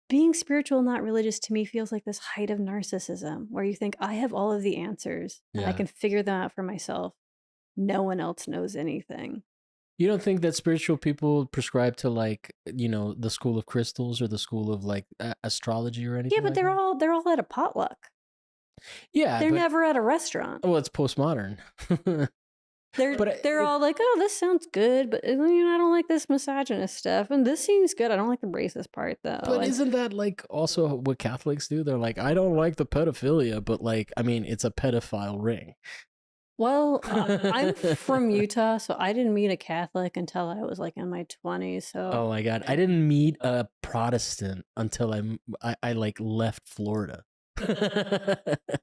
being spiritual, not religious, to me feels like this height of narcissism where you think I have all of the answers and I Yeah. can figure them out for myself. No one else knows anything. You don't think that spiritual people prescribe to like, the school of crystals or the school of like astrology or Yeah, anything but like that? they're all at a potluck. Yeah, They're but never at a restaurant. well, it's postmodern. But They're all like, "Oh, this sounds good, but I don't like this misogynist stuff, and this seems good. I don't like the racist part though." but And isn't that like also what Catholics do? They're like, I don't like the pedophilia, but like, I mean, it's a pedophile ring. well, I'm from Utah, so I didn't meet a Catholic until I was like in my 20s. So, Oh my God. I didn't meet a Protestant until I like left Florida.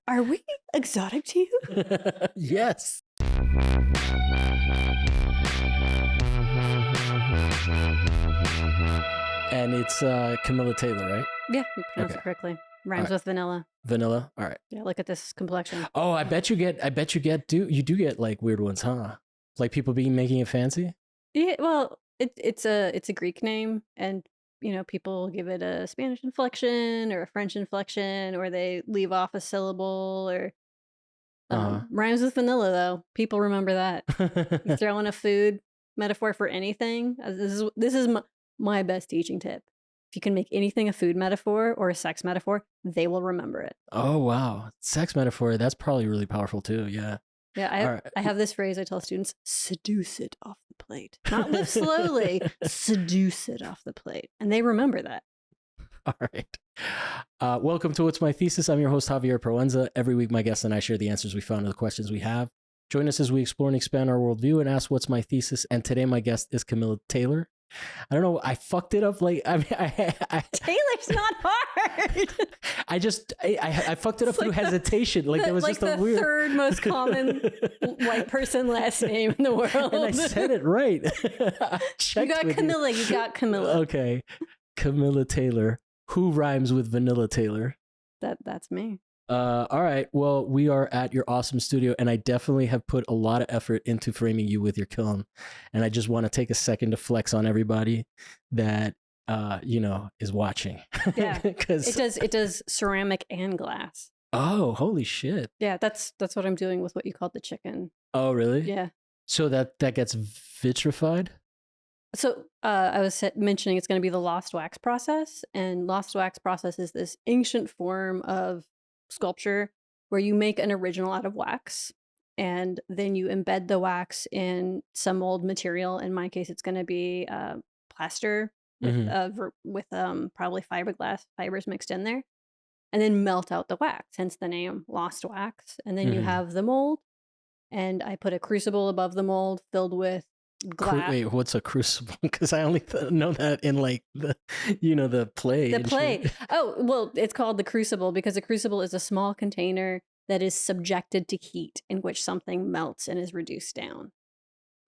are we exotic to you? Yes. And it's Camilla Taylor, right? Yeah, you pronounced Okay. it correctly. Rhymes Alright. with vanilla. Vanilla. All right. Yeah, look at this complexion. Oh, I bet you get like weird ones, huh? Like people being making it fancy? Yeah, well, it's a Greek name, and people give it a Spanish inflection or a French inflection, or they leave off a syllable, or rhymes with vanilla. Though people remember that. You throw in a food metaphor for anything. This is my best teaching tip. If you can make anything a food metaphor or a sex metaphor, they will remember it. Oh wow. Sex metaphor, that's probably really powerful too. Yeah. Yeah, All right. I have this phrase I tell students: seduce it off the plate. Not live slowly, seduce it off the plate. And they remember that. All right. Welcome to What's My Thesis. I'm your host, Javier Proenza. Every week, my guests and I share the answers we found to the questions we have. Join us as we explore and expand our worldview and ask what's my thesis. And today, my guest is Camilla Taylor. I don't know. I fucked it up. Like, I mean, Taylor's not hard. I fucked it up through hesitation. Like, there was like just a the weird third most common white person last name in the world. And I said it right. You got Camilla. You got Camilla. Okay. Camilla Taylor. Who rhymes with Vanilla Taylor? That's me. All right. Well, we are at your awesome studio, and I definitely have put a lot of effort into framing you with your kiln. And I just want to take a second to flex on everybody that is watching. Yeah, it does ceramic and glass. Oh, holy shit! Yeah, that's what I'm doing with what you called the chicken. Oh, really? Yeah. So that gets vitrified. So I was mentioning it's going to be the lost wax process, and lost wax process is this ancient form of sculpture where you make an original out of wax, and then you embed the wax in some mold material. In my case, it's going to be plaster with probably fiberglass fibers mixed in there, and then melt out the wax. Hence the name lost wax. And then you have the mold, and I put a crucible above the mold filled with glass. Wait, what's a crucible? Because I only know that in like the play. The play. Oh, well, it's called the crucible because a crucible is a small container that is subjected to heat in which something melts and is reduced down.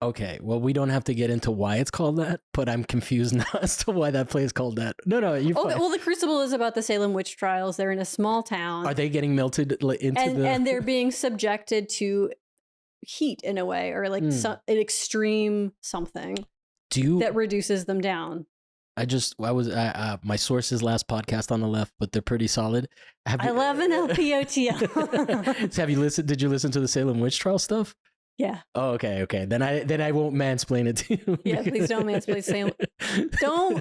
Okay, well, we don't have to get into why it's called that, but I'm confused now as to why that play is called that. No, you're fine. Well, the crucible is about the Salem witch trials. They're in a small town. Are they getting melted into and they're being subjected to heat in a way, or like an extreme something that reduces them down. My sources last podcast on the left, but they're pretty solid. I love an LPOTL. Have you listened? Did you listen to the Salem witch trial stuff? Yeah. Oh, okay. Then I won't mansplain it to you. Yeah, please don't mansplain Salem.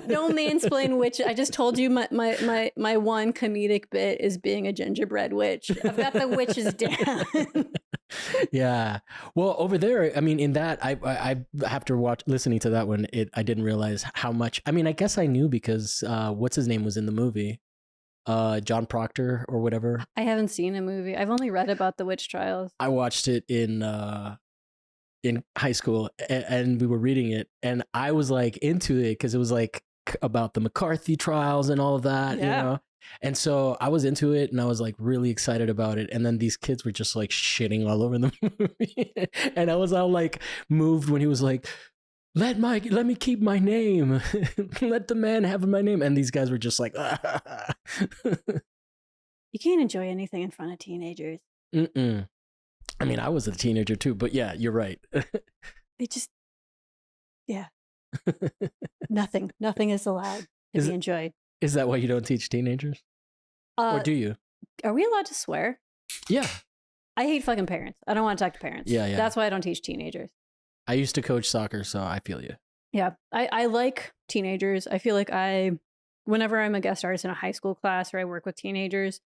Don't mansplain witch. I just told you my one comedic bit is being a gingerbread witch. I've got the witches down. Yeah. Well, over there, I mean, in that, I after listening to that one, I didn't realize how much. I mean, I guess I knew because what's his name was in the movie, John Proctor or whatever. I haven't seen a movie. I've only read about the witch trials. I watched it in high school, and we were reading it, and I was like into it because it was like about the McCarthy trials and all of that, And so I was into it, and I was like really excited about it. And then these kids were just like shitting all over the movie, and I was all like moved when he was like, "Let me keep my name, let the man have my name." And these guys were just like, You can't enjoy anything in front of teenagers. I mean, I was a teenager too, but yeah, you're right. They just, yeah. Nothing is allowed to be enjoyed. Is that why you don't teach teenagers? Or Uh, do you? are we allowed to swear? Yeah. I hate fucking parents. I don't want to talk to parents. Yeah, yeah. That's why I don't teach teenagers. I used to coach soccer, so I feel you. Yeah, I like teenagers. I feel like whenever I'm a guest artist in a high school class or I work with teenagers,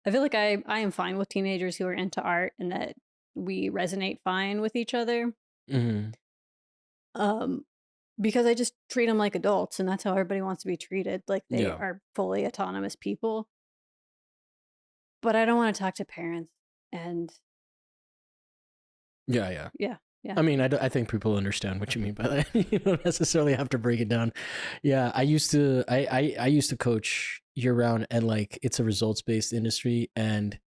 I feel like I am fine with teenagers who are into art and that we resonate fine with each other. Hmm. Because I just treat them like adults, and that's how everybody wants to be treated. Like they Yeah. are fully autonomous people. But I don't want to talk to parents, and Yeah, yeah. yeah. I mean, I think people understand what you mean by that. You don't necessarily have to break it down. Yeah, I used to coach year round, and like it's a results based industry, and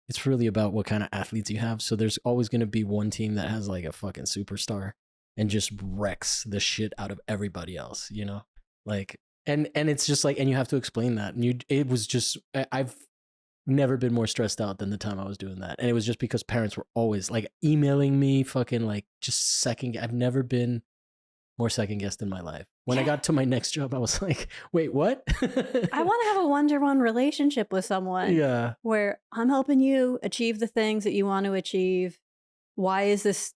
it's really about what kind of athletes you have. So there's always going to be one team that has like a fucking superstar and just wrecks the shit out of everybody else, you know? Like and it's just like, and you have to explain that. And it was just I've never been more stressed out than the time I was doing that. And it was just because parents were always like emailing me fucking like just I've never been more second guessed in my life. When I got to my next job, I was like, wait, what? I want to have a one-to-one relationship with someone. Yeah. Where I'm helping you achieve the things that you want to achieve. Why is this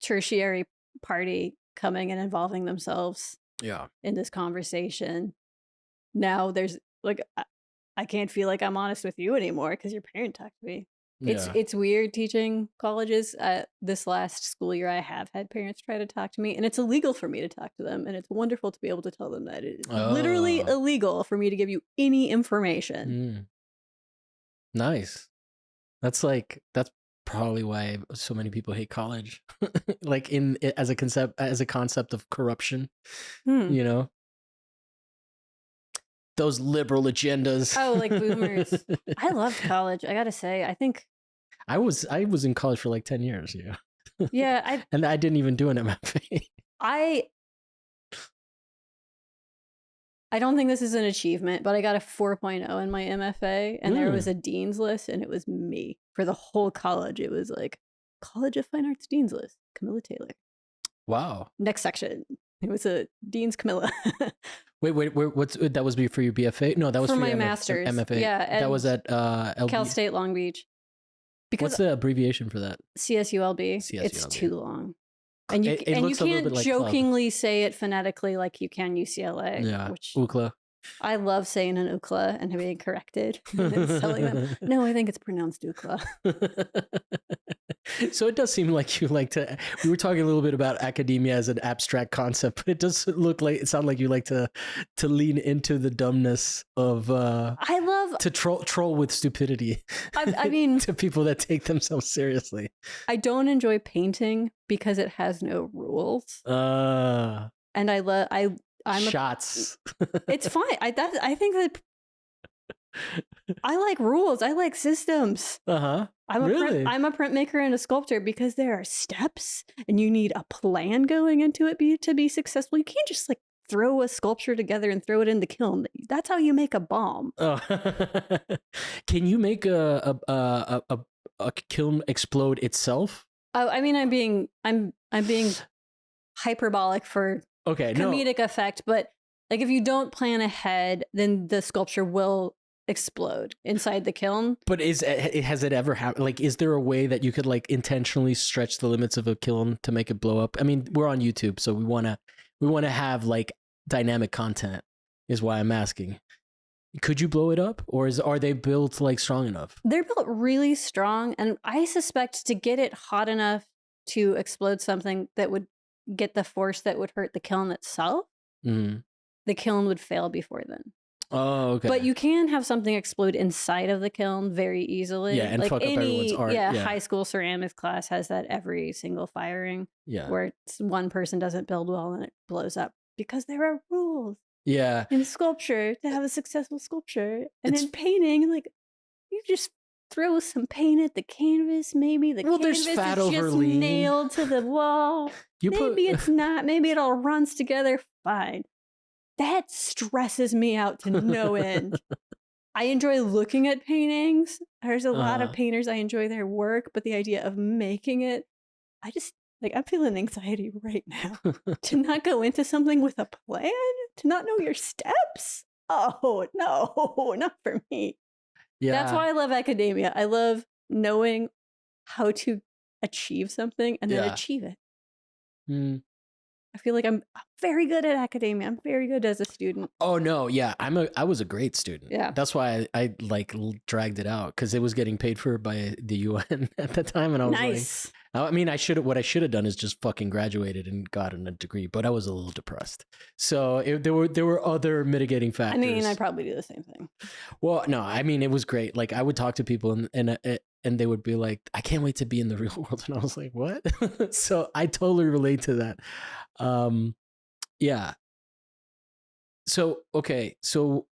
tertiary party coming and involving themselves in this conversation? Now there's like I can't feel like I'm honest with you anymore because your parent talked to me. It's weird teaching colleges. This last school year, I have had parents try to talk to me, and it's illegal for me to talk to them. And it's wonderful to be able to tell them that it is literally illegal for me to give you any information. Nice. That's probably why so many people hate college. Like as a concept of corruption, you know? Those liberal agendas. Oh, like boomers. I loved college. I gotta say, I think I was in college for like 10 years. Yeah. Yeah. And I didn't even do an MFA. I don't think this is an achievement, but I got a 4.0 in my MFA, and there was a dean's list, and it was me for the whole college. It was like College of Fine Arts dean's list, Camilla Taylor. Wow. Next section. It was a Dean's Camilla. Wait, what's that was for your BFA? No, that was for for my your master's. MFA. Yeah, that was at Cal State Long Beach. Because what's the abbreviation for that? CSULB. It's too long. And you can't like jokingly say it phonetically like you can UCLA. Yeah, which UCLA. I love saying an UCLA and being corrected and telling them, no, I think it's pronounced UCLA. So it does seem like you like to. We were talking a little bit about academia as an abstract concept, but it sounds like you like to lean into the dumbness of. I love to troll with stupidity. I mean, to people that take themselves seriously. I don't enjoy painting because it has no rules. And I'm shots. It's fine. I think that I like rules. I like systems. I'm a printmaker and a sculptor because there are steps, and you need a plan going into it to be successful. You can't just like throw a sculpture together and throw it in the kiln. That's how you make a bomb. Oh. Can you make a kiln explode itself? I mean, I'm being hyperbolic for comedic effect, but like if you don't plan ahead, then the sculpture will explode inside the kiln. But has it ever happened? Like, is there a way that you could like intentionally stretch the limits of a kiln to make it blow up? I mean, we're on YouTube, so we want to have like dynamic content is why I'm asking. Could you blow it up, or are they built like strong enough? They're built really strong, and I suspect to get it hot enough to explode something that would get the force that would hurt the kiln itself, the kiln would fail before then. Oh, okay. But you can have something explode inside of the kiln very easily. Yeah, and like fuck up everyone's art. Yeah, high school ceramics class has that every single firing. Yeah. Where one person doesn't build well and it blows up because there are rules. Yeah. In sculpture to have a successful sculpture. And in painting, like you just throw some paint at the canvas, maybe the canvas is just nailed to the wall. It's not. Maybe it all runs together fine. That stresses me out to no end. I enjoy looking at paintings. There's a lot of painters. I enjoy their work, but the idea of making it, I'm feeling anxiety right now. To not go into something with a plan, to not know your steps. oh no, not for me. That's Yeah. why I love academia. I love knowing how to achieve something and then Yeah. achieve it. Mm. I feel like I'm very good at academia. I'm very good as a student. Oh no, yeah, I was a great student. Yeah. That's why I like dragged it out because it was getting paid for by the UN at the time, and I was Nice. like, I mean, what I should have done is just fucking graduated and gotten a degree, but I was a little depressed. So there were other mitigating factors. I mean, I probably do the same thing. Well, no, I mean, it was great. Like I would talk to people and they would be like, I can't wait to be in the real world, and I was like, what? So I totally relate to that. Yeah. So okay, so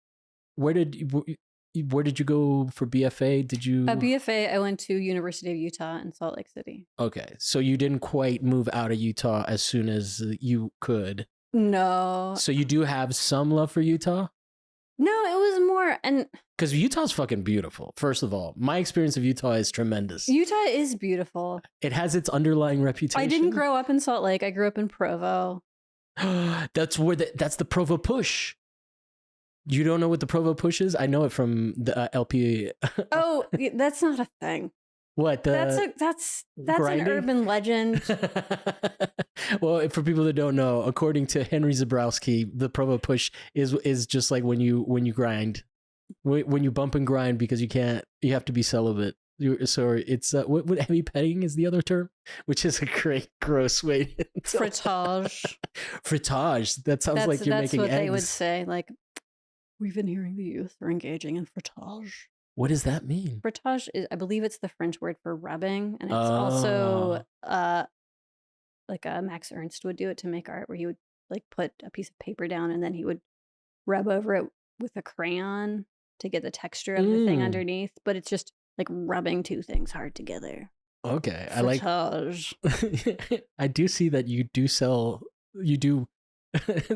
where did you go for BFA? Did you? At BFA, I went to University of Utah in Salt Lake City. Okay, so you didn't quite move out of Utah as soon as you could. No. So you do have some love for Utah? No, it was more, and Because Utah's fucking beautiful. First of all, my experience of Utah is tremendous. Utah is beautiful. It has its underlying reputation. I didn't grow up in Salt Lake. I grew up in Provo. That's the Provo Push. You don't know what the Provo Push is? I know it from the LP. Oh, that's not a thing. What? That's grinding? an urban legend. Well, for people that don't know, according to Henry Zabrowski, the Provo Push is just like when you grind, when you bump and grind because you have to be celibate. So it's what heavy petting is the other term, which is a great gross way. Frottage. Frottage. That sounds like you're making eggs. That's what they would say. Like, we've been hearing the youth are engaging in frottage. What does that mean? Frottage is, I believe, it's the French word for rubbing, and it's also like Max Ernst would do it to make art, where he would like put a piece of paper down and then he would rub over it with a crayon to get the texture of the thing underneath. But it's just like rubbing two things hard together. Okay, Frottage. I do see that you do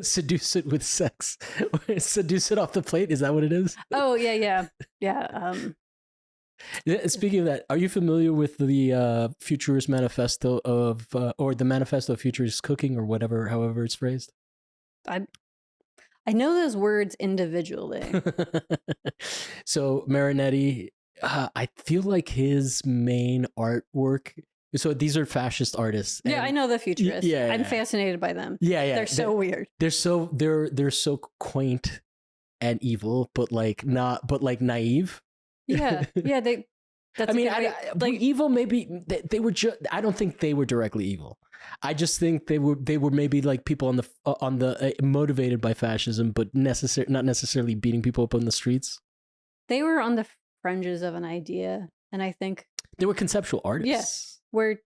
seduce it with sex. Seduce it off the plate. Is that what it is? Oh yeah. Speaking of that, are you familiar with the Futurist Manifesto of, or the Manifesto of Futurist Cooking, or whatever, however it's phrased? I know those words individually. So Marinetti, I feel like his main artwork. So these are fascist artists. Yeah, I know the Futurists. Yeah, I'm fascinated by them. Yeah. They're so weird. They're so quaint and evil, but like naive. Yeah. That's I mean, like evil. Maybe they were. I don't think they were directly evil. I just think they were maybe like people on the motivated by fascism, but not necessarily beating people up on the streets. They were on the fringes of an idea, and I think they were conceptual artists. Yes, where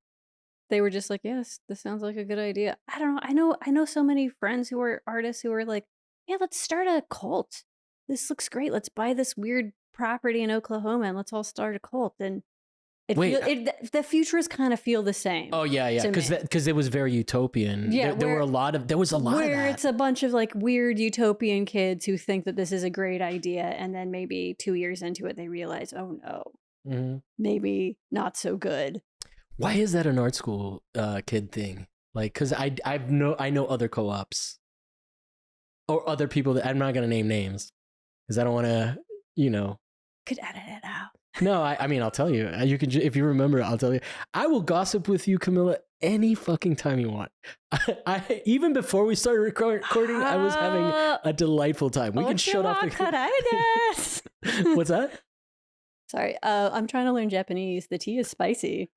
they were just like, yes, this sounds like a good idea. I don't know. I know so many friends who are artists who are like, yeah, let's start a cult. This looks great. Let's buy this weird property in Oklahoma and let's all start a cult. And the futurists kind of feel the same. Oh yeah, because it was very utopian. Yeah, there was a lot of where it's a bunch of like weird utopian kids who think that this is a great idea, and then maybe 2 years into it they realize, oh no, maybe not so good. Why is that an art school kid thing? Like, because I know other co-ops or other people that I'm not gonna name names because I don't want to, Could edit it out. No, I mean, I'll tell you. You can, if you remember, I'll tell you. I will gossip with you, Camilla, any fucking time you want. I even before we started recording, I was having a delightful time. We can shut off the. What's that? Sorry, I'm trying to learn Japanese. The tea is spicy.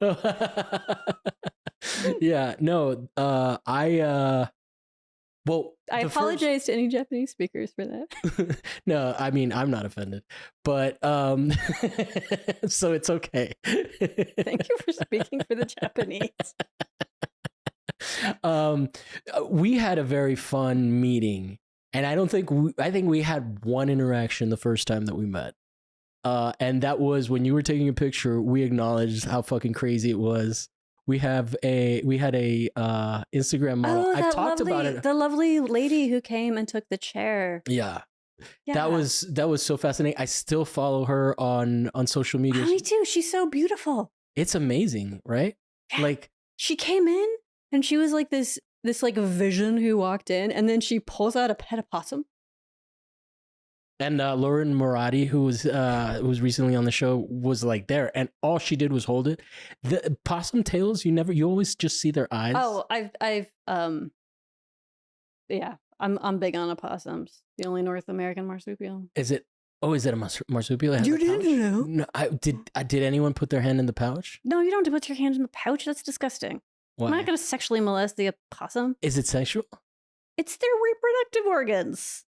Yeah, no, well, I apologize to any Japanese speakers for that. No, I mean, I'm not offended, but so it's okay. Thank you for speaking for the Japanese. We had a very fun meeting, and I think we had one interaction the first time that we met. And that was when you were taking a picture. We acknowledged how fucking crazy it was. We had a Instagram model. I talked about it. The lovely lady who came and took the chair. Yeah. That was so fascinating. I still follow her on social media. Me too. She's so beautiful. It's amazing, right? Yeah. Like, she came in and she was like this like vision who walked in, and then she pulls out a pet opossum. And Lauren Moradi, who was recently on the show, was like there, and all she did was hold it. The possum tails, you always just see their eyes. Oh, yeah, I'm big on opossums. The only North American marsupial. Is it? Oh, is it a marsupial? It has You a pouch? didn't know? No, did anyone put their hand in the pouch? No, you don't have to put your hand in the pouch. That's disgusting. Why? I'm not going to sexually molest the opossum. Is it sexual? It's their reproductive organs.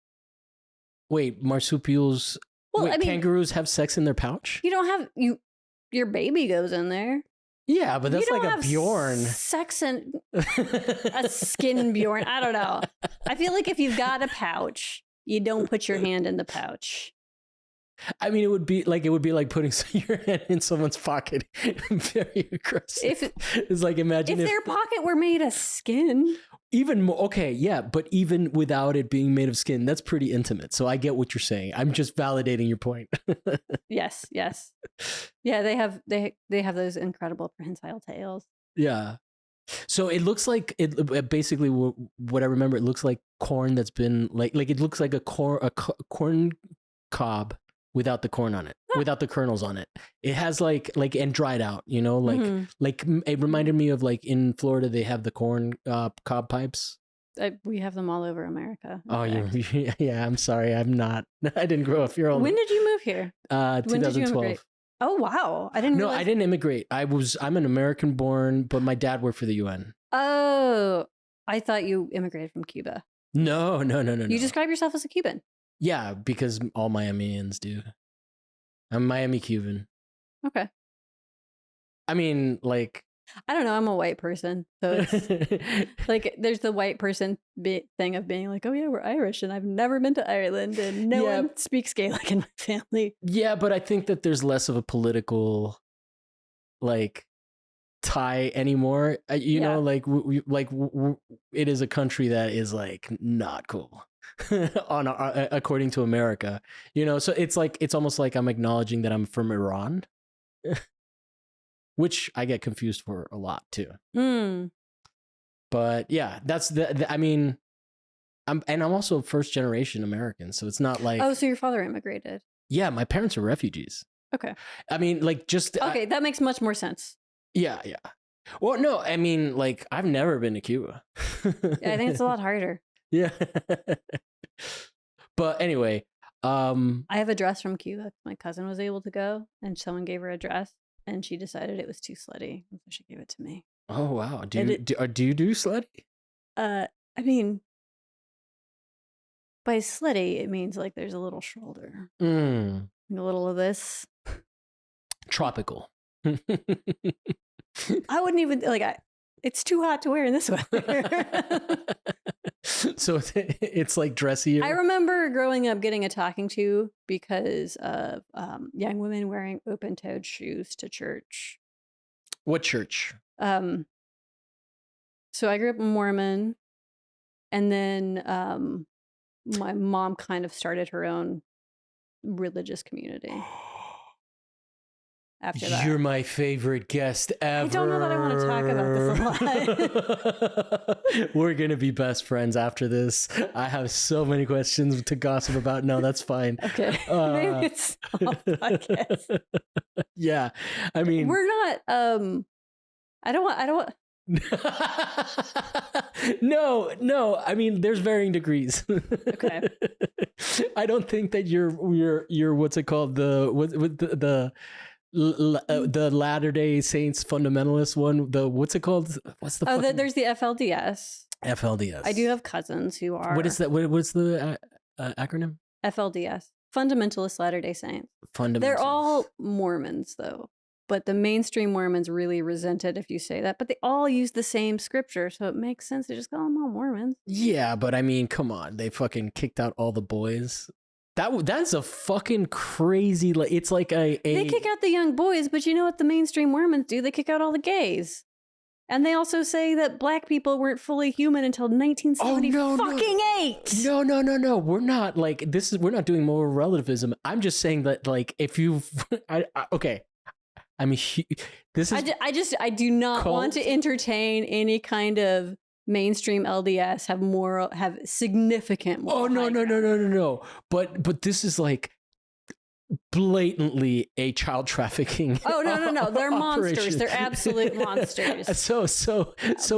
Wait, marsupials. Well, wait, I mean, kangaroos have sex in their pouch? you don't have your baby goes in there. Yeah, but that's you like don't a have Bjorn. Sex in a skin Bjorn. I don't know. I feel like if you've got a pouch, you don't put your hand in the pouch. I mean, it would be like putting your hand in someone's pocket. Very aggressive. It's like, imagine if their pocket were made of skin. Even more, okay, yeah, but even without it being made of skin, that's pretty intimate. So I get what you're saying. I'm just validating your point. Yes. Yeah, they have those incredible prehensile tails. Yeah. So it looks like it basically, what I remember, it looks like corn that's been like it looks like a corn cob without the corn on it, without the kernels on it. It has like and dried out, like it reminded me of like in Florida they have the corn cob pipes. We have them all over America. Oh, yeah. I'm sorry, I didn't grow up here. When did you move here? 2012. Oh wow, I didn't. No, I didn't immigrate. I'm an American born, but my dad worked for the UN. Oh, I thought you immigrated from Cuba. No. You describe yourself as a Cuban. Yeah, because all Miamians do. I'm Miami Cuban. Okay. I mean, like, I don't know. I'm a white person, so it's like there's the white person thing of being like, oh yeah, we're Irish, and I've never been to Ireland, and no one speaks Gaelic in my family. Yeah, but I think that there's less of a political, like, tie anymore. You know, like it is a country that is like not cool according to America. You know, so it's almost like I'm acknowledging that I'm from Iran. Which I get confused for a lot too. But yeah, that's I mean, I'm also first generation American, so it's not like. Oh, so your father immigrated? Yeah, my parents are refugees. Okay. I mean, like just. Okay, that makes much more sense. Yeah. Well, no, I mean, like I've never been to Cuba. Yeah, I think it's a lot harder. Yeah. But anyway, I have a dress from Cuba. My cousin was able to go, and someone gave her a dress. And she decided it was too slutty, so she gave it to me. Oh wow! Do you do slutty? I mean, by slutty it means like there's a little shoulder, a little of this. Tropical. I wouldn't even it's too hot to wear in this weather. So it's like dressier. I remember growing up getting a talking to because of young women wearing open-toed shoes to church. What church? So I grew up Mormon, and then my mom kind of started her own religious community. After that. You're my favorite guest ever. I don't know that I want to talk about this a lot. We're going to be best friends after this. I have so many questions to gossip about. No, that's fine. Okay. Maybe it's off podcast. Yeah. I mean, we're not, I don't want. No. I mean, there's varying degrees. Okay. I don't think that you're what's it called? The Latter-day Saints fundamentalist one. What's it called? What's the? There's the FLDS. FLDS. I do have cousins who are. What is that? What's the acronym? FLDS. Fundamentalist Latter-day Saints. Fundamentalist. They're all Mormons though, but the mainstream Mormons really resent it if you say that. But they all use the same scripture, so it makes sense to just call them all Mormons. Yeah, but I mean, come on, they fucking kicked out all the boys. That's a fucking crazy. It's like they kick out the young boys, but you know what the mainstream Mormons do? They kick out all the gays, and they also say that black people weren't fully human until 1978. No. We're not like this. We're not doing moral relativism. I'm just saying that like if you, okay. I mean, this is. I do not want to entertain any kind of mainstream LDS have significant moral Oh no high no no ground. no no no! But this is like blatantly a child trafficking. Oh no! They're monsters. operation. They're absolute monsters. So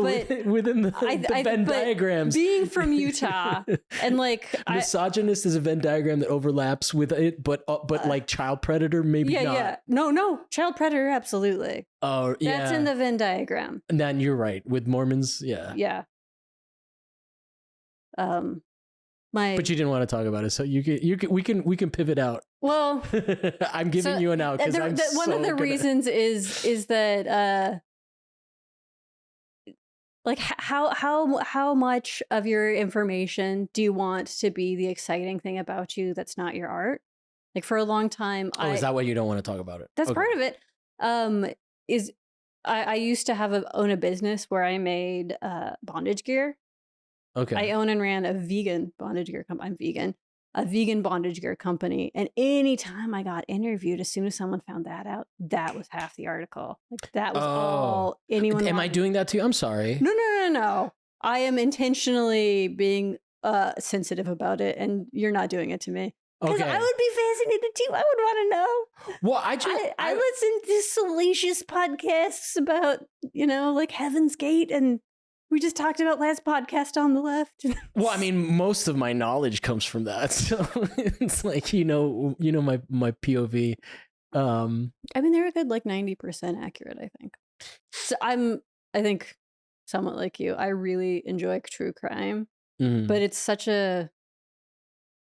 But within the Venn but diagrams, being from Utah and like misogynist is a Venn diagram that overlaps with it, but like child predator maybe not. yeah. No, child predator, absolutely. Oh yeah, That's in the Venn diagram. And then you're right with Mormons. Yeah. Yeah. But you didn't want to talk about it, so we can pivot out. Well, I'm giving you an out because one of the reasons is that like how much of your information do you want to be the exciting thing about you that's not your art? Like for a long time, is that why you don't want to talk about it? That's part of it. I used to own a business where I made bondage gear. Okay. I own and ran a vegan bondage gear company. I'm vegan. A vegan bondage gear company. And anytime I got interviewed, as soon as someone found that out, that was half the article. Like that was all anyone Am I doing that to you? I'm sorry. No. I am intentionally being sensitive about it, and you're not doing it to me. Because I would be fascinated too. I would want to know. Well, I listen to salacious podcasts about, like Heaven's Gate, and we just talked about last podcast on the left. Well, I mean, most of my knowledge comes from that, so it's like my POV. I mean, they're a good like 90% accurate, I think. So I think somewhat like you. I really enjoy true crime, but it's such a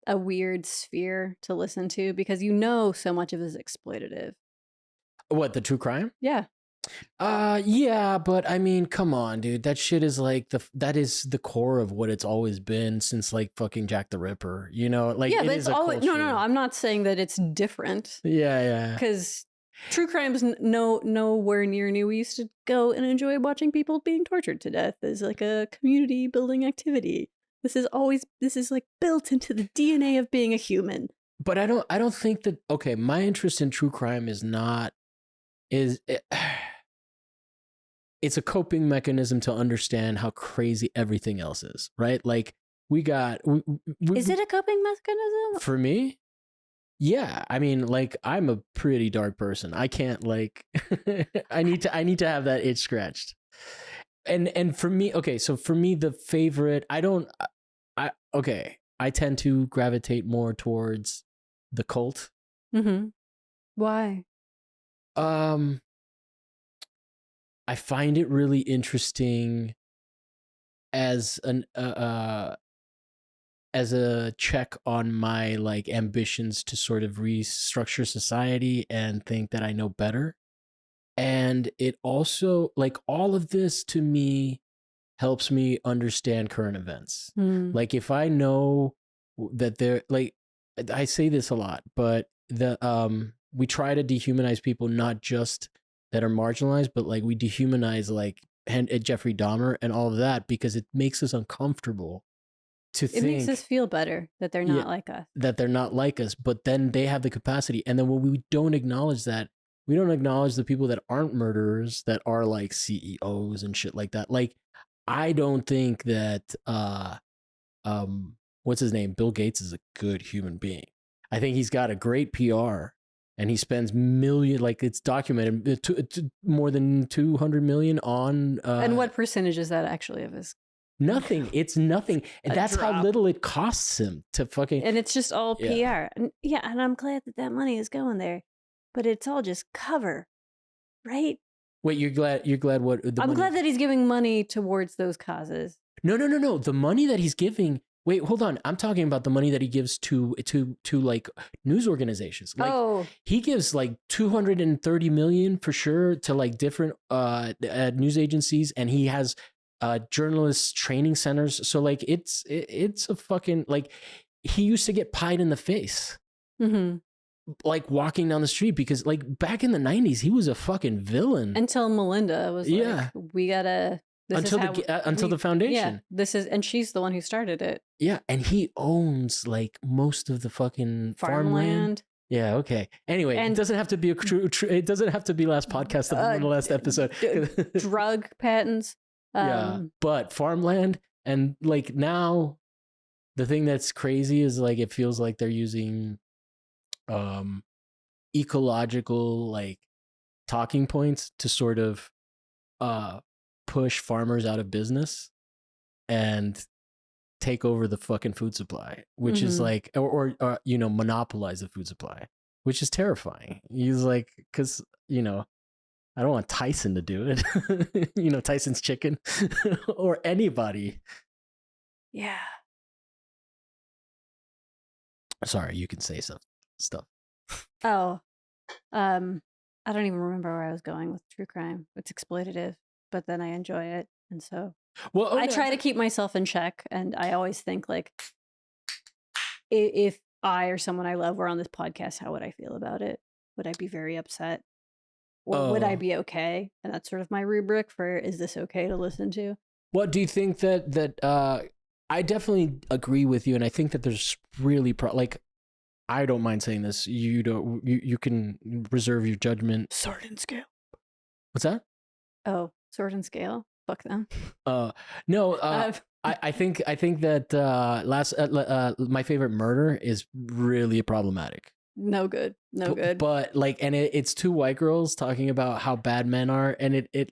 weird sphere to listen to because so much of it is exploitative. What, the true crime? Yeah. Yeah, but I mean, come on, dude. That shit is like that is the core of what it's always been since like fucking Jack the Ripper, Like, yeah, it but is it's always no. I'm not saying that it's different. Yeah. Because true crime is nowhere near new. We used to go and enjoy watching people being tortured to death as like a community building activity. This is like built into the DNA of being a human. But I don't think that. Okay, my interest in true crime it's a coping mechanism to understand how crazy everything else is, right? Like is it a coping mechanism? For me? Yeah. I mean, like I'm a pretty dark person. I can't like I need to have that itch scratched. And for me, okay, so for me the favorite, I tend to gravitate more towards the cult. Mm-hmm. Why? I find it really interesting as a check on my like ambitions to sort of restructure society and think that I know better. And it also, like, all of this to me helps me understand current events. Like if I know that they're like, I say this a lot, but we try to dehumanize people, not just that are marginalized, but like we dehumanize like Jeffrey Dahmer and all of that because it makes us uncomfortable to think. It makes us feel better that they're not like us. That they're not like us, but then they have the capacity. And then when we don't acknowledge that, we don't acknowledge the people that aren't murderers, that are like CEOs and shit like that. Like, I don't think that, what's his name? Bill Gates is a good human being. I think he's got a great PR. And he spends like it's documented, more than 200 million on. And what percentage is that actually of his? Nothing. It's nothing. And that's how little it costs him to fucking. And it's just all PR. And I'm glad that money is going there, but it's all just cover, right? Wait, you're glad what? I'm glad that he's giving money towards those causes. No. The money that he's giving. Wait, hold on. I'm talking about the money that he gives to like news organizations. Like, he gives like 230 million for sure to like different news agencies, and he has journalist training centers. So like it's a fucking, like, he used to get pied in the face. Mm-hmm. Like walking down the street, because like back in the 90s he was a fucking villain until Melinda was like, we gotta. Until the foundation. Yeah, and she's the one who started it. Yeah, and he owns like most of the fucking farmland. Yeah, okay. Anyway, it doesn't have to be it doesn't have to be last podcast of the last episode. Drug patents. But farmland, and like now the thing that's crazy is like it feels like they're using ecological like talking points to sort of push farmers out of business and take over the fucking food supply, which is like or you know, monopolize the food supply, which is terrifying. He's like, because you know, I don't want Tyson to do it. You know, Tyson's Chicken or anybody. Yeah. Sorry, you can say stuff. Oh, I don't even remember where I was going with true crime. It's exploitative, but then I enjoy it, and so I try to keep myself in check. And I always think like, if I or someone I love were on this podcast, how would I feel about it? Would I be very upset, or would I be okay? And that's sort of my rubric for, is this okay to listen to? Well, do you think that I definitely agree with you, and I think that there's really like, I don't mind saying this. You can reserve your judgment. Sword and Scale. What's that? Oh, Sword and Scale. Fuck them. No. I think that My Favorite Murder is really problematic. No good. No good. But like, and it's two white girls talking about how bad men are, and it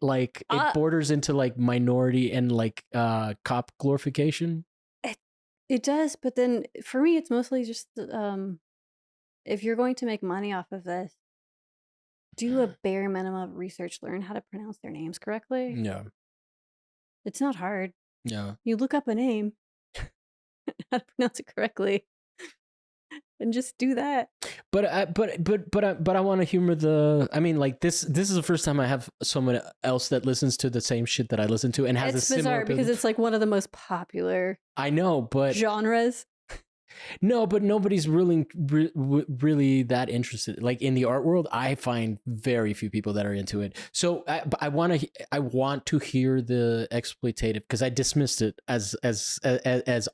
borders into like minority and like cop glorification. It does, but then for me, it's mostly just if you're going to make money off of this, do a bare minimum of research. Learn how to pronounce their names correctly. Yeah, it's not hard. Yeah, you look up a name, how to pronounce it correctly, and just do that. But I want to humor the. I mean, like this is the first time I have someone else that listens to the same shit that I listen to and has it's a similar. It's bizarre because it's like one of the most popular. I know, but genres. No, but nobody's really that interested. Like in the art world, I find very few people that are into it. So I want to hear the exploitative, because I dismissed it as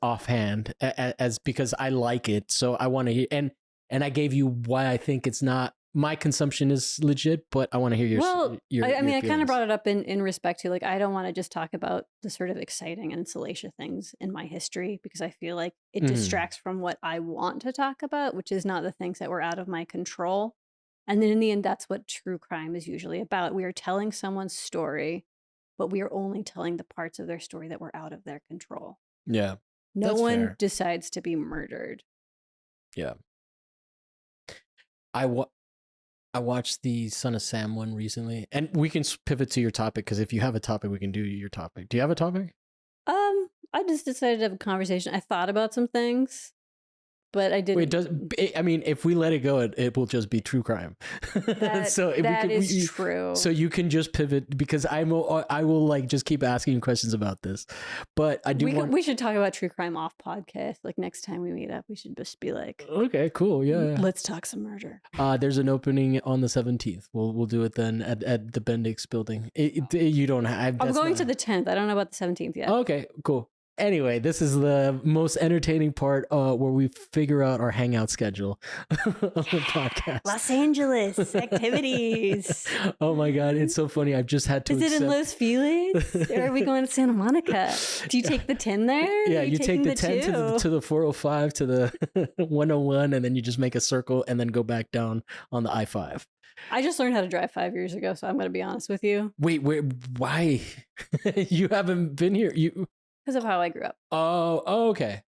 offhand as because I like it. So I want to hear, and I gave you why I think it's not. My consumption is legit, but I want to hear your. I mean, I kind of brought it up in respect to, like, I don't want to just talk about the sort of exciting and salacious things in my history, because I feel like it distracts from what I want to talk about, which is not the things that were out of my control. And then in the end, that's what true crime is usually about. We are telling someone's story, but we are only telling the parts of their story that were out of their control. Yeah. No one decides to be murdered. Yeah. I watched the Son of Sam one recently, and we can pivot to your topic, because if you have a topic, we can do your topic. Do you have a topic? I just decided to have a conversation. I thought about some things, but I didn't. I mean, if we let it go, it will just be true crime. That is true. So you can just pivot, because I will like just keep asking questions about this. But I do we should talk about true crime off podcast. Like next time we meet up, we should just be like, okay, cool, yeah. Let's talk some murder. There's an opening on the 17th. We'll do it then at the Bendix building. You don't have. I'm going to the 10th. I don't know about the 17th yet. Okay, cool. Anyway, this is the most entertaining part where we figure out our hangout schedule of the podcast. Los Angeles activities. Oh my God, it's so funny. I've just had to. Is it in Los Feliz? Or are we going to Santa Monica? Do you take the 10 there? Yeah, you take the 10 to the 405 to the 101, and then you just make a circle and then go back down on the I-5. I just learned how to drive 5 years ago, so I'm going to be honest with you. Wait, why? You haven't been here? Because of how I grew up. Oh, okay.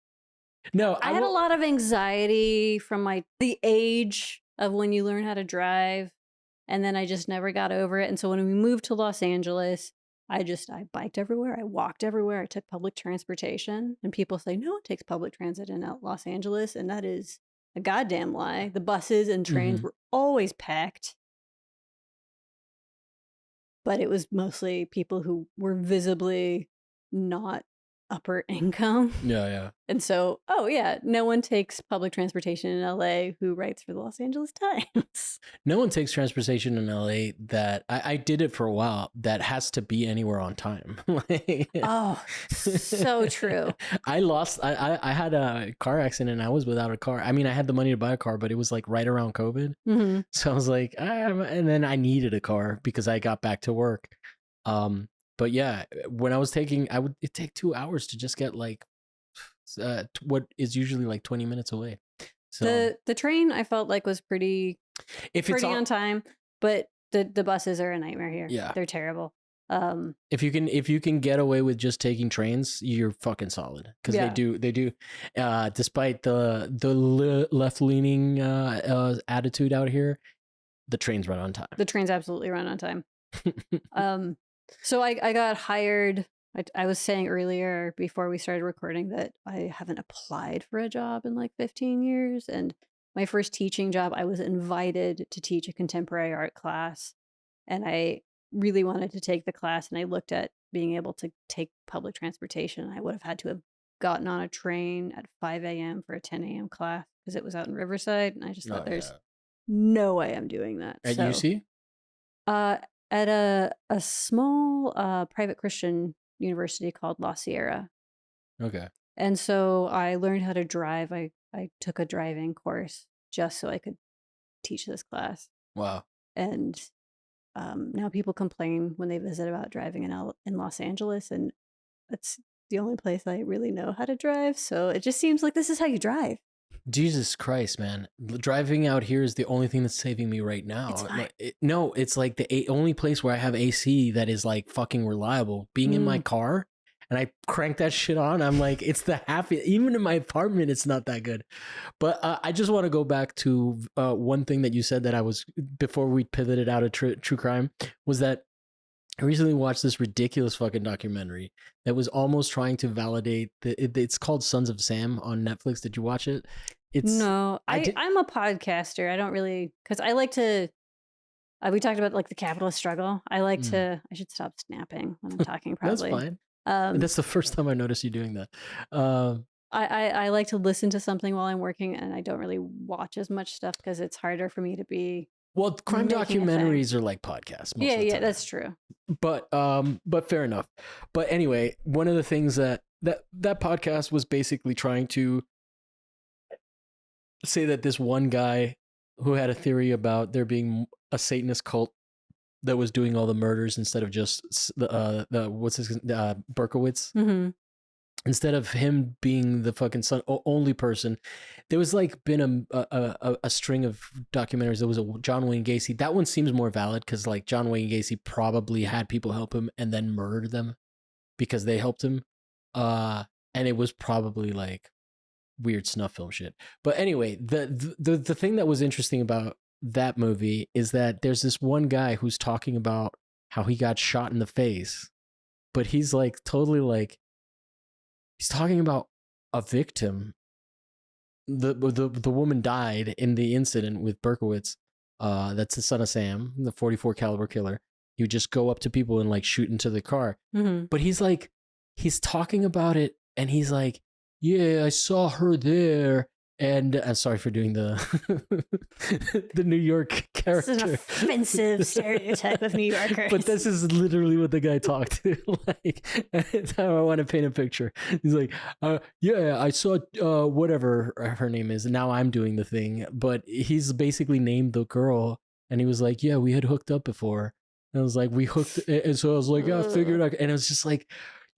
No, I had a lot of anxiety from the age of when you learn how to drive, and then I just never got over it. And so when we moved to Los Angeles, I biked everywhere. I walked everywhere. I took public transportation, and people say, no one takes public transit in Los Angeles, and that is a goddamn lie. The buses and trains were always packed, but it was mostly people who were visibly not upper income. Yeah. And so, no one takes public transportation in LA who writes for the Los Angeles Times. No one takes transportation in LA that I did it for a while, that has to be anywhere on time. Oh, so true. I had a car accident and I was without a car. I mean, I had the money to buy a car, but it was like right around COVID. So I was like, and then I needed a car because I got back to work. But yeah, when I was taking, it'd take 2 hours to just get like what is usually like 20 minutes away. So The train I felt like was pretty if it's on time, but the buses are a nightmare here. Yeah. They're terrible. if you can get away with just taking trains, you're fucking solid, because Yeah. they do despite the left leaning attitude out here, the trains run on time. The trains absolutely run on time. So I got hired. I was saying earlier before we started recording that I haven't applied for a job in like 15 years. And my first teaching job, I was invited to teach a contemporary art class. And I really wanted to take the class. And I looked at being able to take public transportation. I would have had to have gotten on a train at 5 a.m. for a 10 a.m. class because it was out in Riverside. And I just thought there's no way I'm doing that. At UC? At a small private Christian university called La Sierra. Okay. And so I learned how to drive. I took a driving course just so I could teach this class. Wow. And now people complain when they visit about driving in Los Angeles, and that's the only place I really know how to drive. So it just seems like this is how you drive. Jesus Christ, man. Driving out here is the only thing that's saving me right now. It's fine. No, it's like the only place where I have AC that is like fucking reliable. Being in my car, and I crank that shit on, I'm like, it's the happy. Even in my apartment, it's not that good. But I just want to go back to one thing that you said that I was, before we pivoted out of true crime, was that I recently watched this ridiculous fucking documentary that was almost trying to validate it's called Sons of Sam on Netflix. Did you watch it? No, I'm a podcaster. I don't really, because I like to, we talked about like the capitalist struggle. I like to, I should stop snapping when I'm talking proudly. That's fine. That's the first time I noticed you doing that. I like to listen to something while I'm working, and I don't really watch as much stuff because it's harder for me to be. Well, crime documentaries are like podcasts. Yeah, that's true. But fair enough. But anyway, one of the things that podcast was basically trying to say that this one guy who had a theory about there being a Satanist cult that was doing all the murders instead of just the what's his Berkowitz. Mm-hmm. Instead of him being the fucking only person, there was like been a string of documentaries. There was a John Wayne Gacy. That one seems more valid because like John Wayne Gacy probably had people help him and then murdered them because they helped him. And it was probably like weird snuff film shit. But anyway, the thing that was interesting about that movie is that there's this one guy who's talking about how he got shot in the face, but he's like totally like, he's talking about a victim. The woman died in the incident with Berkowitz. That's the son of Sam, the 44 caliber killer. He would just go up to people and like shoot into the car. Mm-hmm. But he's like, he's talking about it, and he's like, yeah, I saw her there. And sorry for doing the the New York character. This is an offensive stereotype of New Yorkers. But this is literally what the guy talked to. Like, that's how I want to paint a picture. He's like, yeah, I saw whatever her name is. And now I'm doing the thing. But he's basically named the girl. And he was like, yeah, we had hooked up before. And I was like, we hooked. And so I was like, yeah, I figured out. And it was just like,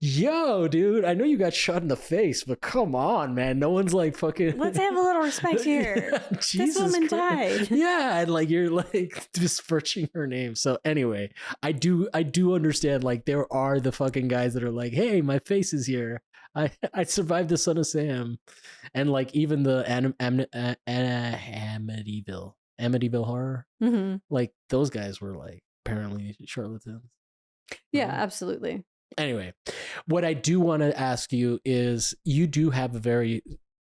yo, dude, I know you got shot in the face, but come on, man. No one's like fucking. Let's have a little respect here. Yeah, this woman died. Yeah, and like you're like besmirching her name. So anyway, I do understand. Like there are the fucking guys that are like, hey, my face is here. I survived the Son of Sam, and like even the Amityville Horror. Mm-hmm. Like those guys were like apparently charlatans. Yeah, absolutely. Anyway, what I do want to ask you is, you do have a very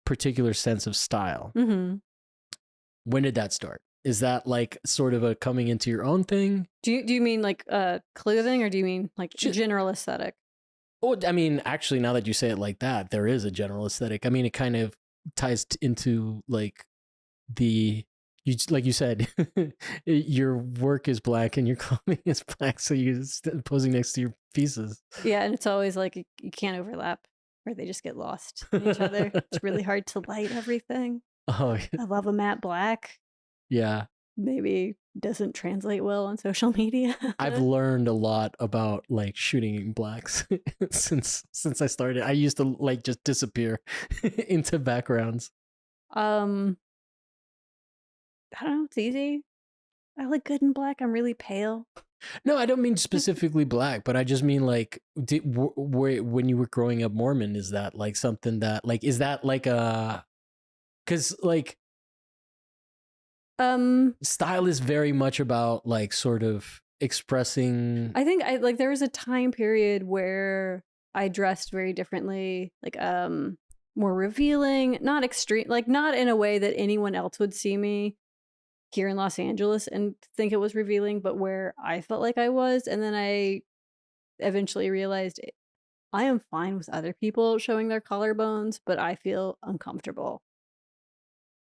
particular sense of style. Mm-hmm. When did that start? Is that like sort of a coming into your own thing? Do you mean like clothing, or do you mean like general aesthetic? Oh, I mean, actually, now that you say it like that, there is a general aesthetic. I mean, it kind of ties into like like you said, your work is black and your clothing is black, so you're posing next to your pieces. Yeah, and it's always like you can't overlap, or they just get lost in each other. It's really hard to light everything. Oh, I love a matte black. Yeah. maybe doesn't translate well on social media. I've learned a lot about like shooting blacks since I started. I used to like just disappear into backgrounds. I don't know. It's easy. I look good in black. I'm really pale. No, I don't mean specifically black, but I just mean like, when you were growing up Mormon, is that like something that like, is that like a, because like, style is very much about like sort of expressing. I think there was a time period where I dressed very differently, like more revealing, not extreme, like not in a way that anyone else would see me here in Los Angeles and think it was revealing, but where I felt like I was. And then I eventually realized I am fine with other people showing their collarbones, but I feel uncomfortable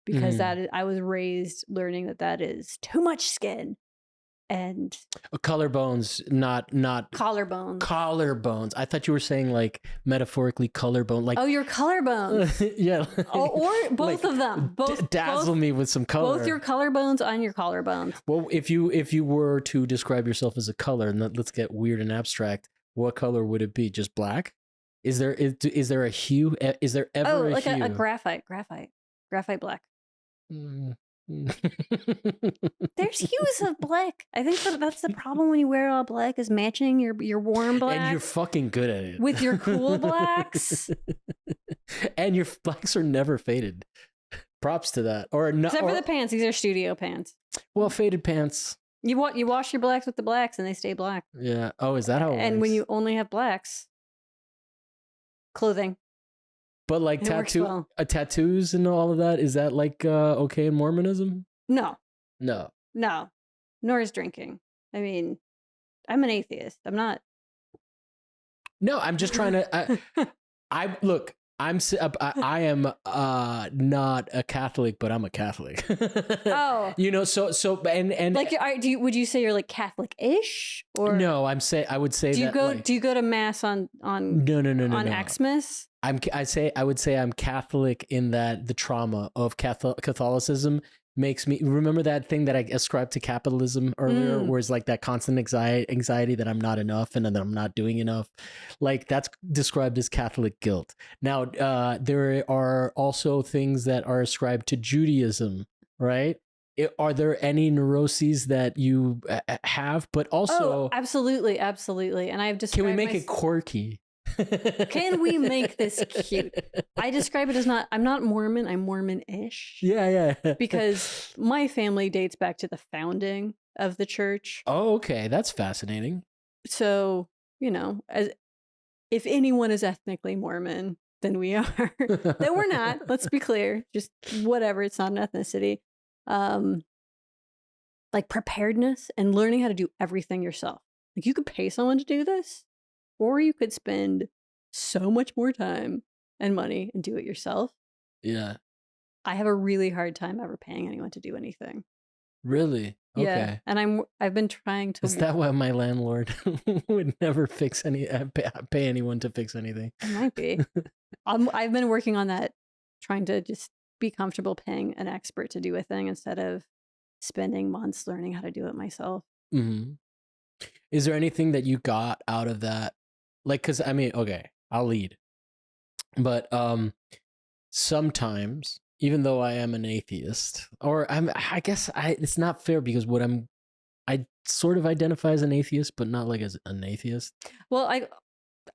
because I was raised learning that is too much skin. And collarbones, not collarbones. Collarbones. I thought you were saying like metaphorically collarbone, like your collarbones. Yeah. Or both like, of them. Both dazzle me with some color. Both your collarbones on your collarbones. Well, if you were to describe yourself as a color, and let's get weird and abstract, what color would it be? Just black? Is there a hue? Is there ever like a hue? a graphite black. There's hues of black. I think that's the problem when you wear all black, is matching your warm black. And you're fucking good at it. With your cool blacks. And your blacks are never faded. Props to that. Or no, except for the pants. These are studio pants. Well, faded pants. You wash your blacks with the blacks and they stay black. Yeah. Oh, is that how it works? When you only have blacks, clothing. But like tattoos and all of that, is that like okay in Mormonism? No. Nor is drinking. I mean, I'm an atheist. I'm not. No, I'm just trying to. I am not a Catholic, but I'm a Catholic. Oh, so like, would you say you're like Catholic-ish, or no? I would say. Do you go to mass on no. Xmas? I would say I'm Catholic in that the trauma of Catholicism makes me remember that thing that I ascribed to capitalism earlier, where it's like that constant anxiety that I'm not enough and that I'm not doing enough. Like that's described as Catholic guilt. Now, there are also things that are ascribed to Judaism, right? Are there any neuroses that you have? But also, absolutely. And I've described. Can we make it quirky? Can we make this cute? I describe it as I'm not Mormon, I'm Mormon-ish. Yeah. Because my family dates back to the founding of the church. Oh, okay. That's fascinating. So, if anyone is ethnically Mormon, then we are. Then we're not. Let's be clear. Just whatever. It's not an ethnicity. Like preparedness and learning how to do everything yourself. Like you could pay someone to do this. Or you could spend so much more time and money and do it yourself. Yeah. I have a really hard time ever paying anyone to do anything. Really? Okay. Yeah. And I've been trying to. Is that why my landlord would never pay anyone to fix anything? It might be. I've been working on that, trying to just be comfortable paying an expert to do a thing instead of spending months learning how to do it myself. Mm-hmm. Is there anything that you got out of that? Like, because I mean, okay, I'll lead. But sometimes, even though I am an atheist, or I guess it's not fair because I sort of identify as an atheist, but not like as an atheist. Well,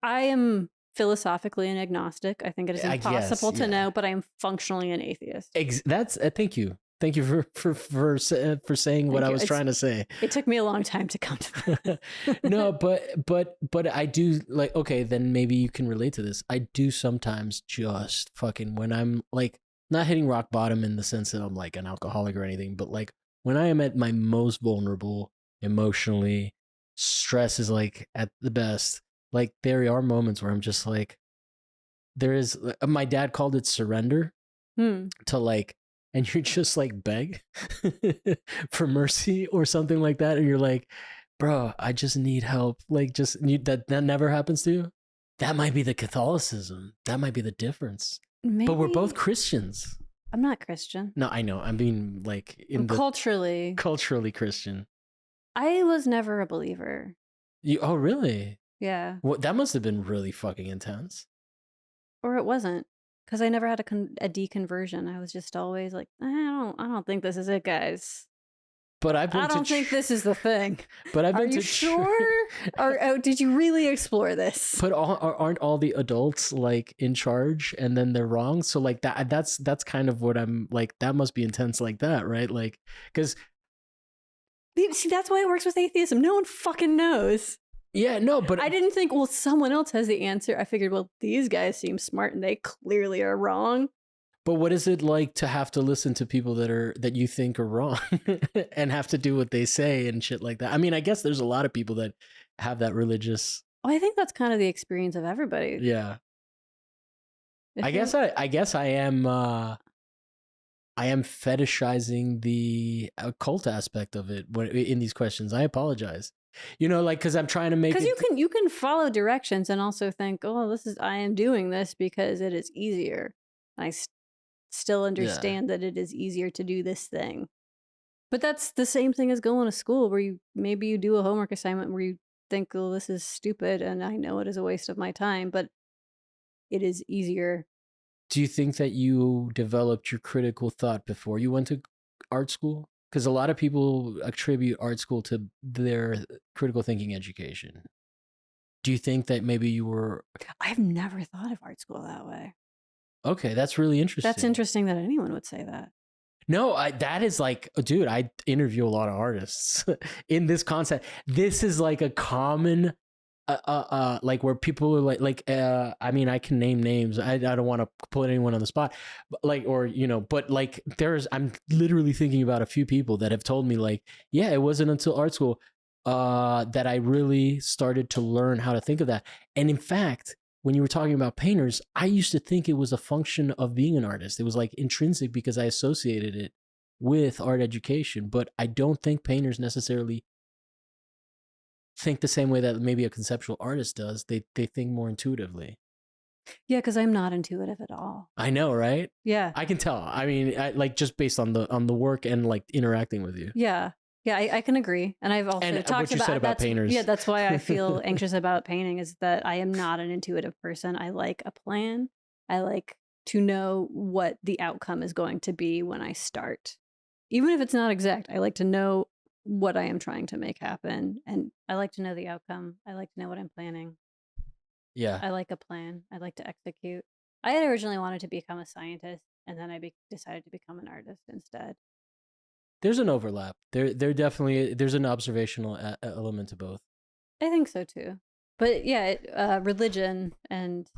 I am philosophically an agnostic. I think it is impossible to know, but I am functionally an atheist. That's thank you. Thank you for saying what I was trying to say. It took me a long time to come to that. No, but I do like, okay, then maybe you can relate to this. I do sometimes just fucking, when I'm like not hitting rock bottom in the sense that I'm like an alcoholic or anything, but like when I am at my most vulnerable emotionally, stress is like at the best. Like there are moments where I'm just like, my dad called it surrender to like, and you're just like beg for mercy or something like that. And you're like, bro, I just need help. Like that never happens to you. That might be the Catholicism. That might be the difference. Maybe. But we're both Christians. I'm not Christian. No, I know. I mean, like in the Culturally, Christian. I was never a believer. Oh, really? Yeah. Well, that must have been really fucking intense. Or it wasn't, because I never had a deconversion. I was just always like, I don't think this is it, guys. But I don't think this is the thing. But I've Are been you to sure? Or did you really explore this? But aren't all the adults like in charge and then they're wrong? So like that's kind of what I'm like. That must be intense like that, right? Like, because see, that's why it works with atheism. No one fucking knows. Yeah, no, but I didn't think, well, someone else has the answer. I figured, well, these guys seem smart and they clearly are wrong. But what is it like to have to listen to people that you think are wrong and have to do what they say and shit like that? I mean, I guess there's a lot of people that have that religious. I think that's kind of the experience of everybody. Yeah. I guess I am fetishizing the cult aspect of it in these questions. I apologize. You know, like, because I'm trying to make, because you can follow directions and also think, oh, I am doing this because it is easier. I still understand that it is easier to do this thing. But that's the same thing as going to school, where maybe you do a homework assignment where you think, oh, this is stupid and I know it is a waste of my time, but it is easier. Do you think that you developed your critical thought before you went to art school? Because a lot of people attribute art school to their critical thinking education. Do you think that maybe you were... I've never thought of art school that way. Okay, that's really interesting. That's interesting that anyone would say that. No, that is like, dude, I interview a lot of artists in this concept. This is like a common, like where people are like, I mean, I can name names. I don't want to put anyone on the spot, but like, or, you know, but like I'm literally thinking about a few people that have told me like, yeah, it wasn't until art school that I really started to learn how to think of that. And in fact, when you were talking about painters, I used to think it was a function of being an artist. It was like intrinsic because I associated it with art education. But I don't think painters necessarily think the same way that maybe a conceptual artist does. They think more intuitively. Yeah, because I'm not intuitive at all. I know, right? Yeah, I can tell. I mean, like just based on the work and like interacting with you. Yeah. Yeah, I can agree. And I've also talked what you said about painters. Yeah, that's why I feel anxious about painting, is that I am not an intuitive person. I like a plan. I like to know what the outcome is going to be when I start. Even if it's not exact, I like to know what I am trying to make happen. And I like to know the outcome. I like to know what I'm planning. Yeah. I like a plan. I like to execute. I had originally wanted to become a scientist, and then I decided to become an artist instead. There's an overlap. There definitely, there's an observational element to both. I think so too. But yeah, religion, and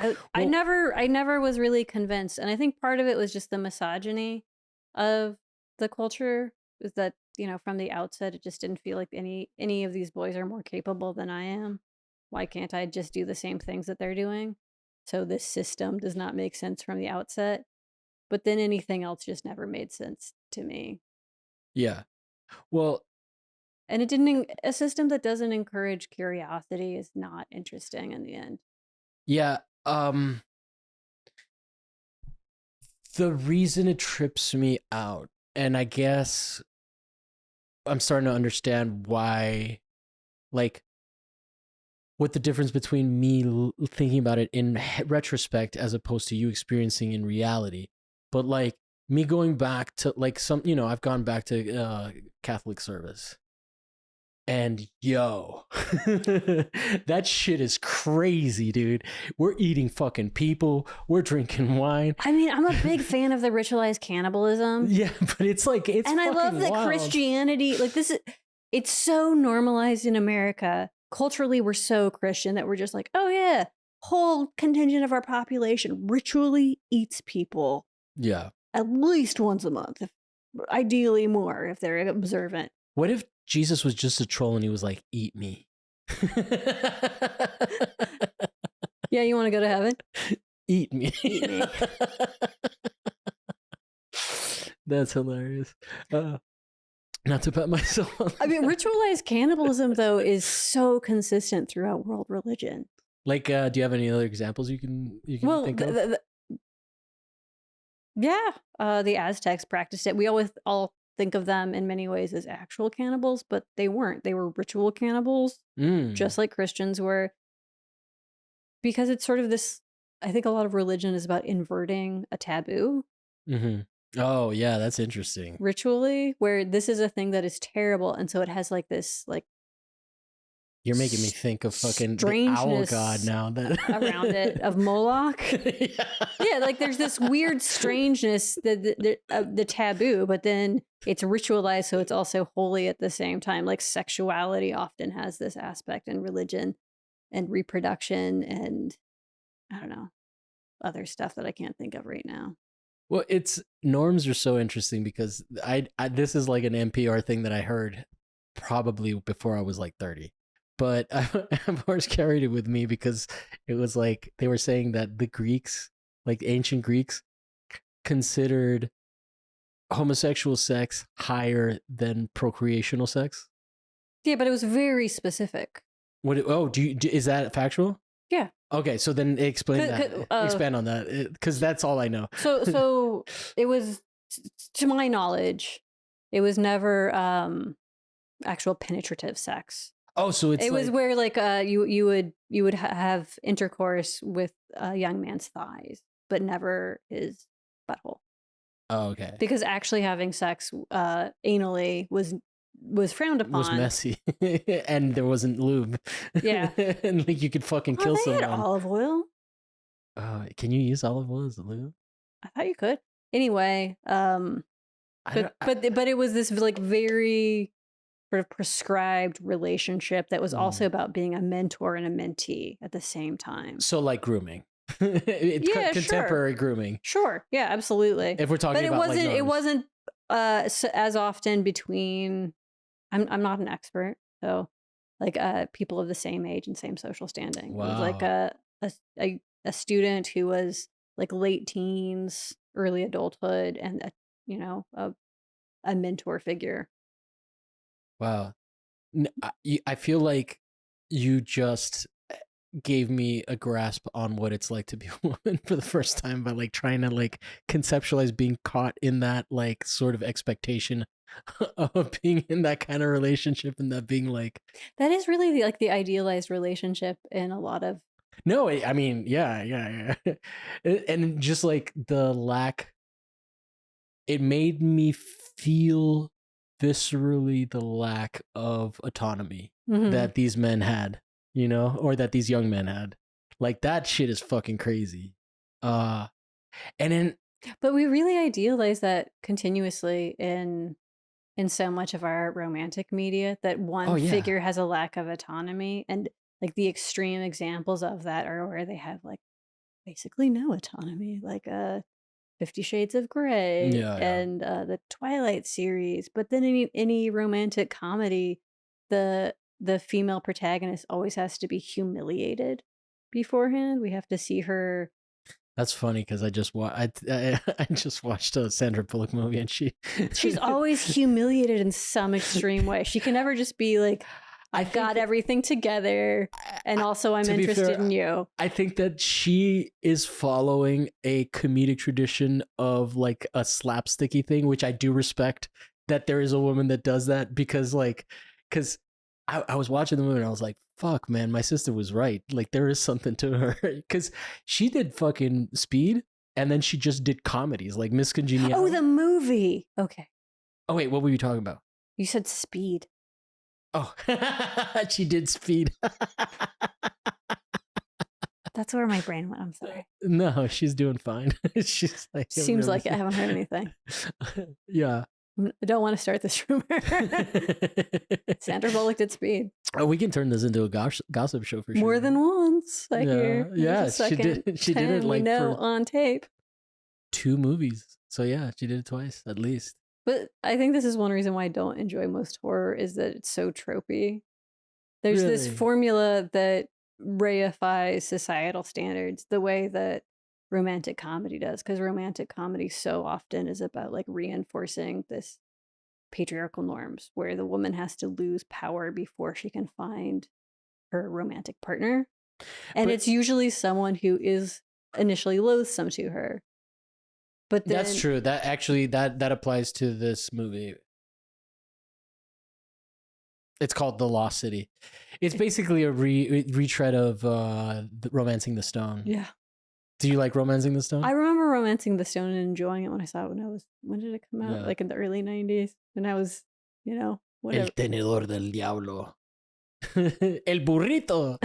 I never was really convinced. And I think part of it was just the misogyny of the culture, is that, you know, from the outset, it just didn't feel like any of these boys are more capable than I am. Why can't I just do the same things that they're doing? So this system does not make sense from the outset. But then anything else just never made sense to me. Yeah. Well, and it didn't. A system that doesn't encourage curiosity is not interesting in the end. Yeah. The reason it trips me out, and I guess I'm starting to understand why, like, what the difference between me thinking about it in retrospect as opposed to you experiencing in reality. But like me going back to like I've gone back to Catholic service, and yo, that shit is crazy, dude. We're eating fucking people. We're drinking wine. I mean, I'm a big fan of the ritualized cannibalism. Yeah, but it's and I love that wild. Christianity, like it's so normalized in America. Culturally, we're so Christian that we're just like, oh yeah, whole contingent of our population ritually eats people. Yeah. At least once a month, ideally more if they're observant. What if Jesus was just a troll and he was like, eat me? Yeah, you want to go to heaven? Eat me. Eat me. That's hilarious. Not to pat myself on I mean, ritualized cannibalism, though, is so consistent throughout world religion. Like, do you have any other examples you can think of? Yeah, the Aztecs practiced it. We always all think of them in many ways as actual cannibals, but they weren't. They were ritual cannibals, Mm. just like Christians were, because it's sort of this. I think a lot of religion is about inverting a taboo Hmm. Oh yeah, that's interesting. ritually, where this is a thing that is terrible, and so it has like this like You're making me think of fucking the owl god strangeness now. That around it of Moloch. yeah. Yeah, like there's this weird strangeness that the taboo, but then it's ritualized, so it's also holy at the same time. Like sexuality often has this aspect in religion and reproduction, and I don't know, other stuff that I can't think of right now. Well, it's norms are so interesting because I this is like an NPR thing that I heard probably before I was like 30. But I've always carried it with me because it was like they were saying that the Greeks, like ancient Greeks, considered homosexual sex higher than procreational sex. Yeah, but it was very specific. Oh, is that factual? Yeah. Okay, so then explain that. Uh, Expand on that, because that's all I know. so it was, to my knowledge, it was never actual penetrative sex. Oh, so it's It was like, where like you would have intercourse with a young man's thighs, but never his butthole, oh, okay, because actually having sex anally was frowned it was upon. messy, and there wasn't lube. Yeah. And like you could fucking Oh, kill they had someone. olive oil. Can you use olive oil as a lube? I thought you could. Anyway, I but don't. but it was this like very sort of prescribed relationship that was also about being a mentor and a mentee at the same time. So like grooming, it's Yeah, contemporary grooming. Sure. Yeah, absolutely. If we're talking But about like it norms. wasn't as often between. I'm not an expert, so like people of the same age and same social standing. It was like Wow. a student who was like late teens, early adulthood, and you know a mentor figure. Wow. I feel like you just gave me a grasp on what it's like to be a woman for the first time by like trying to like conceptualize being caught in that like sort of expectation of being in that kind of relationship and that being like That is really like the idealized relationship in a lot of. no, I mean, yeah. And just like the lack, it made me feel viscerally the lack of autonomy Mhm. that these men had, or that these young men had. Like that shit is fucking crazy. Uh and then But we really idealize that continuously in so much of our romantic media, that oh one yeah. figure has a lack of autonomy, and like the extreme examples of that are where they have like basically no autonomy, like 50 Shades of Grey Yeah. and the Twilight series. But then any romantic comedy, the female protagonist always has to be humiliated beforehand. We have to see her. That's funny because I just watched a Sandra Bullock movie and she She's always humiliated in some extreme way. She can never just be like, I I've think got everything together, and also I'm to be interested fair, in you. I think that she is following a comedic tradition of like a slapsticky thing, which I do respect that there is a woman that does that because I was watching the movie and I was like, fuck, man, my sister was right. Like, there is something to her because she did fucking Speed and then she just did comedies like Miss Oh, Congeniality. the movie. Okay. Oh, wait, what were you talking about? You said Speed. Oh, she did Speed. That's where my brain went. I'm sorry. No, she's doing fine. She's like Seems like I haven't heard anything. Yeah. I don't want to start this rumor. Sandra Bullock did Speed Oh, we can turn this into a gossip show for sure. more than once. I hear. Yeah, There's a she did. second She did 10 it we like know for on tape. 2 movies. So yeah, she did it twice at least. But I think this is one reason why I don't enjoy most horror, is that it's so tropey. There's this Really? formula that reifies societal standards the way that romantic comedy does, because romantic comedy so often is about like reinforcing this patriarchal norms where the woman has to lose power before she can find her romantic partner. And But it's usually someone who is initially loathsome to her. But then That's true. That actually that applies to this movie. That applies to this movie. It's called The Lost City. It's basically a retread of Romancing the Stone. Yeah. Do you like Romancing the Stone? I remember Romancing the Stone and enjoying it when I saw it when did it come out? Yeah. Like in the early 90s when I was, whatever. El tenedor del diablo. El burrito.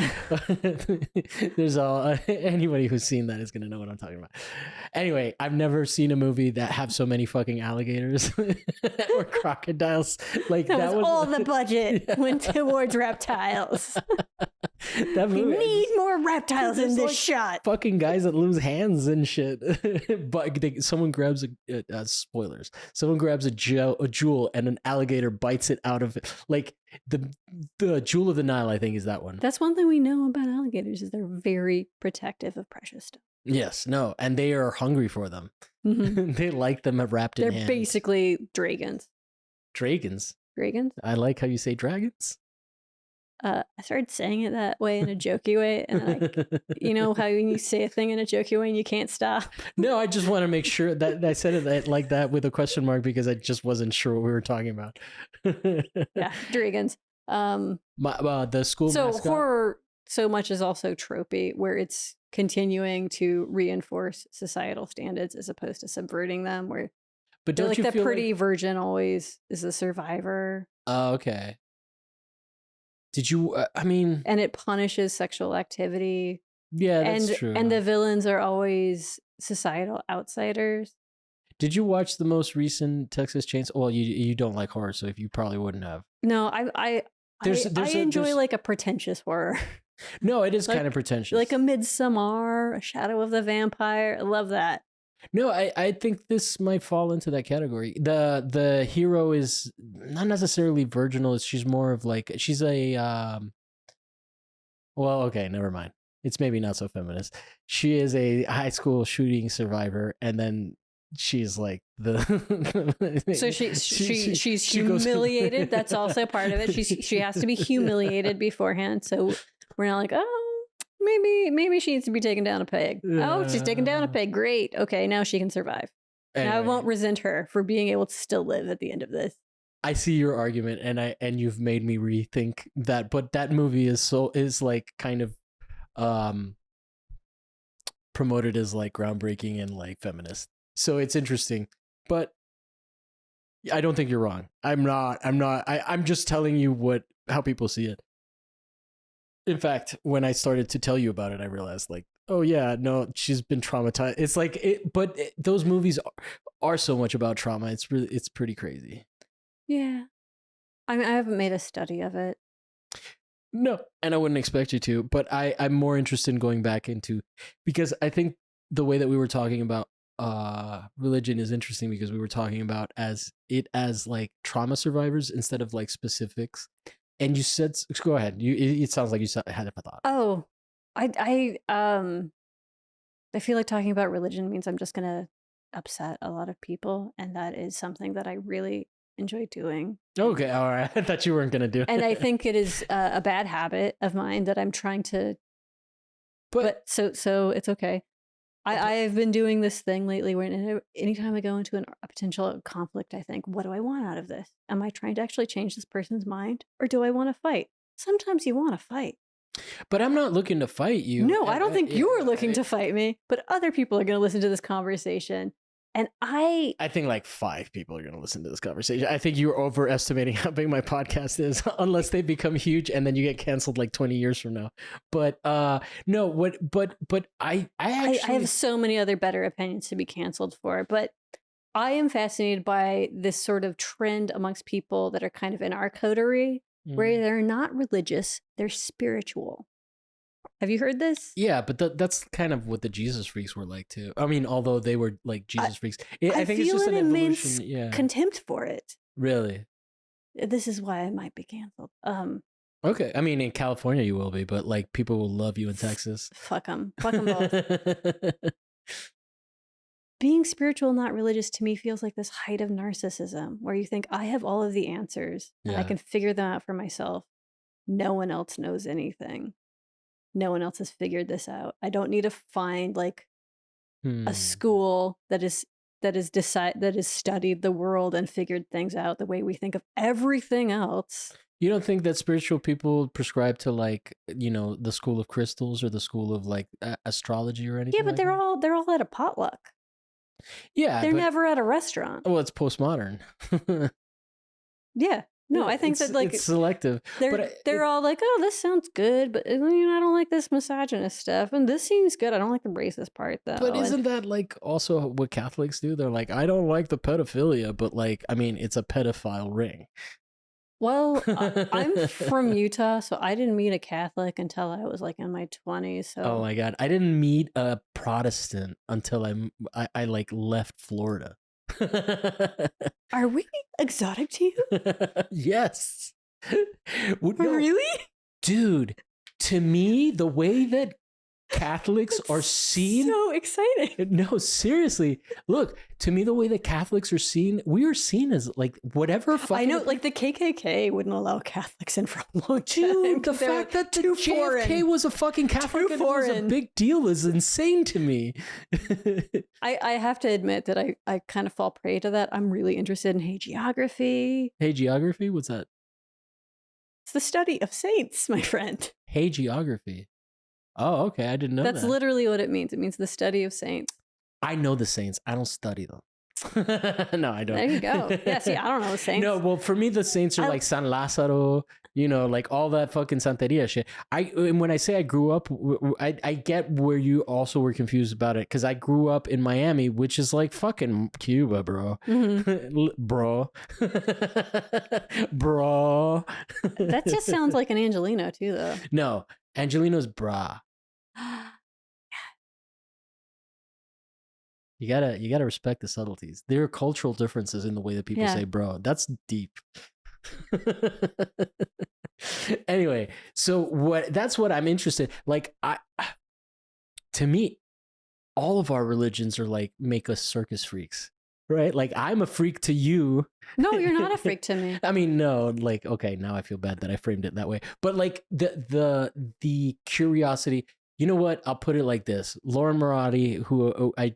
There's anybody who's seen that is gonna know what I'm talking about. Anyway, I've never seen a movie that have so many fucking alligators or crocodiles. Like that was all the yeah. budget went towards reptiles. That We movie, need more reptiles in There's, this like, shot. fucking guys that lose hands and shit. But someone grabs spoilers. Someone grabs a jewel and an alligator bites it out of it. Like the jewel of the Nile, I think, is that one. That's one thing we know about alligators is they're very protective of precious stuff. Yes, no, and they are hungry for them. Mm-hmm. They like them wrapped in They're hands. basically dragons. Dragons. Dragons? I like how you say dragons. I started saying it that way in a jokey way, and like, how when you say a thing in a jokey way and you can't stop. No, I just want to make sure that I said it like that with a question mark because I just wasn't sure what we were talking about. Yeah, dragons. The school So mascot. horror so much is also tropey, where it's continuing to reinforce societal standards as opposed to subverting them. Where But they're don't like you the feel pretty virgin always is the survivor, Oh, okay. Did you? I mean, and it punishes sexual activity. yeah, that's and true. and the villains are always societal outsiders. Did you watch the most recent Texas Chainsaw? Well, you don't like horror, so if you probably wouldn't have. No, I enjoy like a pretentious horror. No, it is Like- kind of pretentious. Like a Midsommar, a Shadow of the Vampire. I love that. No, I think this might fall into that category. The hero is not necessarily virginal. She's more of like she's a well, okay, never mind. It's maybe not so feminist. She is a high school shooting survivor, and then she's like the. So she's she goes- humiliated. That's also part of it. She has to be humiliated beforehand. So we're not like, oh, maybe she needs to be taken down a peg. Oh, she's taken down a peg. Great. Okay, now she can survive. Now I Anyway, won't resent her for being able to still live at the end of this. I see your argument, and you've made me rethink that. But that movie is like kind of promoted as like groundbreaking and like feminist. So it's interesting, but I don't think you're wrong. I'm not. I'm just telling you how people see it. In fact, when I started to tell you about it, I realized like, oh yeah, no, she's been traumatized. It's like those movies are so much about trauma. It's pretty crazy. Yeah. I mean, I haven't made a study of it. No, and I wouldn't expect you to, but I'm more interested in going back into, because I think the way that we were talking about religion is interesting because we were talking about as like trauma survivors instead of like specifics. And you said, go ahead. It sounds like you had a thought. Oh, I feel like talking about religion means I'm just gonna upset a lot of people, and that is something that I really enjoy doing. Okay, all right. I thought you weren't gonna do it. And I think it is a bad habit of mine that I'm trying to. But so it's okay. I've been doing this thing lately where anytime I go into a potential conflict, I think, what do I want out of this? Am I trying to actually change this person's mind, or do I want to fight? Sometimes you want to fight. But I'm not looking to fight you. No, I don't think you're looking to fight me, but other people are going to listen to this conversation. And I think like 5 people are going to listen to this conversation. I think you're overestimating how big my podcast is, unless they become huge and then you get canceled like 20 years from now. But no, but I actually I have so many other better opinions to be canceled for, but I am fascinated by this sort of trend amongst people that are kind of in our coterie, where they're not religious, they're spiritual. Have you heard this? Yeah, but that's kind of what the Jesus freaks were like too. I mean, although they were like Jesus freaks, I think it's feel just an an immense evolution. Yeah, contempt for it. really. This is why I might be canceled. Okay, I mean, in California you will be, but like people will love you in Texas. Fuck them both. Being spiritual, not religious, to me feels like this height of narcissism, where you think I have all of the answers and I Yeah. can figure them out for myself. No one else knows anything. No one else has figured this out. I don't need to find like Hmm. a school that that has studied the world and figured things out the way we think of everything else. You don't think that spiritual people prescribe to like, the school of crystals or the school of like astrology or anything? Yeah, but like they're all at a potluck. Yeah, they're never at a restaurant. Well, it's postmodern. Yeah. No, I think that like it's selective. They're all like, oh, this sounds good, but I don't like this misogynist stuff, and this seems good. I don't like the racist part though. But isn't that like also what Catholics do? They're like, I don't like the pedophilia, but like, I mean, it's a pedophile ring. Well, I'm from Utah, so I didn't meet a Catholic until I was like in my 20s. So. Oh my God, I didn't meet a Protestant until I like left Florida. Are we exotic to you? Yes. No, really? Dude, to me, the way that Catholics are seen. So exciting. No, seriously. Look, to me, the way that Catholics are seen, we are seen as like whatever. I know, like the KKK wouldn't allow Catholics in for a long time. Dude, the fact that the JFK was a fucking Catholic and it was a big deal is insane to me. I have to admit that I kind of fall prey to that. I'm really interested in hagiography. Hagiography? What's that? It's the study of saints, my friend. Hagiography. Oh, okay. I didn't know That's literally what it means. It means the study of saints. I know the saints. I don't study them. No, I don't. There you go. Yeah, see, I don't know the saints. No, well, for me, the saints are like San Lázaro, like all that fucking Santeria shit. And when I say I grew up, I get where you also were confused about it because I grew up in Miami, which is like fucking Cuba, bro. Mm-hmm. Bro. Bro. That just sounds like an Angelino too, though. No, Angelino's bra. You gotta respect the subtleties. There are cultural differences in the way that people say bro. That's deep. Anyway, so that's what I'm interested. Like to me, all of our religions are like make us circus freaks. Right? Like I'm a freak to you. No, you're not a freak to me. I mean, no, like, okay, now I feel bad that I framed it that way. But like the curiosity, you know what? I'll put it like this. Lauren Marotti, who I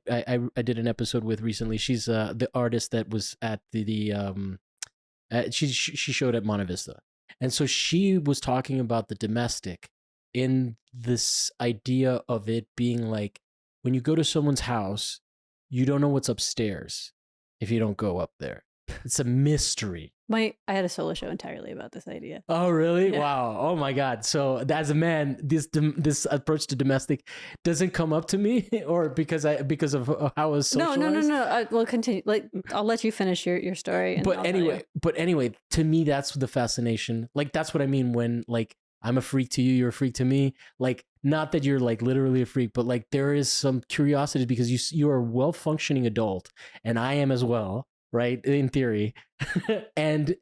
did an episode with recently, she's the artist that was at she showed at Monte Vista. And so she was talking about the domestic in this idea of it being like when you go to someone's house, you don't know what's upstairs if you don't go up there. It's a mystery. I had a solo show entirely about this idea. Oh, really? Yeah. Wow. Oh my God. So as a man, this approach to domestic doesn't come up to me, or because of how I was socialized? No. We'll continue. Like I'll let you finish your story. And but anyway, to me, that's the fascination. Like that's what I mean when like I'm a freak to you, you're a freak to me. Like not that you're like literally a freak, but like there is some curiosity because you are a well-functioning adult, and I am as well. Right, in theory, and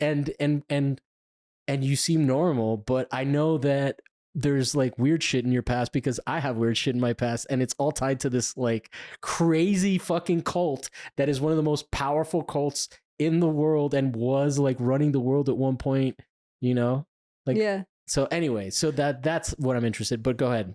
you seem normal, but I know that there's like weird shit in your past because I have weird shit in my past, and it's all tied to this like crazy fucking cult that is one of the most powerful cults in the world and was like running the world at one point, like yeah. So anyway, so that's what I'm interested. But go ahead.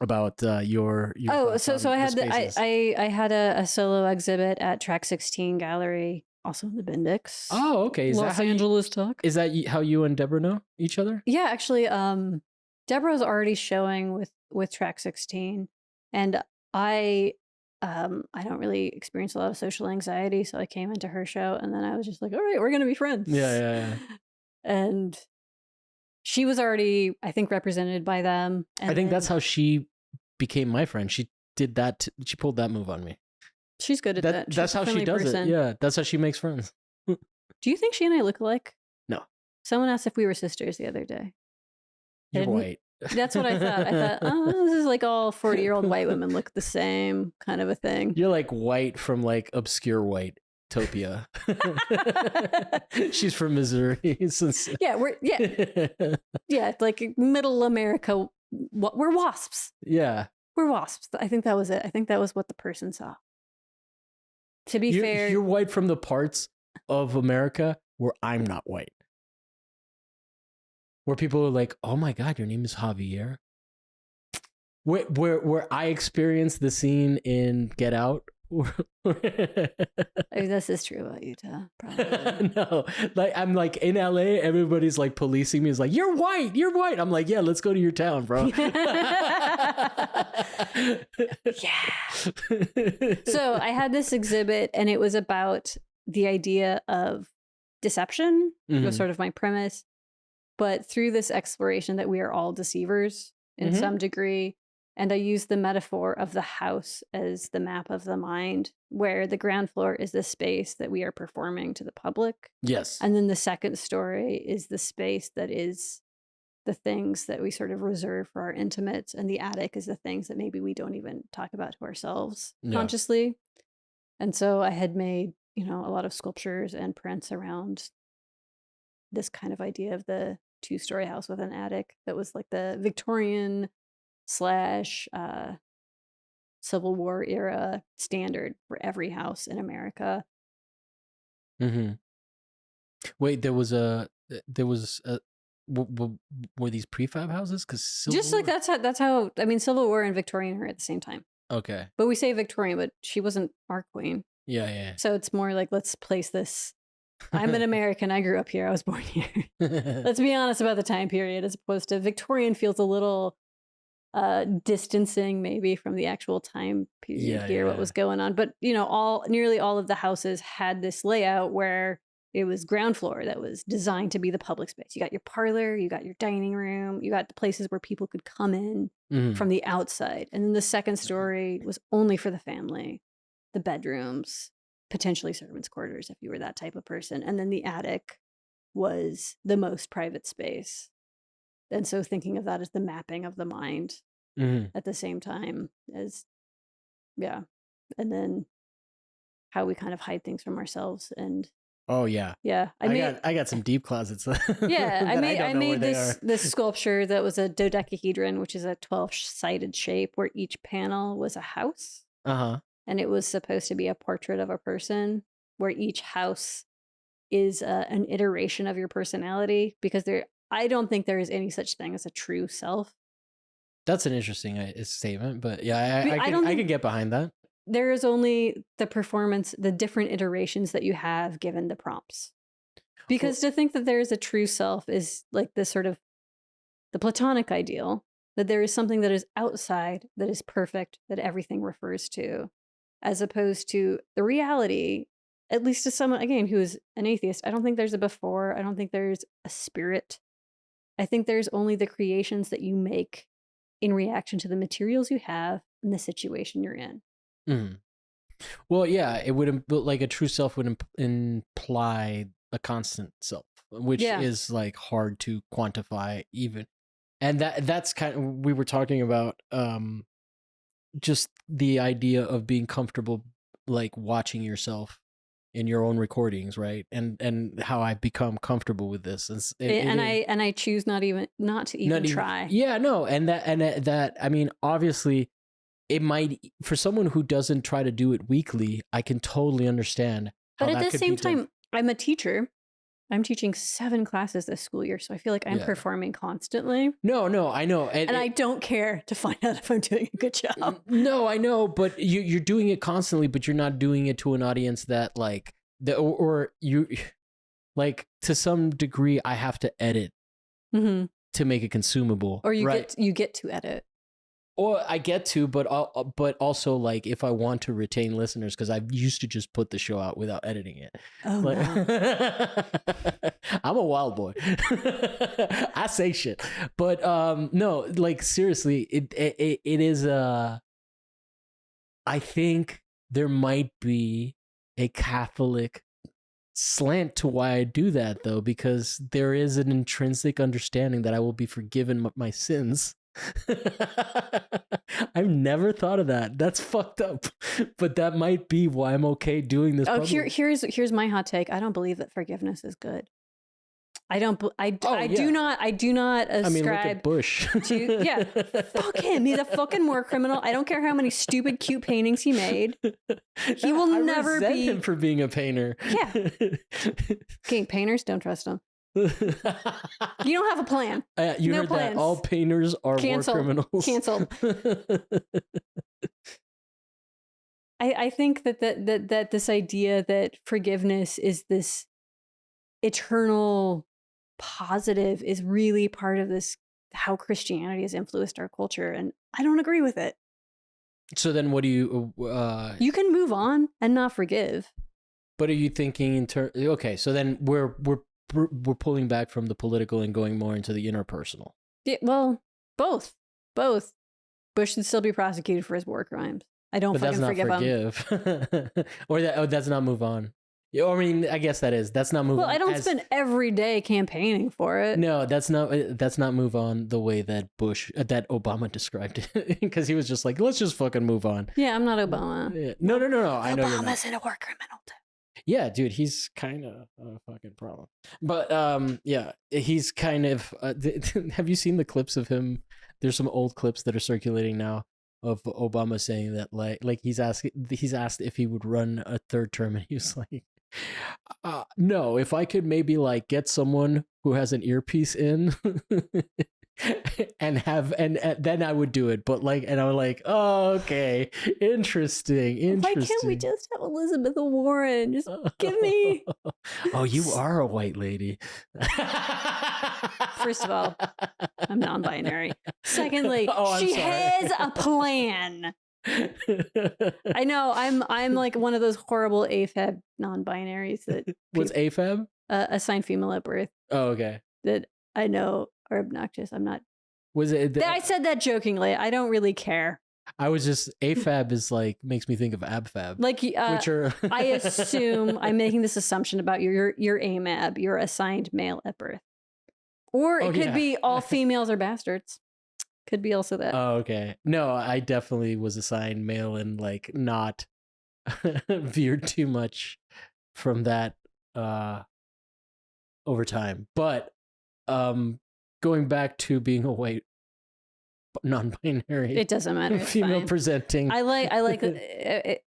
About your so I had I had a solo exhibit at Track 16 Gallery, also in the Bendix. Oh, okay. Los Angeles Talk. Is that how you and Deborah know each other? Yeah, actually, Deborah's already showing with Track 16, and I don't really experience a lot of social anxiety, so I came into her show, and then I was just like, all right, we're gonna be friends. Yeah. And she was already, I think, represented by them. And I think that's how she became my friend. She did that. She pulled that move on me. She's good at that. That's how she does it. Yeah, that's how she makes friends. Do you think she and I look alike? No. Someone asked if we were sisters the other day. You're white. That's what I thought. I thought, oh, this is like all 40-year-old white women look the same kind of a thing. You're like white from like obscure white. Topia. She's from Missouri. Yeah, like middle America. We're wasps. Yeah. We're wasps. I think that was it. I think that was what the person saw. To be fair. You're white from the parts of America where I'm not white. Where people are like, oh my God, your name is Javier. Where I experienced the scene in Get Out I mean, this is true about Utah, probably. No, like I'm like in LA, everybody's like policing me. Is like, you're white, you're white. I'm like, yeah, let's go to your town, bro. Yeah. So I had this exhibit, and it was about the idea of deception. It was Mhm. sort of my premise. But through this exploration that we are all deceivers in Mhm. some degree. And I use the metaphor of the house as the map of the mind, where the ground floor is the space that we are performing to the public. Yes. And then the second story is the space that is the things that we sort of reserve for our intimates. And the attic is the things that maybe we don't even talk about to ourselves Yeah. consciously. And so I had made, a lot of sculptures and prints around this kind of idea of the two-story house with an attic that was like the Victorian slash Civil War era standard for every house in America. Mm-hmm. Wait, there was a were these prefab houses? Because Just like that's how I mean, Civil War and Victorian are at the same time. Okay. But we say Victorian, but she wasn't our queen. Yeah. So it's more like, let's place this. I'm an American. I grew up here. I was born here. Let's be honest about the time period, as opposed to Victorian feels a little distancing maybe from the actual time period here, what was going on. But nearly all of the houses had this layout where it was ground floor that was designed to be the public space. You got your parlor, you got your dining room, you got the places where people could come in from the outside. And then the second story was only for the family, the bedrooms, potentially servants' quarters if you were that type of person. And then the attic was the most private space. And so thinking of that as the mapping of the mind at the same time as, yeah. And then how we kind of hide things from ourselves. And oh yeah. Yeah. I got some deep closets. Yeah. I made this sculpture that was a dodecahedron, which is a 12-sided shape where each panel was a house. Uh-huh. And it was supposed to be a portrait of a person where each house is an iteration of your personality, because I don't think there is any such thing as a true self. That's an interesting statement, but yeah, I can get behind that. There is only the performance, the different iterations that you have given the prompts. Because to think that there is a true self is like this sort of the Platonic ideal, that there is something that is outside, that is perfect, that everything refers to, as opposed to the reality, at least to someone, again, who is an atheist. I don't think there's a before. I don't think there's a spirit. I think there's only the creations that you make in reaction to the materials you have and the situation you're in. Mm. Well, yeah, it would, like a true self would imply a constant self, which is like hard to quantify even. And that's kind of, we were talking about just the idea of being comfortable, like watching yourself in your own recordings, right? And how I've become comfortable with this, I choose not to even try. Yeah, no, and that I mean, obviously, it might, for someone who doesn't try to do it weekly, I can totally understand. But at the same time, I'm a teacher. I'm teaching 7 classes this school year, so I feel like I'm performing constantly. No, I know. And I don't care to find out if I'm doing a good job. No, I know, but you're doing it constantly, but you're not doing it to an audience that like, or you, like, to some degree, I have to edit to make it consumable. Or you get to edit. Or I get to, but also, like, if I want to retain listeners, because I used to just put the show out without editing it. Oh, like, no. I'm a wild boy. I say shit, but no, like, seriously, it is I think there might be a Catholic slant to why I do that, though, because there is an intrinsic understanding that I will be forgiven my sins. I've never thought of that. That's fucked up. But that might be why I'm okay doing this. Oh, here's my hot take. I don't believe that forgiveness is good. I don't. I do not ascribe. I mean, look at Bush. Fuck him. He's a fucking war criminal. I don't care how many stupid, cute paintings he made. He will never be him for being a painter. Yeah. Okay, painters, don't trust him. You don't have a plan. You heard plans. That all painters are war criminals. Canceled. I think that this idea that forgiveness is this eternal positive is really part of this, how Christianity has influenced our culture, and I don't agree with it. So then what do you You can move on and not forgive. But are you thinking in terms? Okay, so then we're pulling back from the political and going more into the interpersonal. Yeah, well, both. Bush should still be prosecuted for his war crimes. I don't But fucking that's not forgive him. forgive. Or that's not move on. Yeah, I mean, I guess that is. That's not move on. Well, I don't spend every day campaigning for it. No, that's not move on the way that that Obama described it, because he was just like, let's just fucking move on. Yeah, I'm not Obama. Yeah. No. I know you're not. Obama's in a war criminal too. Yeah, dude, he's kind of a fucking problem. But yeah, he's kind of. Have you seen the clips of him? There's some old clips that are circulating now of Obama saying that like he's asked if he would run a third term, and he was like, no, if I could maybe like get someone who has an earpiece in and then I would do it. But like, and I'm like, oh, okay, interesting. Why can't we just have Elizabeth Warren? Just give me. Oh, you are a white lady. First of all, I'm non-binary. Secondly, I'm she sorry. has a plan. I know I'm like one of those horrible AFAB non-binaries that What's AFAB? Assigned female at birth. Oh, okay. That I know are obnoxious. I'm not. Was it? I said that jokingly. I don't really care. I was just AFAB is like makes me think of AbFab. Like which are I assume I'm making this assumption about your AMAB, your assigned male at birth, or it could be all females are bastards. Could be also that. Oh, okay. No, I definitely was assigned male and like not veered too much from that over time. But going back to being a white non-binary, it doesn't matter. Female presenting. I like it.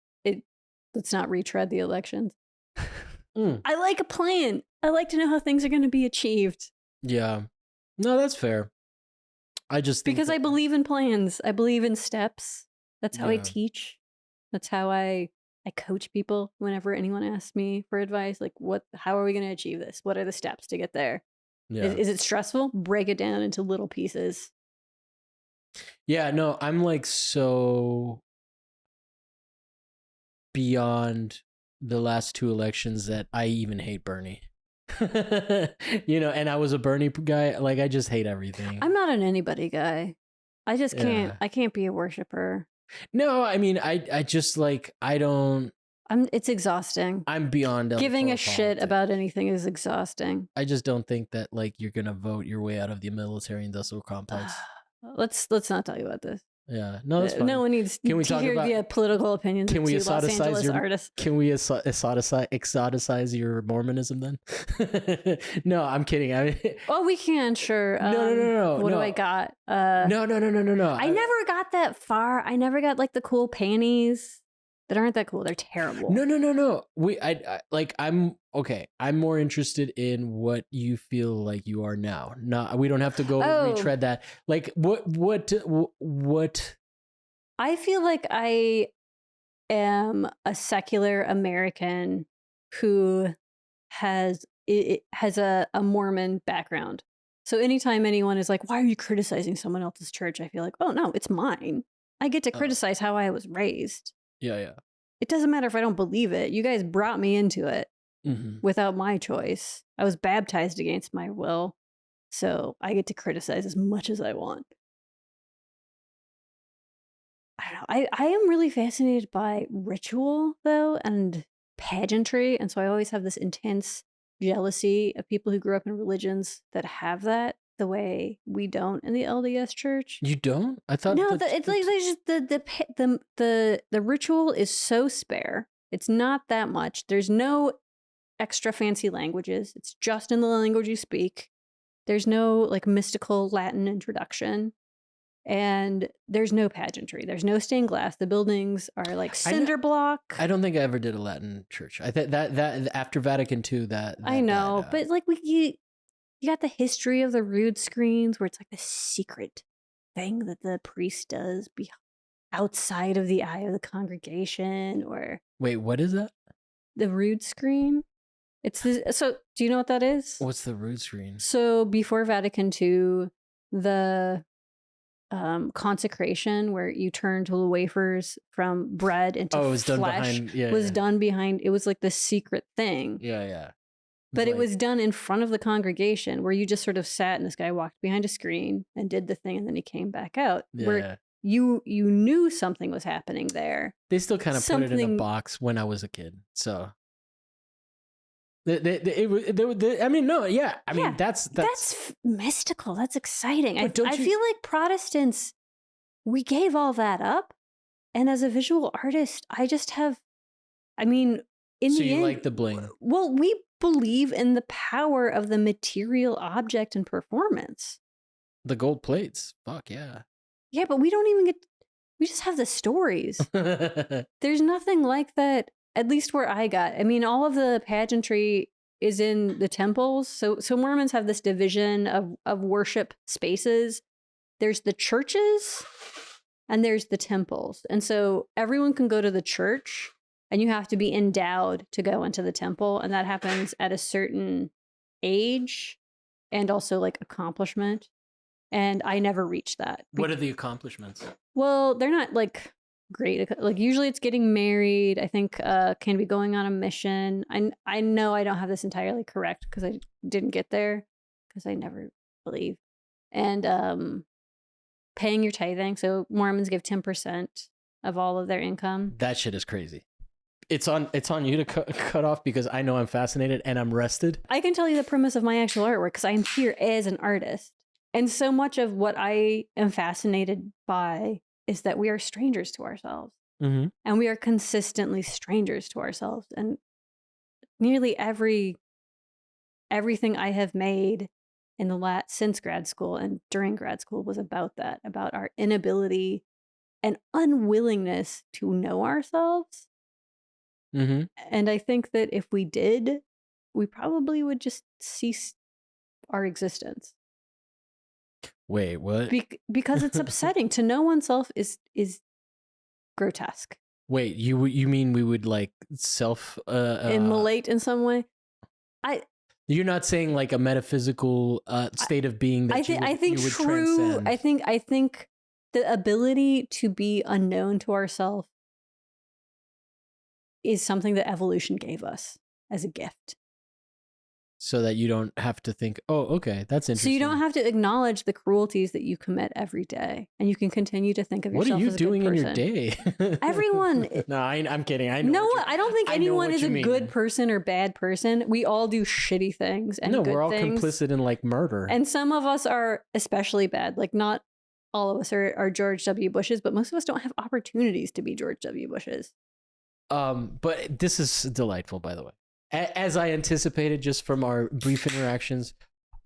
Let's not retread the elections. I like a plan. I like to know how things are going to be achieved. Yeah. No, that's fair. I just think because I believe in plans. I believe in steps. That's how I teach. That's how I coach people whenever anyone asks me for advice. Like, how are we going to achieve this? What are the steps to get there? Yeah. Is it stressful? Break it down into little pieces. Yeah, no, I'm like so beyond the last two elections that I even hate Bernie. And I was a Bernie guy. Like, I just hate everything. I'm not an anybody guy. I just can't. I can't be a worshiper. No, I mean, I just like I don't. It's exhausting. I'm beyond giving a shit about anything is exhausting. I just don't think that like you're gonna vote your way out of the military-industrial complex. Let's not talk about this. Yeah, no, that's fine. No one needs to hear the political opinions of two Los Angeles artists. Can we exoticize your Mormonism then? No, I'm kidding. We can, sure. No. What do I got? No. I never got that far. I never got like the cool panties that aren't that cool. They're terrible. No. I'm okay. I'm more interested in what you feel like you are now. No, we don't have to go retread that. Like what? I feel like I am a secular American who has a Mormon background. So anytime anyone is like, "Why are you criticizing someone else's church?" I feel like, "Oh no, it's mine. I get to criticize how I was raised." Yeah. It doesn't matter if I don't believe it. You guys brought me into it without my choice. I was baptized against my will. So I get to criticize as much as I want. I don't know. I am really fascinated by ritual, though, and pageantry. And so I always have this intense jealousy of people who grew up in religions that have that. The way we don't in the LDS church. You don't? I thought no. It's like the ritual is so spare. It's not that much. There's no extra fancy languages. It's just in the language you speak. There's no like mystical Latin introduction, and there's no pageantry. There's no stained glass. The buildings are like cinder block. I don't think I ever did a Latin church. I think that after Vatican II, that I know, but like you got the history of the rood screens where it's like the secret thing that the priest does outside of the eye of the congregation, or Wait, what is that? the rood screen. It's this, so do you know what that is? What's the rood screen? So before Vatican II, the consecration where you turn to the wafers from bread into Oh, it was done flesh behind. was done behind. It was like this secret thing. Yeah. But it Like- was done in front of the congregation where you just sort of sat and this guy walked behind a screen and did the thing and then he came back out. Where Yeah. you knew something was happening there. They still kind of put it in a something- box when I was a kid. So. I mean, no, yeah. I mean, Yeah, that's mystical. That's exciting. But don't I you- feel like Protestants, we gave all that up. And as a visual artist, I just have, I mean, in so the you end, like the bling. well, we believe in the power of the material object and performance. The gold plates. Fuck yeah. Yeah, but we don't even get, we just have the stories. There's nothing like that, at least where I got. I mean, all of the pageantry is in the temples. So Mormons have this division of worship spaces. There's the churches and there's the temples. And so everyone can go to the church and you have to be endowed to go into the temple. And that happens at a certain age and also like accomplishment. And I never reached that. What are the accomplishments? Well, they're not like great. Like usually it's getting married. I think can be going on a mission. I know I don't have this entirely correct because I didn't get there because I never believed. And paying your tithing. So Mormons give 10% of all of their income. That shit is crazy. It's on you to cut off because I know I'm fascinated and I'm rested. I can tell you the premise of my actual artwork because I'm here as an artist. And so much of what I am fascinated by is that we are strangers to ourselves. Mm-hmm. And we are consistently strangers to ourselves. And nearly everything I have made in the since grad school and during grad school was about that, about our inability and unwillingness to know ourselves. Mm-hmm. And I think that if we did, we probably would just cease our existence. Wait, what? Because it's upsetting. To know oneself is grotesque. Wait, you mean we would like self immolate in some way? You're not saying like a metaphysical state of being that I think you would true. transcend. I think the ability to be unknown to ourselves is something that evolution gave us as a gift. So that you don't have to think, oh, okay, that's interesting. So you don't have to acknowledge the cruelties that you commit every day, and you can continue to think of yourself. What are you as a doing good in person. your day? Everyone. No, I'm kidding. I know. I don't think I know anyone what is you a mean. good person or bad person. We all do shitty things and No, good we're all things. complicit in like murder. And some of us are especially bad. Like not all of us are George W. Bushes, but most of us don't have opportunities to be George W. Bushes. But this is delightful, by the way. As I anticipated, just from our brief interactions,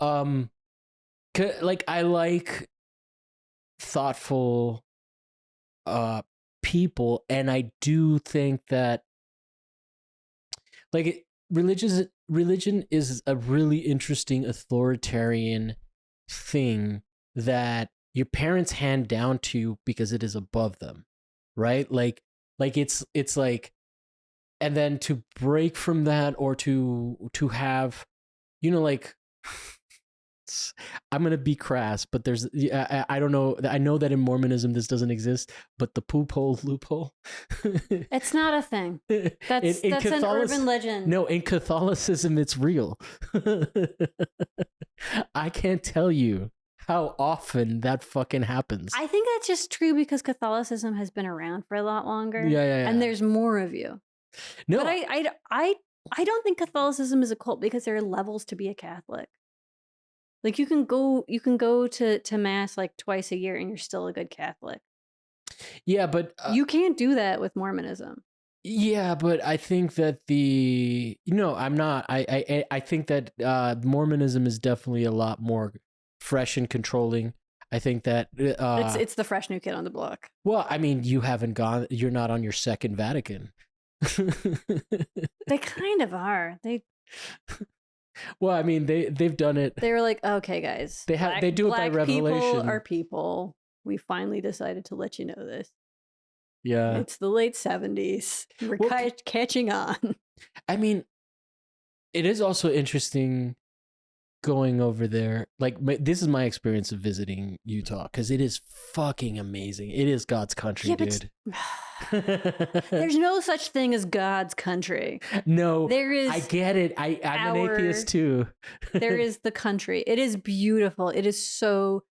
like I like thoughtful people, and I do think that like religion is a really interesting authoritarian thing that your parents hand down to you because it is above them, right? Like it's like, and then to break from that or to have, you know, like I'm gonna be crass, but there's I don't know. I know that in Mormonism this doesn't exist, but the poop hole loophole. It's not a thing. That's an urban legend. No, in Catholicism it's real. I can't tell you how often that fucking happens. I think that's just true because Catholicism has been around for a lot longer. Yeah. And there's more of you. No, But I don't think Catholicism is a cult because there are levels to be a Catholic. Like you can go to mass like twice a year and you're still a good Catholic. yeah, but You can't do that with Mormonism. yeah, but I think that I'm not. I think that Mormonism is definitely a lot more fresh and controlling. I think that It's the fresh new kid on the block. well, I mean, you're not on your second Vatican. They kind of are. Well, I mean, they've done it. They were like, okay, guys, They do it by black people revelation. are people. We finally decided to let you know this. Yeah. It's the late 70s. We're Well, catching on. I mean, it is also interesting going over there. Like, this is my experience of visiting Utah because it is fucking amazing. It is God's country, dude. There's no such thing as God's country. No, there is. I get it. I'm an atheist too. There is the country. It is beautiful. It is so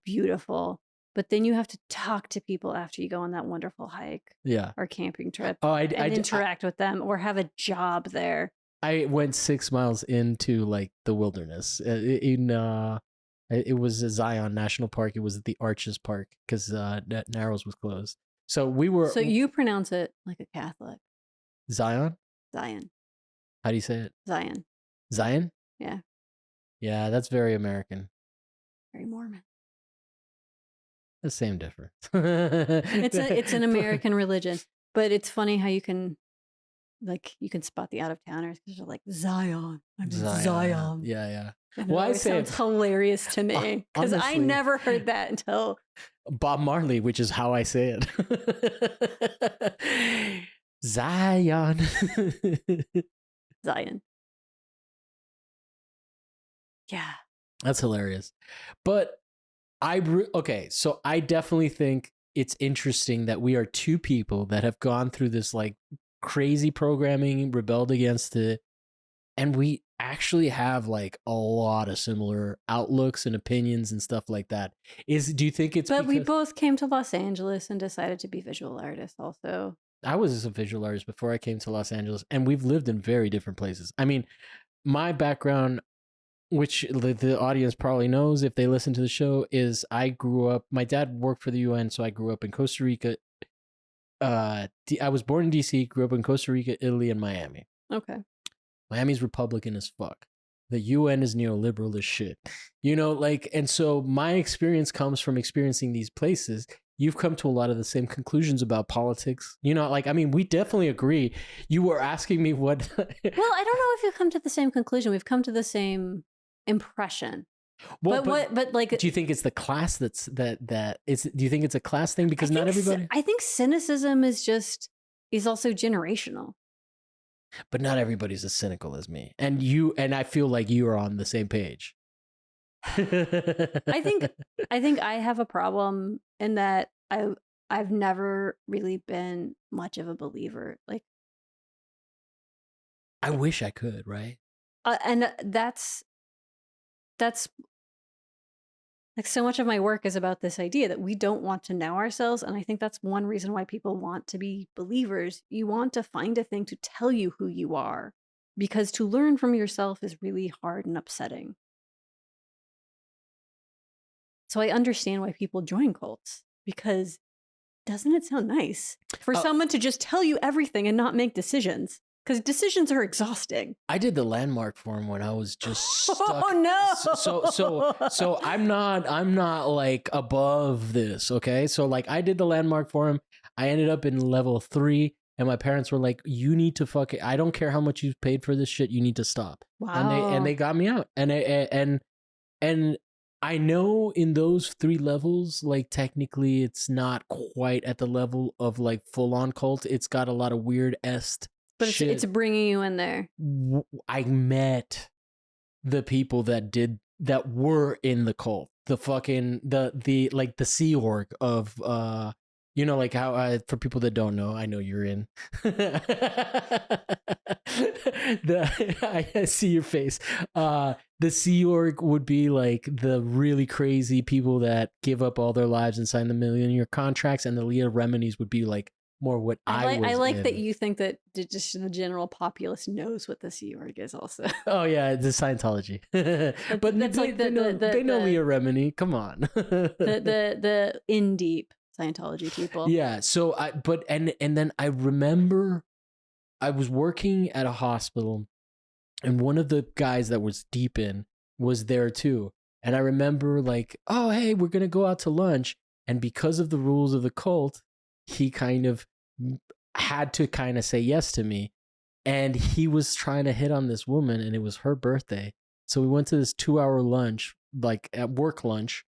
beautiful. But then you have to talk to people after you go on that wonderful hike, or camping trip, and interact with them, or have a job there. I went 6 miles into like the wilderness. It was a Zion National Park. It was the Arches Park because Narrows was closed. So we were. So you pronounce it like a Catholic. Zion. Zion. How do you say it? Zion. Zion. Yeah. Yeah, that's very American. Very Mormon. The same difference. It's an American religion, but it's funny how you can spot the out of towners because they're like Zion. I'm Zion. Yeah. And well, it sounds hilarious to me because I never heard that until Bob Marley, which is how I say it. Zion. Zion. Yeah, that's hilarious. But okay, so I definitely think it's interesting that we are two people that have gone through this like crazy programming, rebelled against it, and we actually have like a lot of similar outlooks and opinions and stuff like that. Do you think it's But we both came to Los Angeles and decided to be visual artists also. I was a visual artist before I came to Los Angeles, and we've lived in very different places. I mean, my background, which the audience probably knows if they listen to the show, is I grew up, my dad worked for the UN, so I grew up in Costa Rica. I was born in DC, grew up in Costa Rica, Italy, and Miami. Okay. Miami's Republican as fuck. The UN is neoliberal as shit. And so my experience comes from experiencing these places. You've come to a lot of the same conclusions about politics. We definitely agree. You were asking me what... Well, I don't know if you've come to the same conclusion. We've come to the same impression. Well, but do you think it's the class do you think it's a class thing? Because not everybody... I think cynicism is also generational. But not everybody's as cynical as me. And I feel like you are on the same page. I think I have a problem in that I've never really been much of a believer. Like, I wish I could, right? And that's like so much of my work is about this idea that we don't want to know ourselves. And I think that's one reason why people want to be believers. You want to find a thing to tell you who you are, because to learn from yourself is really hard and upsetting. So I understand why people join cults, because doesn't it sound nice for someone to just tell you everything and not make decisions? Because decisions are exhausting. I did the Landmark Forum when I was just stuck. Oh no! So I'm not like above this, okay? So like I did the Landmark Forum. I ended up in level 3, and my parents were like, "You need to fuck it. I don't care how much you've paid for this shit. You need to stop." Wow. And they got me out. And I know in those 3 levels, like technically it's not quite at the level of like full on cult. It's got a lot of weird est. But it's bringing you in there. I met the people that were in the cult. The fucking the like the Sea Org of like how for people that don't know, I know you're in. I see your face. The Sea Org would be like the really crazy people that give up all their lives and sign the millionaire contracts, and the Leah Remini's would be like more what I like that you think that just the general populace knows what the Sea Org is also. Oh yeah, the Scientology. But that's they know Leah Remini. Come on. the in deep Scientology people. Yeah. So and then I remember I was working at a hospital, and one of the guys that was deep in was there too. And I remember like, oh hey, we're gonna go out to lunch, and because of the rules of the cult, he kind of had to kind of say yes to me. And he was trying to hit on this woman, and it was her birthday. So we went to this 2-hour lunch, like at work lunch,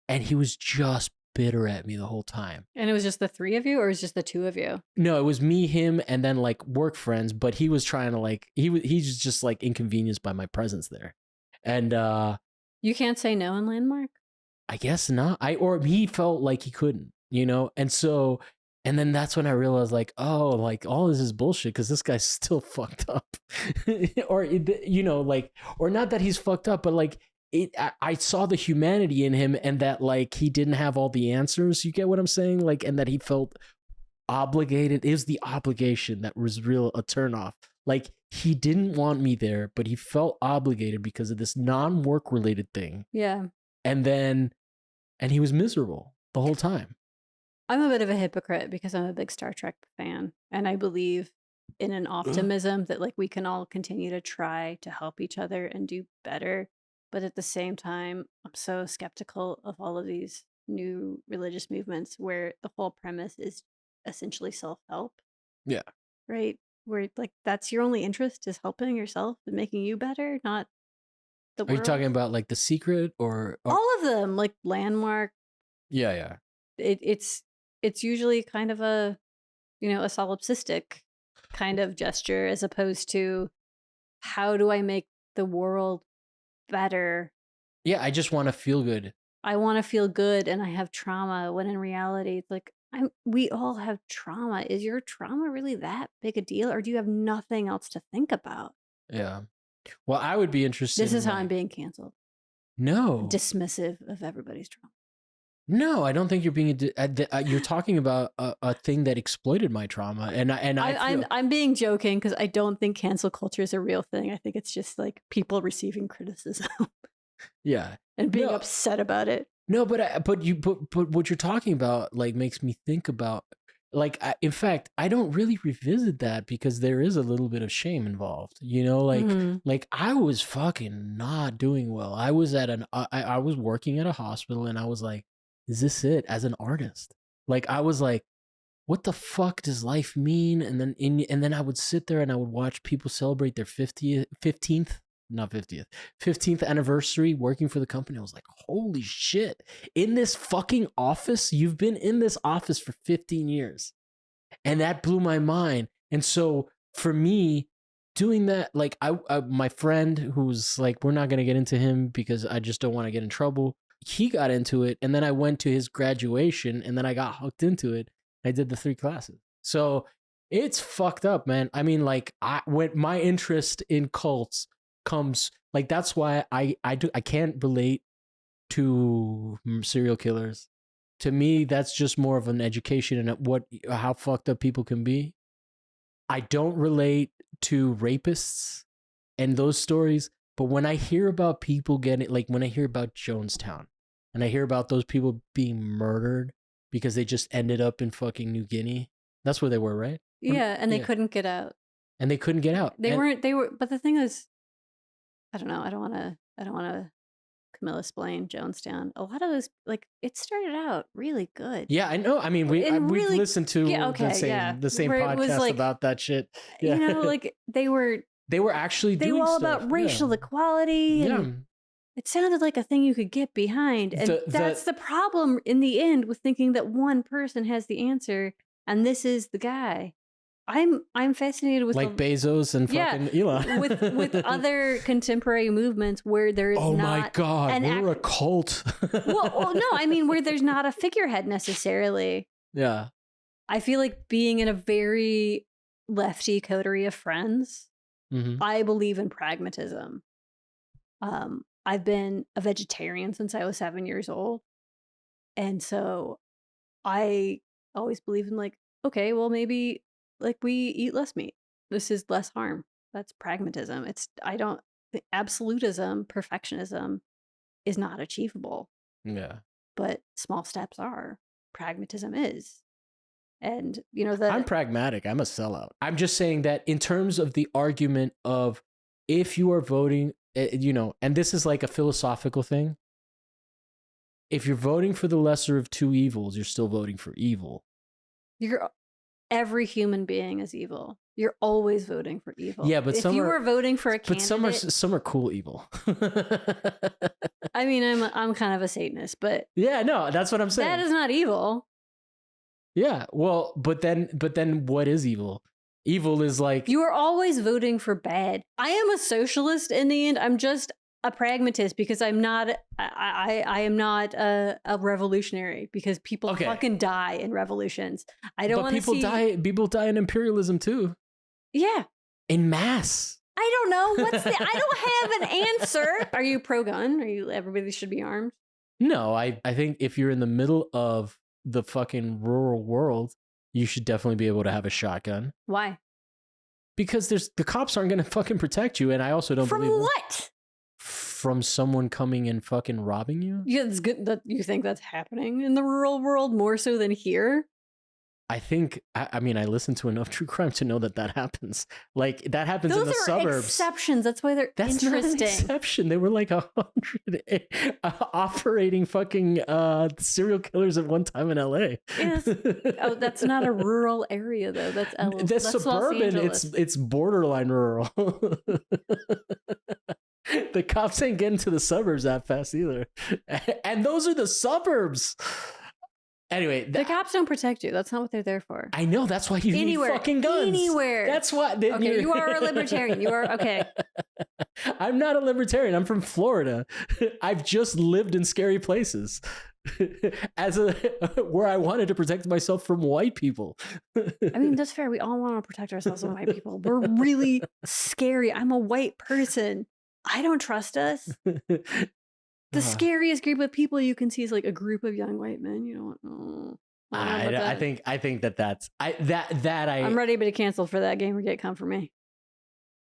and he was just bitter at me the whole time. And it was just the three of you, or it was just the two of you? No, it was me, him, and then like work friends. But he was trying to like he's just like inconvenienced by my presence there, and you can't say no in Landmark. I guess not. Or he felt like he couldn't, you know, and so. And then that's when I realized, like, oh, like all this is bullshit because this guy's still fucked up, or you know, like, or not that he's fucked up, but like I saw the humanity in him, and that like he didn't have all the answers. You get what I'm saying? Like, and that he felt obligated. It was the obligation that was real a turnoff. Like he didn't want me there, but he felt obligated because of this non-work related thing. Yeah, and he was miserable the whole time. I'm a bit of a hypocrite because I'm a big Star Trek fan, and I believe in an optimism that like we can all continue to try to help each other and do better. But at the same time, I'm so skeptical of all of these new religious movements where the whole premise is essentially self-help. Yeah. Right? Where like that's your only interest is helping yourself and making you better, not the Are world. you talking about like The Secret or all of them, like Landmark? Yeah. It's usually kind of a, you know, a solipsistic kind of gesture as opposed to how do I make the world better? Yeah, I just want to feel good. I want to feel good and I have trauma, when in reality it's like we all have trauma. Is your trauma really that big a deal, or do you have nothing else to think about? Yeah. Well, I would be interested. This is how like, I'm being canceled. No. Dismissive of everybody's trauma. No, I don't think you're being. You're talking about a thing that exploited my trauma, and I'm being joking because I don't think cancel culture is a real thing. I think it's just like people receiving criticism. Yeah, and being upset about it. No, but what you're talking about like makes me think about like in fact I don't really revisit that because there is a little bit of shame involved. You know, like I was fucking not doing well. I was at I was working at a hospital, and I was like, is this it as an artist? Like I was like, what the fuck does life mean? And then I would sit there and I would watch people celebrate their 15th anniversary working for the company. I was like, holy shit, in this fucking office, you've been in this office for 15 years. And that blew my mind. And so for me, doing that, like I my friend who's like, we're not going to get into him because I just don't want to get in trouble. He got into it, and then I went to his graduation, and then I got hooked into it. I did the 3 classes. So it's fucked up, man. I mean, like when my interest in cults comes, like that's why I can't relate to serial killers. To me, that's just more of an education in how fucked up people can be. I don't relate to rapists and those stories, but when I hear about people getting, like when I hear about Jonestown, and I hear about those people being murdered because they just ended up in fucking New Guinea. That's where they were, right? Yeah, and they couldn't get out. And they couldn't get out. They were, but the thing is, I don't know. I don't want to Camilla explain Jonestown. A lot of those, like, it started out really good. Yeah, I know. I mean, we've listened to the same podcast like, about that shit. Yeah. You know, like they were actually doing all stuff. About racial equality. And it sounded like a thing you could get behind. And that's the problem in the end with thinking that one person has the answer and this is the guy. I'm fascinated with like Bezos and fucking Elon. with other contemporary movements where there is my god, we're a cult. well, no, I mean where there's not a figurehead necessarily. Yeah, I feel like being in a very lefty coterie of friends. Mm-hmm. I believe in pragmatism. I've been a vegetarian since I was 7 years old, and so I always believe in like, okay, well maybe. Like we eat less meat. This is less harm. That's pragmatism. Absolutism, perfectionism is not achievable. Yeah. But small steps are. Pragmatism is. And, you know, I'm pragmatic. I'm a sellout. I'm just saying that in terms of the argument of if you are voting, you know, and this is like a philosophical thing. If you're voting for the lesser of two evils, you're still voting for evil. Every human being is evil. You're always voting for evil. Yeah, but if you were voting for a candidate, but some are cool evil. I I mean, I'm kind of a Satanist, but Yeah, no, that's what I'm saying. that is not evil. Yeah, well, but then what is evil? Evil is like You are always voting for bad. I am a socialist in the end. I'm just a pragmatist because I'm not. I am not a revolutionary because people fucking die in revolutions. I don't want to see. People die in imperialism too. Yeah, in mass. I don't know. I don't have an answer. Are you pro-gun? Are you everybody should be armed? No, I think if you're in the middle of the fucking rural world, you should definitely be able to have a shotgun. Why? Because the cops aren't going to fucking protect you, and I also don't believe from what? From someone coming and fucking robbing you. Yeah, it's good that you think that's happening in the rural world more so than here. I think, I mean, I listen to enough true crime to know that happens. Like, that happens in the suburbs. Those are exceptions. That's why they're interesting. That's not an exception. They were like 100 operating fucking serial killers at one time in LA. Yes. Oh, that's not a rural area, though. That's suburban. It's borderline rural. The cops ain't getting to the suburbs that fast either. And those are the suburbs. Anyway, the cops don't protect you. That's not what they're there for. I know. That's why you need fucking guns. Anywhere. That's why. Okay, you are a libertarian. You are okay. I'm not a libertarian. I'm from Florida. I've just lived in scary places. Where I wanted to protect myself from white people. I mean, that's fair. We all want to protect ourselves from white people. We're really scary. I'm a white person. I don't trust us. The scariest group of people you can see is like a group of young white men. You don't. I think that's I'm ready to be canceled for that. Gamergate, come for me.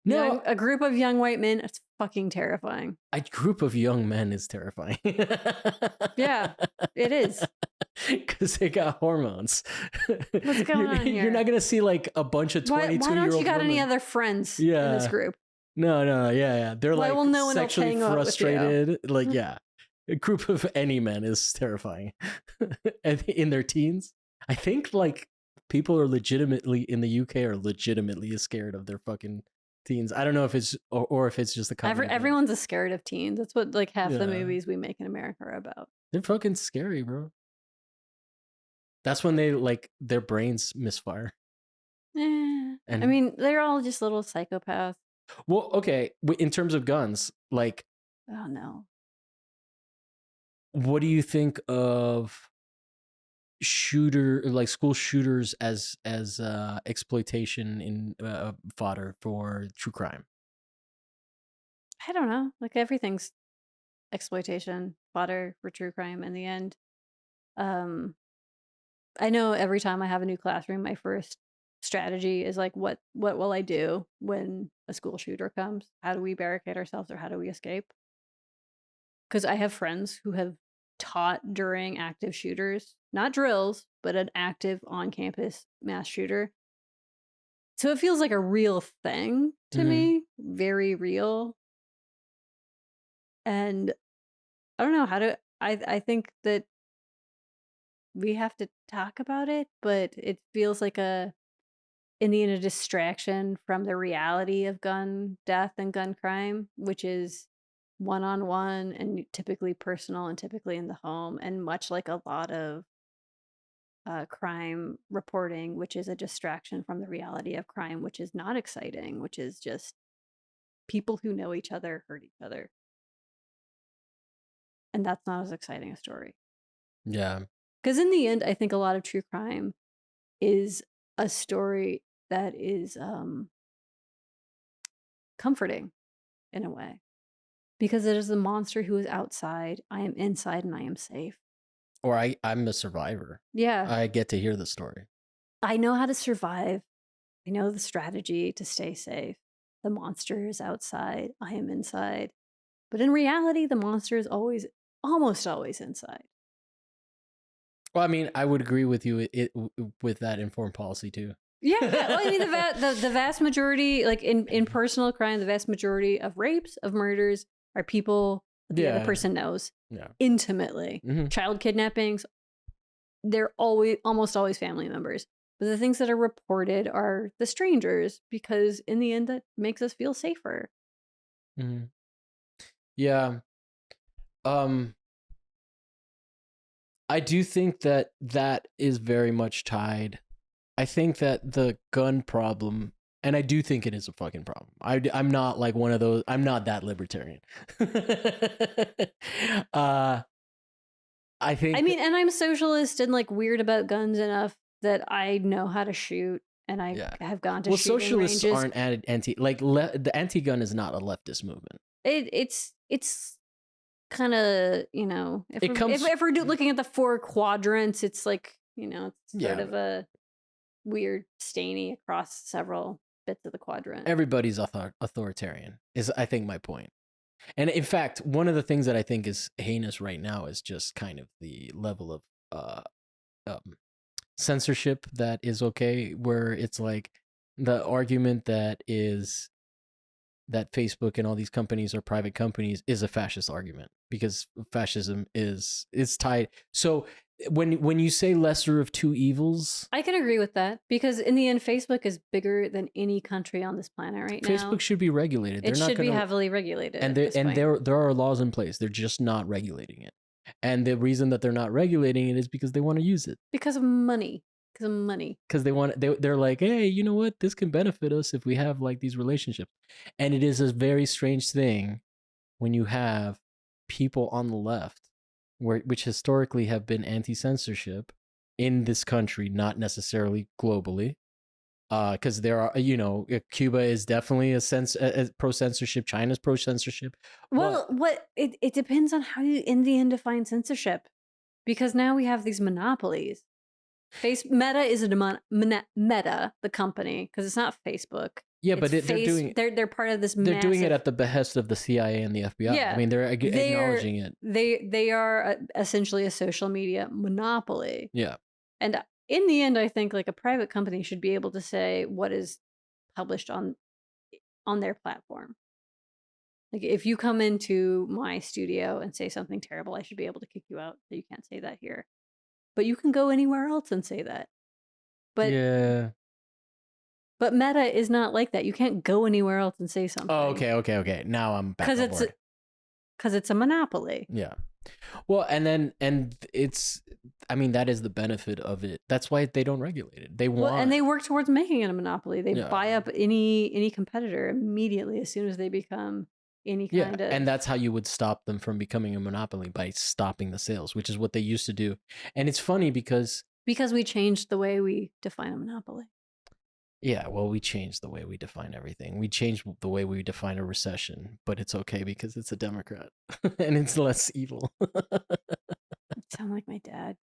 No, a group of young white men. It's fucking terrifying. A group of young men is terrifying. Yeah, it is. Because they got hormones. What's going on here? You're not gonna see like a bunch of 22-year-old. Why don't you got any other friends in this group? No, yeah. They're like sexually frustrated. Like, yeah. A group of any men is terrifying. And in their teens, I think like people are legitimately in the UK are legitimately scared of their fucking teens. I don't know if it's or if it's just a everyone's scared of teens. That's what like half the movies we make in America are about. They're fucking scary, bro. That's when they like their brains misfire. And I mean, they're all just little psychopaths. Well, okay, in terms of guns, like, oh no, what do you think of school shooters as exploitation in fodder for true crime? I don't know. Like everything's exploitation fodder for true crime in the end. I know every time I have a new classroom, my first strategy is like, what will I do when a school shooter comes? How do we barricade ourselves or how do we escape? Because I have friends who have taught during active shooters, not drills, but an active on-campus mass shooter. So it feels like a real thing to me, very real. And I don't know I think that we have to talk about it, but it feels like in the end, a distraction from the reality of gun death and gun crime, which is one-on-one and typically personal and typically in the home, and much like a lot of crime reporting, which is a distraction from the reality of crime, which is not exciting, which is just people who know each other hurt each other. And that's not as exciting a story. Yeah. Because in the end, I think a lot of true crime is a story that is comforting in a way. Because it is the monster who is outside, I am inside, and I am safe. Or I'm a survivor. Yeah. I get to hear the story. I know how to survive. I know the strategy to stay safe. The monster is outside, I am inside. But in reality, the monster is almost always inside. Well, I mean, I would agree with you with that informed policy too. Yeah. Well, I mean, the vast majority, like in personal crime, the vast majority of rapes, of murders, are people the other person knows intimately. Child kidnappings, they're almost always family members. But the things that are reported are the strangers, because in the end, that makes us feel safer. Yeah. Um, I do think that that is very much tied. I think that the gun problem, and I do think it is a fucking problem. I'm not like one of those. I'm not that libertarian. uh, I think. I mean, and I'm socialist and like weird about guns enough that I know how to shoot, and I Yeah. have gone to Well, shooting socialists ranges. aren't anti like the anti-gun is not a leftist movement. It's kind of, you know, if It we're, comes. if we're looking at the 4 quadrants, it's like, you know, it's sort Yeah. of a weird stainy across several bits of the quadrant. Everybody's authoritarian is, I think, my point. And in fact, one of the things that I think is heinous right now is just kind of the level of um, censorship that is okay, where it's like the argument that is that Facebook and all these companies are private companies is a fascist argument, because fascism is tied. So when you say lesser of two evils, I can agree with that, because in the end, Facebook is bigger than any country on this planet right now. Facebook should be regulated. It should be heavily regulated. And there are laws in place. They're just not regulating it. And the reason that they're not regulating it is because they want to use it. Because of money. Because they're like, hey, you know what? This can benefit us if we have like these relationships. And it is a very strange thing when you have people on the left, which historically have been anti-censorship in this country, not necessarily globally. Because there are, you know, Cuba is definitely a pro-censorship. China's pro-censorship. Well, it depends on how you in the end define censorship, because now we have these monopolies. Meta is Meta, the company, because it's not Facebook. Yeah, but they're part of this. They're doing it at the behest of the CIA and the FBI. Yeah, I mean, they're acknowledging it. They are essentially a social media monopoly. Yeah, and in the end, I think like a private company should be able to say what is published on their platform. Like if you come into my studio and say something terrible, I should be able to kick you out. So you can't say that here. But you can go anywhere else and say that. But yeah. But Meta is not like that. You can't go anywhere else and say something. Oh, okay. Now I'm back on board. Because it's a monopoly. Yeah. Well, and it's, I mean, that is the benefit of it. That's why they don't regulate it. And they work towards making it a monopoly. They buy up any competitor immediately as soon as they become any kind of. And that's how you would stop them from becoming a monopoly, by stopping the sales, which is what they used to do. And it's funny because we changed the way we define a monopoly. Yeah, well, we changed the way we define everything. We changed the way we define a recession, but it's okay because it's a Democrat and it's less evil. You sound like my dad.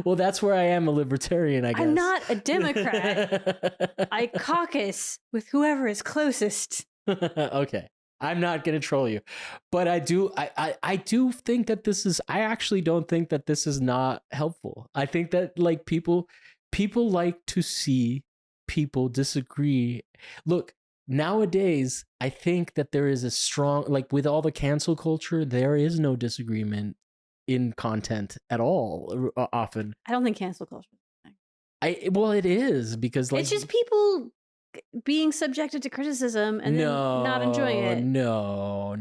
Well, that's where I am a libertarian, I guess. I'm not a Democrat. I caucus with whoever is closest. Okay. I'm not going to troll you. But I do think that I actually don't think that this is not helpful. I think that like people like to see people disagree. Look, nowadays, I think that there is a strong, like with all the cancel culture, there is no disagreement in content at all often. I don't think cancel culture is a thing. Well, it is, because like it's just people being subjected to criticism and then not enjoying it. No.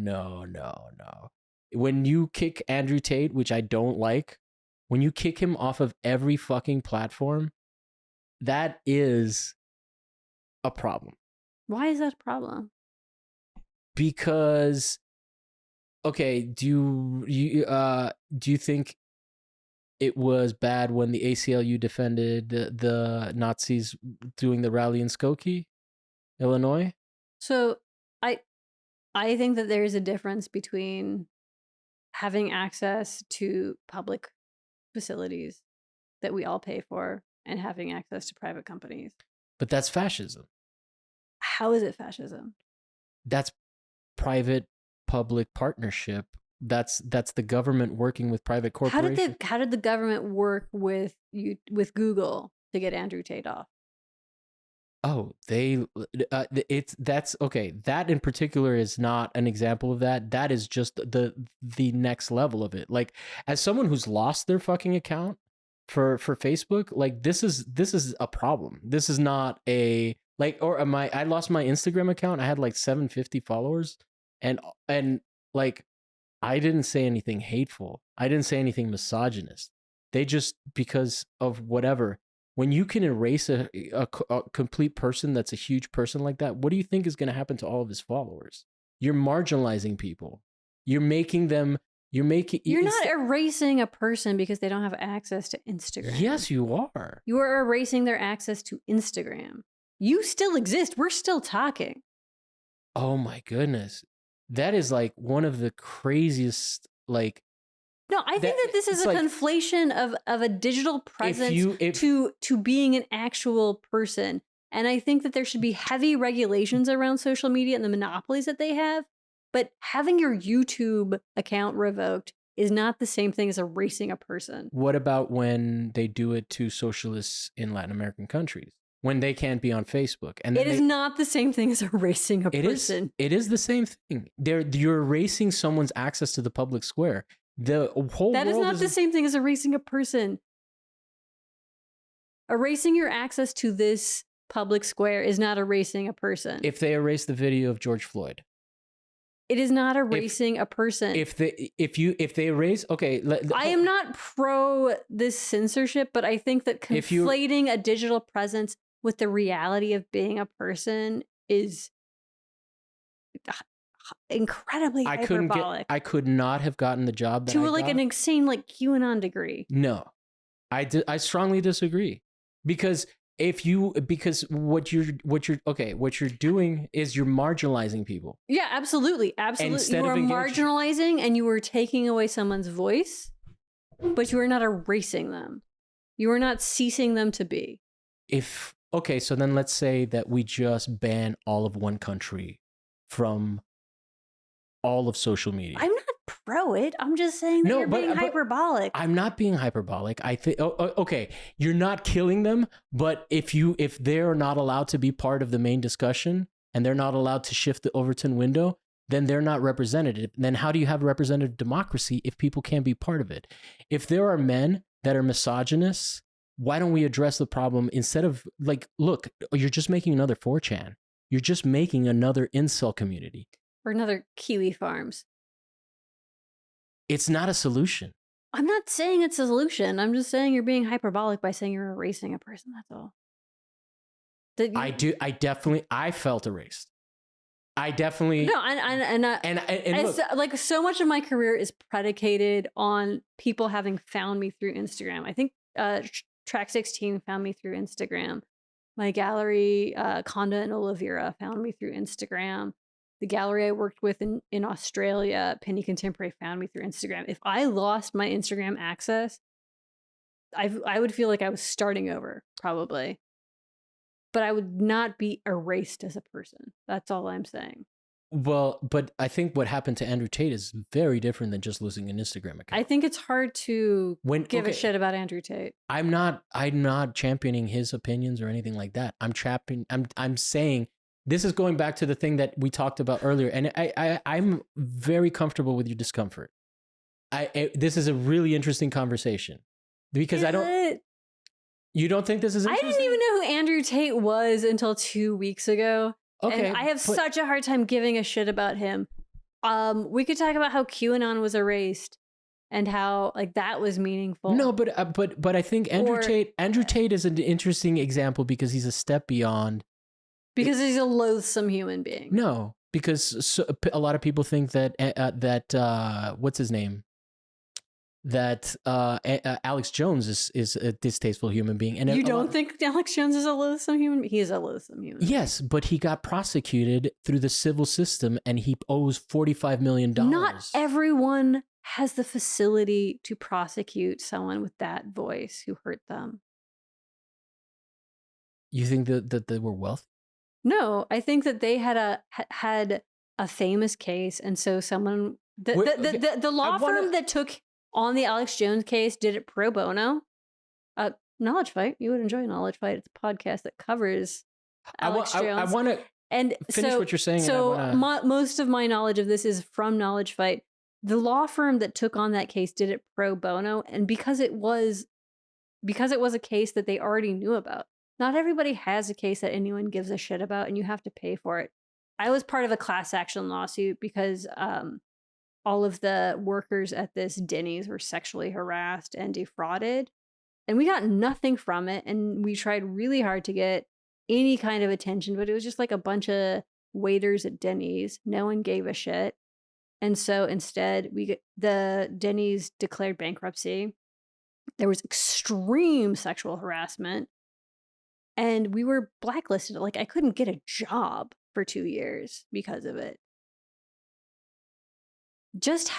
When you kick Andrew Tate, which I don't like, when you kick him off of every fucking platform, that is a problem. Why is that a problem? Because, okay, do you think it was bad when the ACLU defended the Nazis doing the rally in Skokie, Illinois? So I think that there is a difference between having access to public facilities that we all pay for and having access to private companies. But that's fascism. How is it fascism? That's private public partnership. That's the government working with private corporations. How did the government work with Google to get Andrew Tate off? Oh, that's okay. That in particular is not an example of that. That is just the next level of it. Like, as someone who's lost their fucking account for Facebook, like this is a problem. This is not a like, or I lost my Instagram account. I had like 750 followers, and like I didn't say anything hateful. I didn't say anything misogynist. They just, because of whatever, when you can erase a complete person that's a huge person like that, what do you think is going to happen to all of his followers? You're marginalizing people. You're making them, you're not erasing a person because they don't have access to Instagram. Yes, you are. You are erasing their access to Instagram. You still exist. We're still talking. Oh my goodness. That is like one of the craziest, like, no, I think that this is a conflation of a digital presence to being an actual person. And I think that there should be heavy regulations around social media and the monopolies that they have. But having your YouTube account revoked is not the same thing as erasing a person. What about when they do it to socialists in Latin American countries? When they can't be on Facebook, and it is not the same thing as erasing a person. It is the same thing. You're erasing someone's access to the public square. The whole that is not the same thing as erasing a person. Erasing your access to this public square is not erasing a person. If they erase the video of George Floyd, it is not erasing a person. If they erase, okay. I am not pro this censorship, but I think that conflating a digital presence with the reality of being a person is incredibly hyperbolic. I could not have gotten the job that to like an insane like QAnon degree. No, I strongly disagree because what you're doing is you're marginalizing people. Yeah, absolutely. You are marginalizing and you are taking away someone's voice, but you are not erasing them. You are not ceasing them to be. Okay, so then let's say that we just ban all of one country from all of social media. I'm not pro it. I'm just saying that you're being hyperbolic. I'm not being hyperbolic. I think, okay, you're not killing them, but if they're not allowed to be part of the main discussion and they're not allowed to shift the Overton window, then they're not representative. Then how do you have representative democracy if people can't be part of it? If there are men that are misogynists, why don't we address the problem instead of like, look, you're just making another 4chan. You're just making another incel community. Or another Kiwi Farms. It's not a solution. I'm not saying it's a solution. I'm just saying you're being hyperbolic by saying you're erasing a person. That's all. I felt erased. I definitely. No, and look, like so much of my career is predicated on people having found me through Instagram. I think Track 16 found me through Instagram. My gallery, Conda and Oliveira, found me through Instagram. The gallery I worked with in Australia, Penny Contemporary, found me through Instagram. If I lost my Instagram access, I would feel like I was starting over, probably. But I would not be erased as a person. That's all I'm saying. Well, but I think what happened to Andrew Tate is very different than just losing an Instagram account. I think it's hard to give a shit about Andrew Tate. I'm not championing his opinions or anything like that. I'm saying this is going back to the thing that we talked about earlier, and I'm very comfortable with your discomfort. This is a really interesting conversation because you don't think this is interesting? I didn't even know who Andrew Tate was until 2 weeks ago. Okay, and I have such a hard time giving a shit about him. We could talk about how QAnon was erased and how like that was meaningful. No, but I think Andrew Tate is an interesting example because he's a step beyond. Because he's a loathsome human being. No, because a lot of people think that what's his name? That Alex Jones is a distasteful human being. And you don't think Alex Jones is a loathsome human being? He is a loathsome human being. Yes, but he got prosecuted through the civil system and he owes $45 million. Not everyone has the facility to prosecute someone with that voice who hurt them. You think that they were wealthy? No, I think that they had a famous case, and so someone the law firm that took on the Alex Jones case did it pro bono. Knowledge Fight, you would enjoy Knowledge Fight. It's a podcast that covers Alex Jones. I want to finish what you're saying. So most of my knowledge of this is from Knowledge Fight. The law firm that took on that case did it pro bono, and because it was a case that they already knew about. Not everybody has a case that anyone gives a shit about, and you have to pay for it. I was part of a class action lawsuit because all of the workers at this Denny's were sexually harassed and defrauded. And we got nothing from it. And we tried really hard to get any kind of attention, but it was just like a bunch of waiters at Denny's. No one gave a shit. And so instead, the Denny's declared bankruptcy. There was extreme sexual harassment. And we were blacklisted. Like, I couldn't get a job for 2 years because of it. Just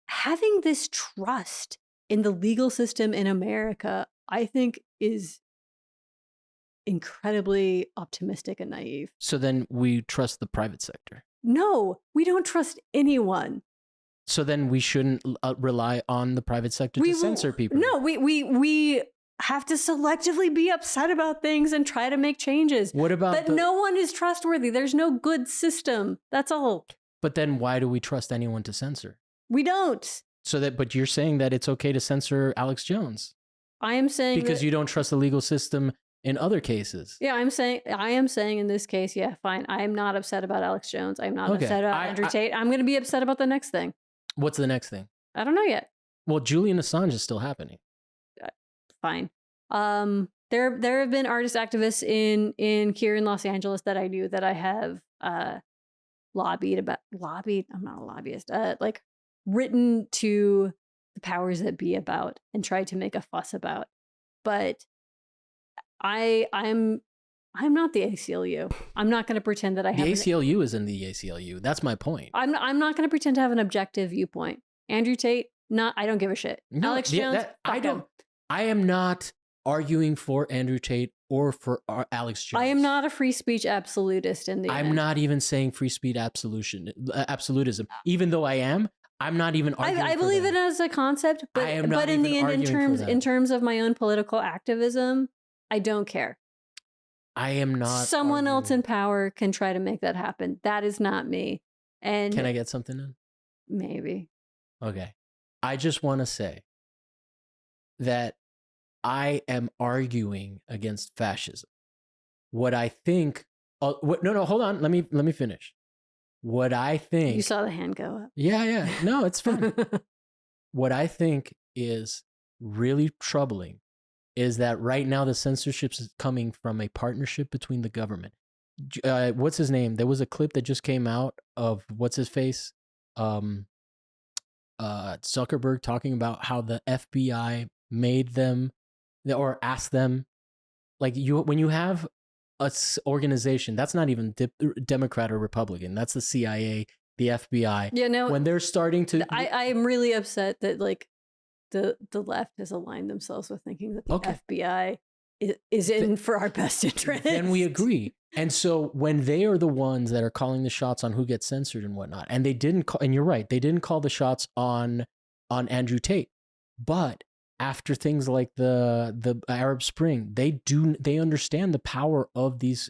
having this trust in the legal system in America, I think, is incredibly optimistic and naive. So then we trust the private sector. No, we don't trust anyone. So then we shouldn't rely on the private sector to censor people. No, we have to selectively be upset about things and try to make changes. What about But no one is trustworthy. There's no good system. That's all. But then why do we trust anyone to censor? We don't. But you're saying that it's okay to censor Alex Jones. I am saying because you don't trust the legal system in other cases. Yeah, I am saying in this case, yeah, fine. I am not upset about Alex Jones. I'm not upset about Andrew Tate. I'm going to be upset about the next thing. What's the next thing? I don't know yet. Well, Julian Assange is still happening. Fine. There have been artist activists here in Los Angeles that I knew that I have lobbied. I'm not a lobbyist. Like written to the powers that be about and tried to make a fuss about. But I'm not the ACLU. I'm not going to pretend that I have. The ACLU is in the ACLU. That's my point. I'm not going to pretend to have an objective viewpoint. Andrew Tate, I don't give a shit. No, Alex Jones, I am not arguing for Andrew Tate or for Alex Jones. I am not a free speech absolutist in the I'm end. not even saying free speech absolutism. Even though I am, I'm not even arguing I believe it as a concept, but in the end, in terms of my own political activism, I don't care. I am not. Someone else in power can try to make that happen. That is not me. And can I get something in? Maybe. Okay. I just want to say that I am arguing against fascism. What I think. No, hold on. Let me finish. What I think. You saw the hand go up. Yeah. No, it's fine. What I think is really troubling is that right now the censorship is coming from a partnership between the government. What's his name? There was a clip that just came out of what's his face, Zuckerberg talking about how the FBI made them or asked them, like when you have a organization that's not even Democrat or Republican, that's the CIA, the FBI. Yeah, no. When they're starting to, I am really upset that like the left has aligned themselves with thinking that the FBI is in for our best interest. Then we agree. And so when they are the ones that are calling the shots on who gets censored and whatnot, and they didn't call, and you're right, they didn't call the shots on Andrew Tate, but after things like the Arab Spring, they understand the power of these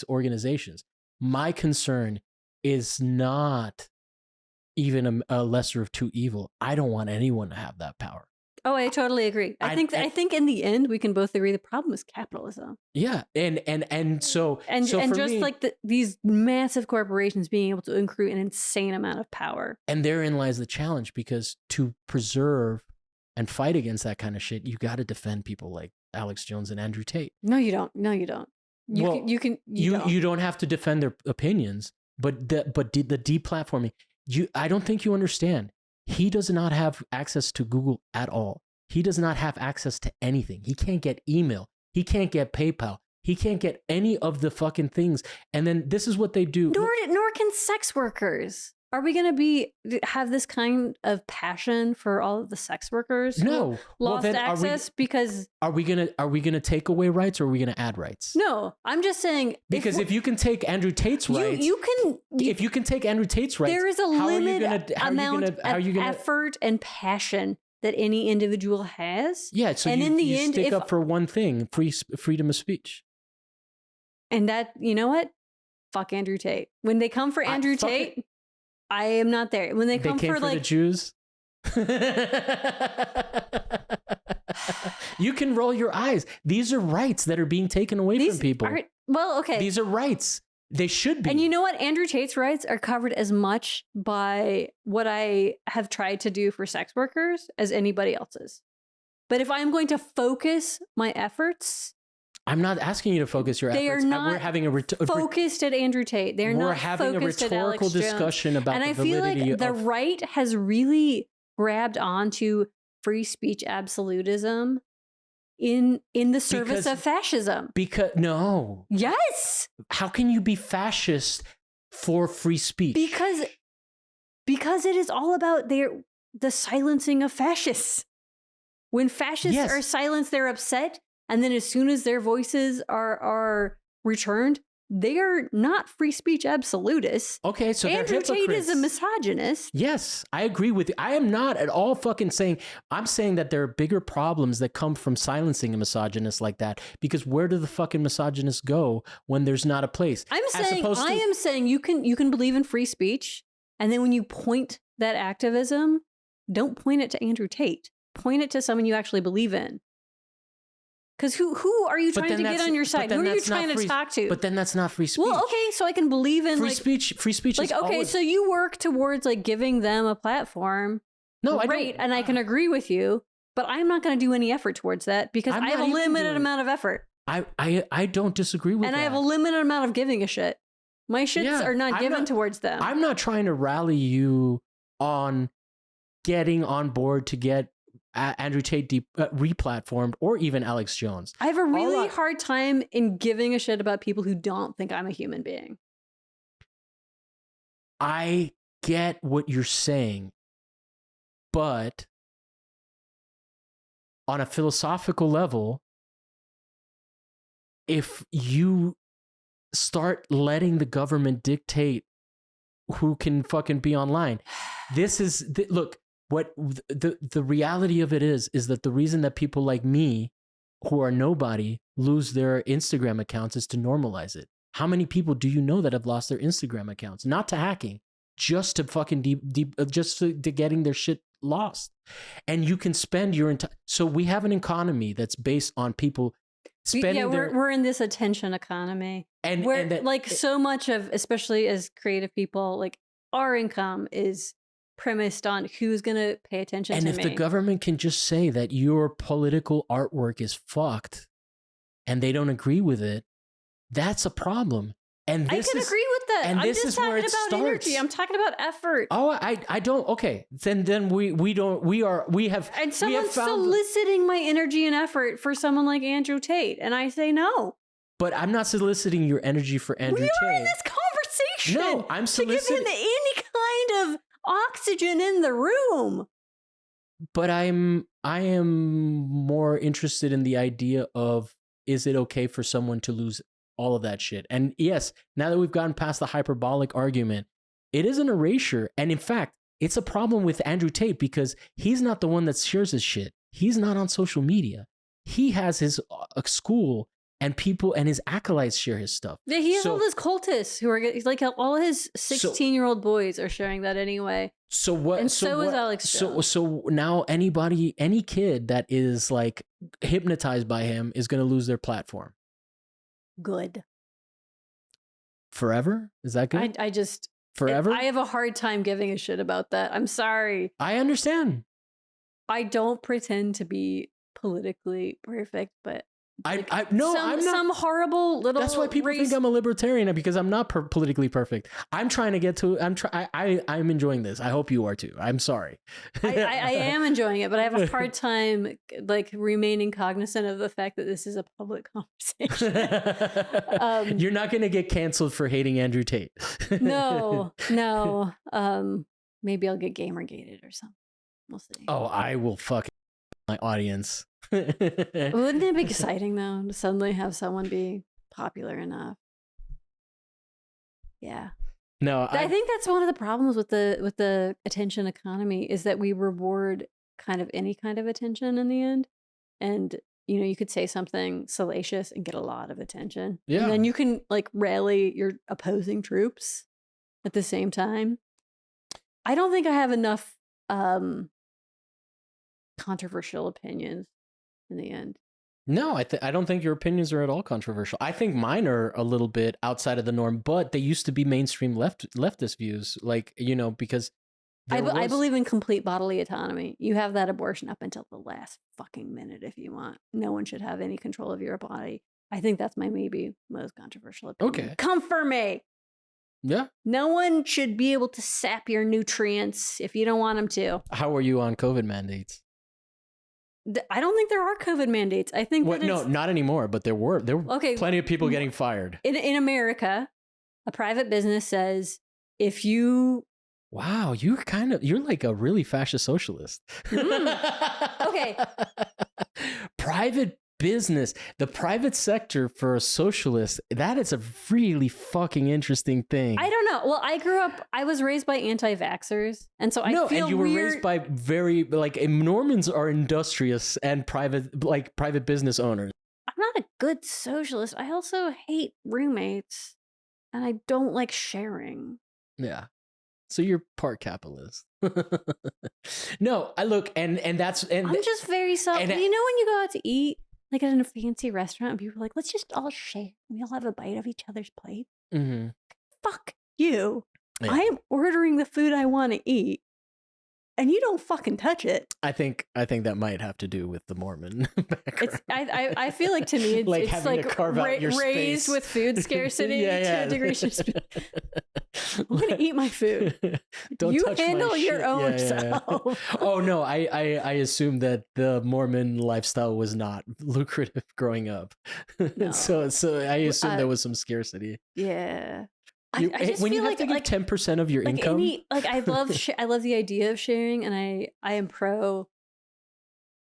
organizations. My concern is not even a lesser of two evil. I don't want anyone to have that power. Oh, I totally agree. I think in the end we can both agree the problem is capitalism. Yeah, and so just me, like these massive corporations being able to accrue an insane amount of power. And therein lies the challenge, because to preserve and fight against that kind of shit, you got to defend people like Alex Jones and Andrew Tate. No, you don't. You don't have to defend their opinions, but the deplatforming. I don't think you understand. He does not have access to Google at all. He does not have access to anything. He can't get email. He can't get PayPal. He can't get any of the fucking things. And then this is what they do. Nor can sex workers. Are we going to have this kind of passion for all of the sex workers? No. Lost access because are we gonna take away rights, or are we gonna add rights? No, I'm just saying, because if you can take Andrew Tate's rights, if you can take Andrew Tate's rights, there is a limited amount of effort and passion that any individual has. Yeah. So and in the end, stick up for one thing: freedom of speech. And that, you know what? Fuck Andrew Tate. When they come for Andrew Tate. I am not there. When they come for like the Jews, you can roll your eyes. These are rights that are being taken away from people. Well, okay. These are rights. They should be. And you know what? Andrew Tate's rights are covered as much by what I have tried to do for sex workers as anybody else's. But if I'm going to focus my efforts, I'm not asking you to focus your they efforts. are not We're having focused at Andrew Tate. They're we're not having a focused at rhetorical Alex Jones. discussion about And the I feel validity like the of right has really grabbed onto free speech absolutism in the service Because- of fascism. because no. Yes, How can you be fascist for free speech? because it is all about the silencing of fascists. When fascists Yes. are silenced, they're upset, and then as soon as their voices are returned, they are not free speech absolutists. Okay, so they're Andrew Tate is a hypocrites. misogynist. Yes, I agree with you. I am not at all fucking saying, I'm saying that there are bigger problems that come from silencing a misogynist like that. Because where do the fucking misogynists go when there's not a place? I'm As saying opposed to- I am saying you can believe in free speech, and then when you point that activism, don't point it to Andrew Tate. Point it to someone you actually believe in. Because who are you But trying then to get that's- on your but side? then Who are you that's not trying to free- talk to? But then that's not free speech. Well, okay, so I can believe in Free like speech. Free speech like is okay, always, so you work towards like giving them a platform. no, I Great, don't. and I can agree with you, but I'm not going to do any effort towards that because I'm I have not a even limited doing- amount of effort, I don't disagree with and that. I have a limited amount of giving a shit. My shits Yeah, are not I'm given not- towards them. I'm not trying to rally you on getting on board to get Andrew Tate replatformed or even Alex Jones. I have a really I- hard time in giving a shit about people who don't think I'm a human being. I get what you're saying, but on a philosophical level, if you start letting the government dictate who can fucking be online, this is look, what the reality of it is that the reason that people like me who are nobody lose their Instagram accounts is to normalize it. How many people do you know that have lost their Instagram accounts? Not to hacking, just to fucking just to getting their shit lost. And you can spend your entire. So we have an economy that's based on people spending Yeah, their. we're in this attention economy And where that, like so much of, especially as creative people, like our income is premised on who's going to pay attention and to if me. the government can just say that your political artwork is fucked, and they don't agree with it, that's a problem. And I this can is, agree with that. and I'm this just is where talking it about energy. starts. I'm talking about effort. Oh, I don't. Okay, then we don't. We have. And we someone's have found. soliciting my energy and effort for someone like Andrew Tate, and I say no. But I'm not soliciting your energy for Andrew We are Tate. in this conversation. No, I'm to give him soliciting. any kind of oxygen in the room. But I am more interested in the idea of, is it okay for someone to lose all of that shit? And yes, now that we've gotten past the hyperbolic argument, it is an erasure. And in fact, it's a problem with Andrew Tate because he's not the one that shares his shit. He's not on social media. He has his school and people and his acolytes share his stuff. Yeah, he has So- all those cultists who are like all his 16-year-old boys are sharing that anyway. So what? And so is what- Alex Jones. So now any kid that is like hypnotized by him is going to lose their platform Good. forever. Is that good? I just Forever. I have a hard time giving a shit about that. I'm sorry. I understand. I don't pretend to be politically perfect, but I'm not. some horrible little. That's why people race- think I'm a libertarian, because I'm not politically perfect. I'm trying to get to. I'm enjoying this. I hope you are too. I'm sorry. I am enjoying it, but I have a hard time like remaining cognizant of the fact that this is a public conversation. You're not going to get canceled for hating Andrew Tate. No. Maybe I'll get gamergated or something. We'll see. Oh, I will fuck my audience. Wouldn't it be exciting though to suddenly have someone be popular enough? Yeah. No, I think that's one of the problems with the attention economy is that we reward kind of any kind of attention in the end. And you could say something salacious and get a lot of attention. Yeah. And then you can like rally your opposing troops at the same time. I don't think I have enough controversial opinions in the end. No, I don't think your opinions are at all controversial. I think mine are a little bit outside of the norm, but they used to be mainstream leftist views, like, because I believe in complete bodily autonomy. You have that abortion up until the last fucking minute if you want. No one should have any control of your body. I think that's my maybe most controversial opinion. Okay. Come for me. Yeah. No one should be able to sap your nutrients if you don't want them to. How are you on COVID mandates? I don't think there are COVID mandates. I think no, not anymore, but there were plenty of people getting fired. In America, a private business says if you... Wow, you're like a really fascist socialist. Okay. Private business, the private sector for a socialist, that is a really fucking interesting thing. I don't know. Well, I was raised by anti-vaxxers, and so I feel and you were raised by very, like, Normans are industrious and private business owners. I'm not a good socialist. I also hate roommates, and I don't like sharing. Yeah. So you're part capitalist. No, I look, and I'm just very self. You know, when you go out to eat, like at a fancy restaurant, and people are like, let's just all share. We all have a bite of each other's plate. Mm-hmm. Fuck you. Yeah. I am ordering the food I want to eat, and you don't fucking touch it. I think that might have to do with the Mormon background. I feel like, to me, it's like it's having like to carve out your raised space. with food scarcity to a degree. I'm gonna eat my food. Don't you touch handle my your shit. own self. Oh no, I assumed that the Mormon lifestyle was not lucrative growing up. No. so I assumed there was some scarcity. Yeah. I just when feel you have to give 10% of your income, I love the idea of sharing, and I am pro.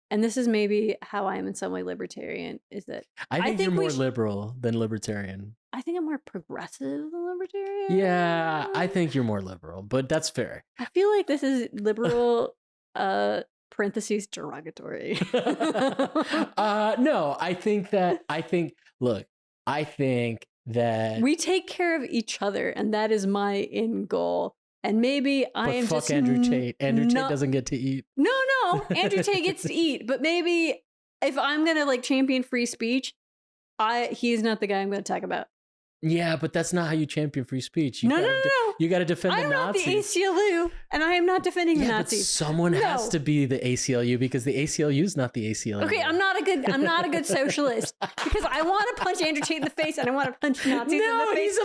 And this is maybe how I am in some way libertarian. Is that I think you're more liberal than libertarian. I think I'm more progressive than libertarian. Yeah, I think you're more liberal, but that's fair. I feel like this is liberal. Parentheses derogatory. No, I think that we take care of each other, and that is my end goal. And maybe I am fuck just Andrew Tate. Andrew Tate doesn't get to eat. No, Andrew Tate gets to eat. But maybe if I'm gonna like champion free speech, he's not the guy I'm gonna talk about. Yeah, but that's not how you champion free speech. No. You got to defend the Nazis. I'm not the ACLU, and I am not defending the Nazis. But someone has to be the ACLU, because the ACLU is not the ACLU. Okay, I'm not a good socialist, because I want to punch Andrew Tate in the face, and I want to punch Nazis in the face.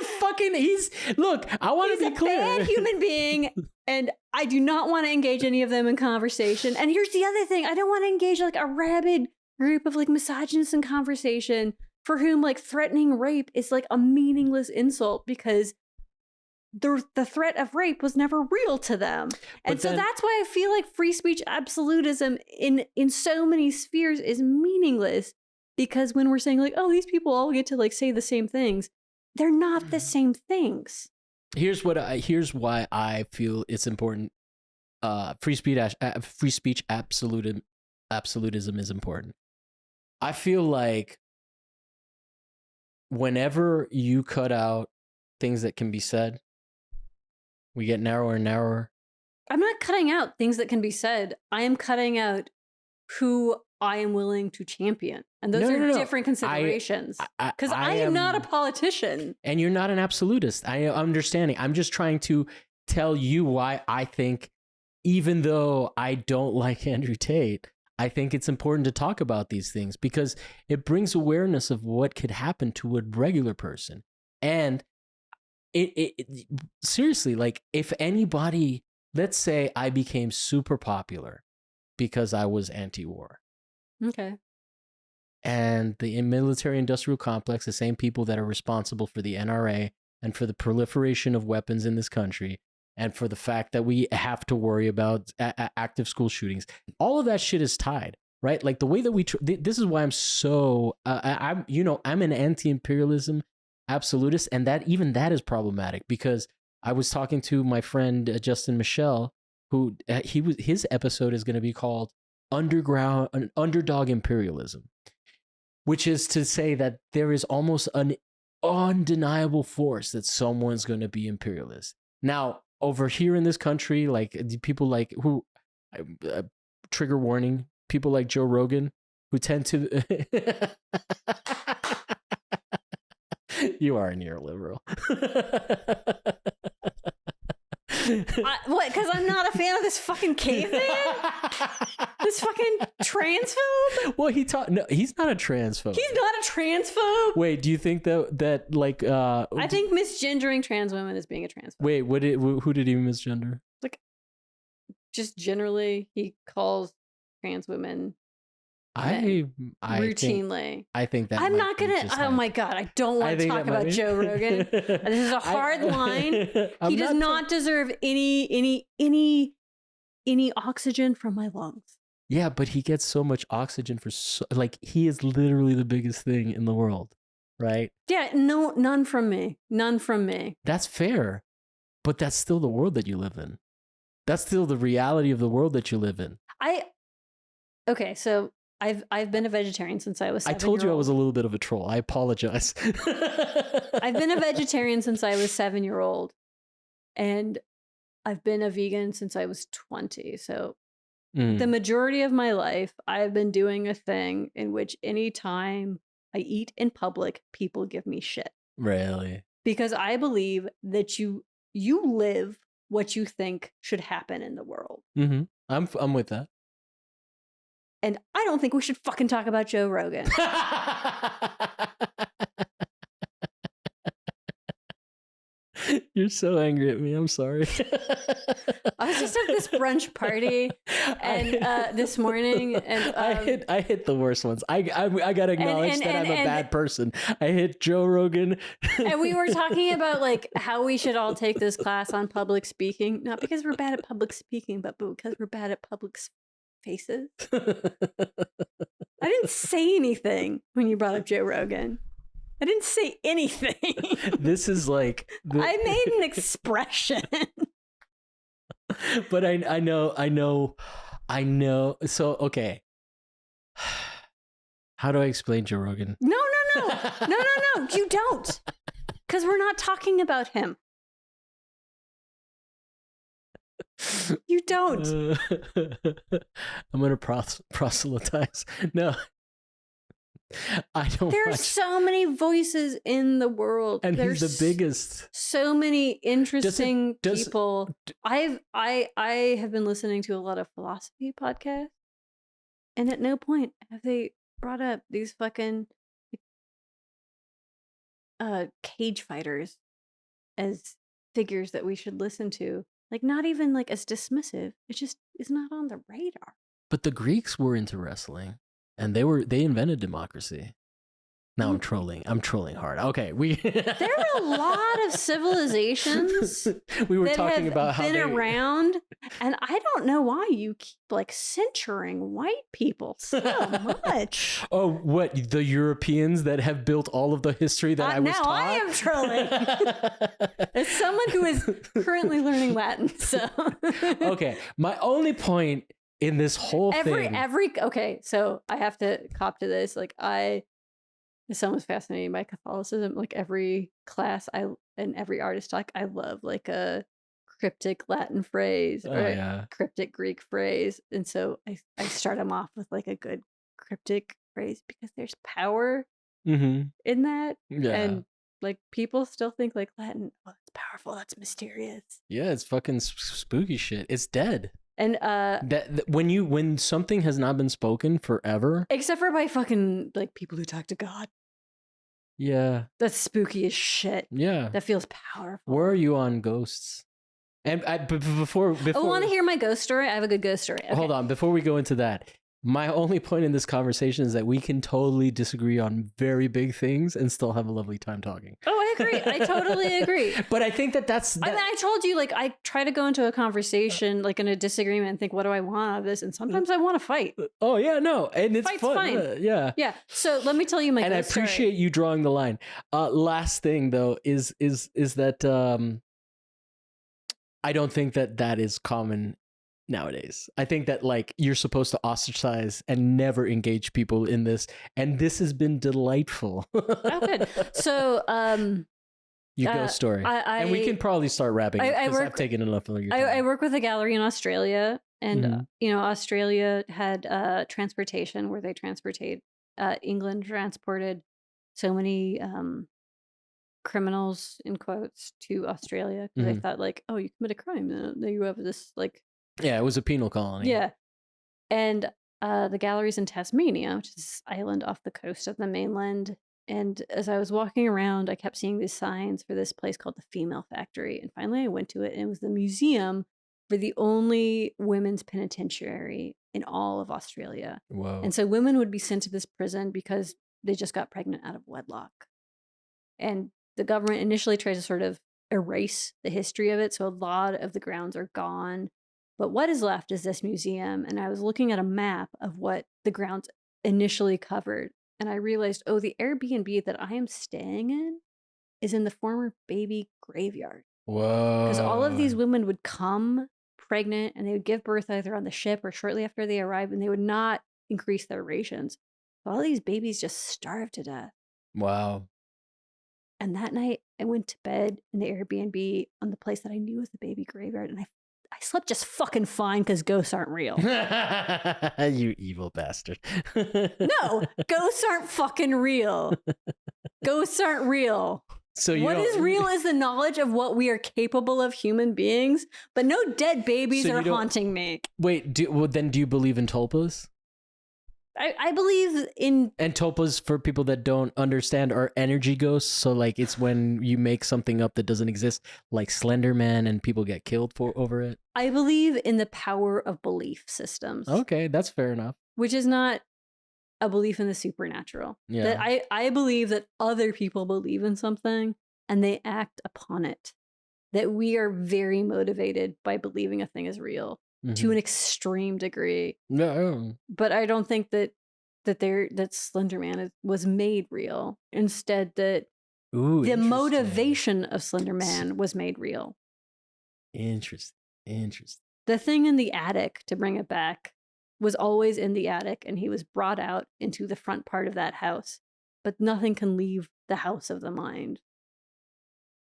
Look, I want to be clear. He's a bad human being, and I do not want to engage any of them in conversation. And here's the other thing. I don't want to engage like a rabid group of like misogynists in conversation for whom like threatening rape is like a meaningless insult, because the threat of rape was never real to them. And so that's why I feel like free speech absolutism in so many spheres is meaningless, because when we're saying like, oh, these people all get to like say the same things, they're not the same things. Here's why I feel it's important. Free speech absolutism is important. I feel like whenever you cut out things that can be said, we get narrower and narrower. I'm not cutting out things that can be said. I am cutting out who I am willing to champion. And those are different considerations. Because I am not a politician. And you're not an absolutist. I am understanding. I'm just trying to tell you why I think, even though I don't like Andrew Tate, I think it's important to talk about these things, because it brings awareness of what could happen to a regular person. And it seriously, like, if anybody, let's say I became super popular because I was anti-war. Okay. And the military industrial complex, the same people that are responsible for the NRA and for the proliferation of weapons in this country, and for the fact that we have to worry about active school shootings, all of that shit is tied, right? Like the way that this is why I'm so, I'm an anti-imperialism absolutist, and that is problematic, because I was talking to my friend Justin Michel, who his episode is going to be called Underdog Imperialism, which is to say that there is almost an undeniable force that someone's going to be imperialist. Now, over here in this country, like people like trigger warning, people like Joe Rogan, who tend to. You are a neoliberal. What? Because I'm not a fan of this fucking caveman? This fucking transphobe? Well, no, he's not a transphobe. He's not a transphobe. Wait, do you think that like I think misgendering trans women is being a transphobe. Wait, who did he misgender? Like, just generally, he calls trans women I routinely. I think that I'm not gonna. Oh my god, I don't want to talk about Joe Rogan. This is a hard line. He does not deserve any oxygen from my lungs. Yeah, but he gets so much oxygen for like he is literally the biggest thing in the world, right? Yeah, no, none from me. None from me. That's fair, but that's still the world that you live in. That's still the reality of the world that you live in. Okay, so I've been a vegetarian since I was 7 I told you I was a little bit of a troll. I apologize. I've been a vegetarian since I was 7-year-old, and I've been a vegan since I was 20. So the majority of my life, I've been doing a thing in which anytime I eat in public, people give me shit. Really? Because I believe that you live what you think should happen in the world. Mm-hmm. I'm with that. And I don't think we should fucking talk about Joe Rogan. You're so angry at me. I'm sorry. I was just at this brunch party and this morning, and I hit the worst ones. I gotta acknowledge that I'm a bad person. I hit Joe Rogan, and we were talking about like how we should all take this class on public speaking, not because we're bad at public speaking, but because we're bad at public faces. I didn't say anything when you brought up Joe Rogan. I didn't say anything. This is like I made an expression. But I know. So okay. How do I explain Joe Rogan? No. You don't. Because we're not talking about him. You don't. I'm gonna proselytize. No. I don't. There are so many voices in the world, and he's the biggest. So many interesting people. I have been listening to a lot of philosophy podcasts, and at no point have they brought up these fucking cage fighters as figures that we should listen to. Like, not even like as dismissive. It just is not on the radar. But the Greeks were into wrestling. And they invented democracy. Now I'm trolling hard. Okay, there are a lot of civilizations we were that talking have about how been around, and I don't know why you keep like censuring white people so much. Oh, what, the Europeans that have built all of the history that I was taught? Now I am trolling. As someone who is currently learning Latin, so okay. My only point in this whole thing. Okay, so I have to cop to this. Like, as someone's fascinated by Catholicism, like every class and every artist talk, I love like a cryptic Latin phrase or a cryptic Greek phrase. And so I start them off with like a good cryptic phrase because there's power in that. Yeah. And like people still think like Latin, oh, that's powerful, that's mysterious. Yeah, it's fucking spooky shit. It's dead. And that when something has not been spoken forever, except for by fucking like people who talk to God. Yeah, that's spooky as shit. Yeah, that feels powerful. Where are you on ghosts? And before want to hear my ghost story? I have a good ghost story. Okay. Hold on, before we go into that. My only point in this conversation is that we can totally disagree on very big things and still have a lovely time talking. Oh, I agree. I totally agree. But I think that's... I mean, I told you, like, I try to go into a conversation, like, in a disagreement and think, what do I want out of this? And sometimes I want to fight. Oh, yeah, no. And it's fun. Fine. Yeah. Yeah. So let me tell you my and ghost I appreciate story. You drawing the line. Last thing, though, is that I don't think that is common nowadays. I think that like you're supposed to ostracize and never engage people in this, and this has been delightful. Oh, good. So your ghost story, and we can probably start wrapping up because I've taken enough of your time. I work with a gallery in Australia, And Mhm. Australia had transportation where they transportate England transported so many criminals in quotes to Australia because they Mhm. thought like, oh, you commit a crime, then you have this like, Yeah, it was a penal colony. yeah. And the galleries in Tasmania, which is this island off the coast of the mainland. And as I was walking around, I kept seeing these signs for this place called the Female Factory. And finally, I went to it, and it was the museum for the only women's penitentiary in all of Australia. Whoa. And so women would be sent to this prison because they just got pregnant out of wedlock. And the government initially tried to sort of erase the history of it. So a lot of the grounds are gone. But what is left is this museum. And I was looking at a map of what the grounds initially covered. And I realized, oh, the Airbnb that I am staying in is in the former baby graveyard. Because all of these Whoa. women would come pregnant and they would give birth either on the ship or shortly after they arrived, and they would not increase their rations. So all these babies just starved to death. Wow. And that night, I went to bed in the Airbnb on the place that I knew was the baby graveyard, and I slept just fucking fine because ghosts aren't real. You evil bastard. No, ghosts aren't fucking real. Ghosts aren't real. So What is real is the knowledge of what we are capable of, human beings, but no dead babies So you are don't- haunting me. Wait, then do you believe in tulpas? I believe in And tulpas, for people that don't understand, are energy ghosts. So like it's when you make something up that doesn't exist, like Slender Man, and people get killed over it. I believe in the power of belief systems. Okay, that's fair enough. Which is not a belief in the supernatural. Yeah. That I believe that other people believe in something and they act upon it. That we are very motivated by believing a thing is real to an extreme degree. No. But I don't think that Slender Man was made real. Instead, that Ooh, the interesting. motivation of Slender Man was made real. Interesting. The thing in the attic, to bring it back, was always in the attic, and he was brought out into the front part of that house. But nothing can leave the house of the mind.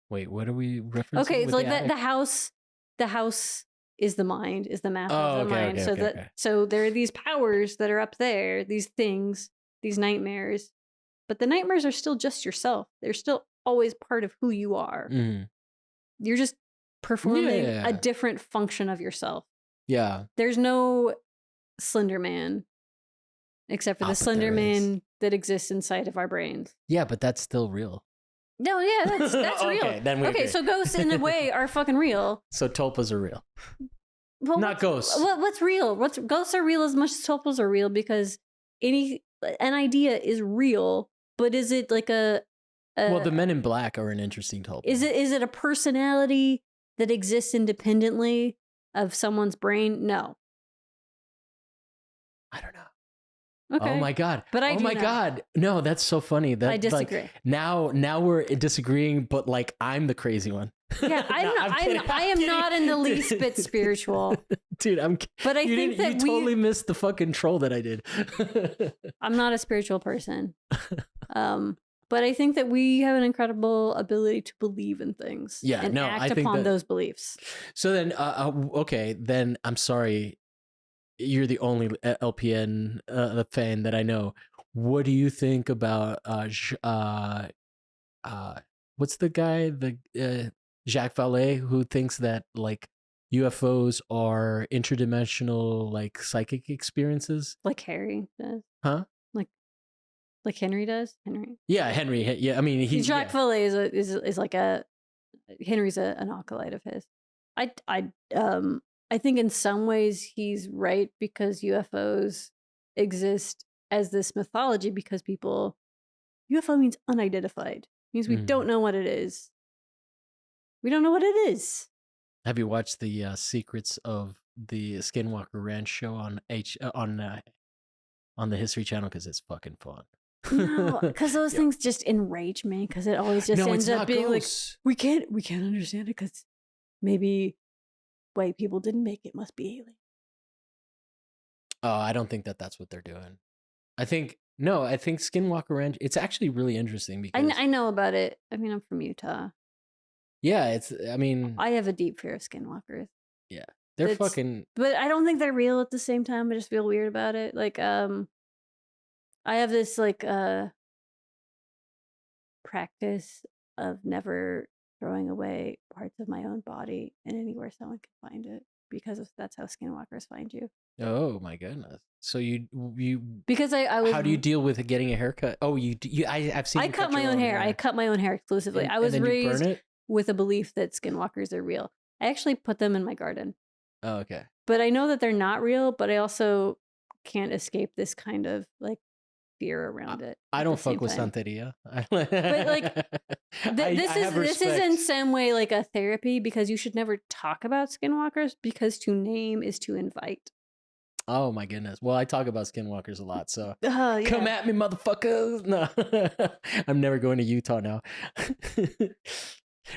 Wait, what are we referencing? Okay, it's with like the the house is the mind, is the map of the okay, mind. okay, So okay. so there are these powers that are up there, these things, these nightmares. But the nightmares are still just yourself. They're still always part of who you are. Mhm. You're just performing Yeah. a different function of yourself. Yeah. There's no Slender Man except for the But Slender there is. Man that exists inside of our brains. Yeah, but that's still real. No, yeah, that's real. Okay, then we Okay, agree. so ghosts in a way are fucking real. So tulpas are real. Well, Not ghosts. What's real? Ghosts are real as much as tulpas are real because an idea is real, but is it like Well, the Men in Black are an interesting tulpa. is it a personality that exists independently of someone's brain? No. I don't know. Okay. Oh my god. But I oh do my know. god. No, that's so funny. That I disagree. Like, now we're disagreeing, but like I'm the crazy one. Yeah, No, I'm kidding, I am kidding. not in the least bit spiritual. Dude, But I you think that you totally missed the fucking troll that I did. I'm not a spiritual person. But I think that we have an incredible ability to believe in things. Yeah, and no, act I think upon that- those beliefs. So then, okay, then I'm sorry. You're the only LPN fan that I know. What do you think about what's the guy, the Jacques Vallée, who thinks that like UFOs are interdimensional like psychic experiences? Like Harry does. Huh? Like Henry does. Henry. Yeah, Henry. Yeah, I mean he's Jacques Vallée is like Henry's an acolyte of his. I think in some ways he's right because UFOs exist as this mythology because UFO means unidentified. It means we don't know what it is. We don't know what it is. Have you watched the Secrets of the Skinwalker Ranch show on the History Channel? Because it's fucking fun. No, because those things just enrage me. Because it always just ends up being ghosts. like we can't understand it because maybe white people didn't make it. Must be alien. Oh, I don't think that's what they're doing. I think Skinwalker Ranch. It's actually really interesting because I know about it. I mean, I'm from Utah. yeah, I mean, I have a deep fear of skinwalkers. yeah, They're It's- fucking. But I don't think they're real at the same time. I just feel weird about it. Like, I have this like practice of never throwing away parts of my own body in anywhere someone can find it, because that's how skinwalkers find you. Oh my goodness! So you Because I was. how do you deal with getting a haircut? Oh, I've seen. I you cut your my own hair. I cut my own hair exclusively. I was and then you raised burn it? with a belief that skinwalkers are real. I actually put them in my garden, Oh, okay. but I know that they're not real. But I also can't escape this kind of like fear around it. I at don't the same fuck with time. Santeria. But like, this is in some way like a therapy, because you should never talk about skinwalkers, because to name is to invite. Oh my goodness. Well, I talk about skinwalkers a lot, so Yeah. come at me, motherfuckers. No, I'm never going to Utah now.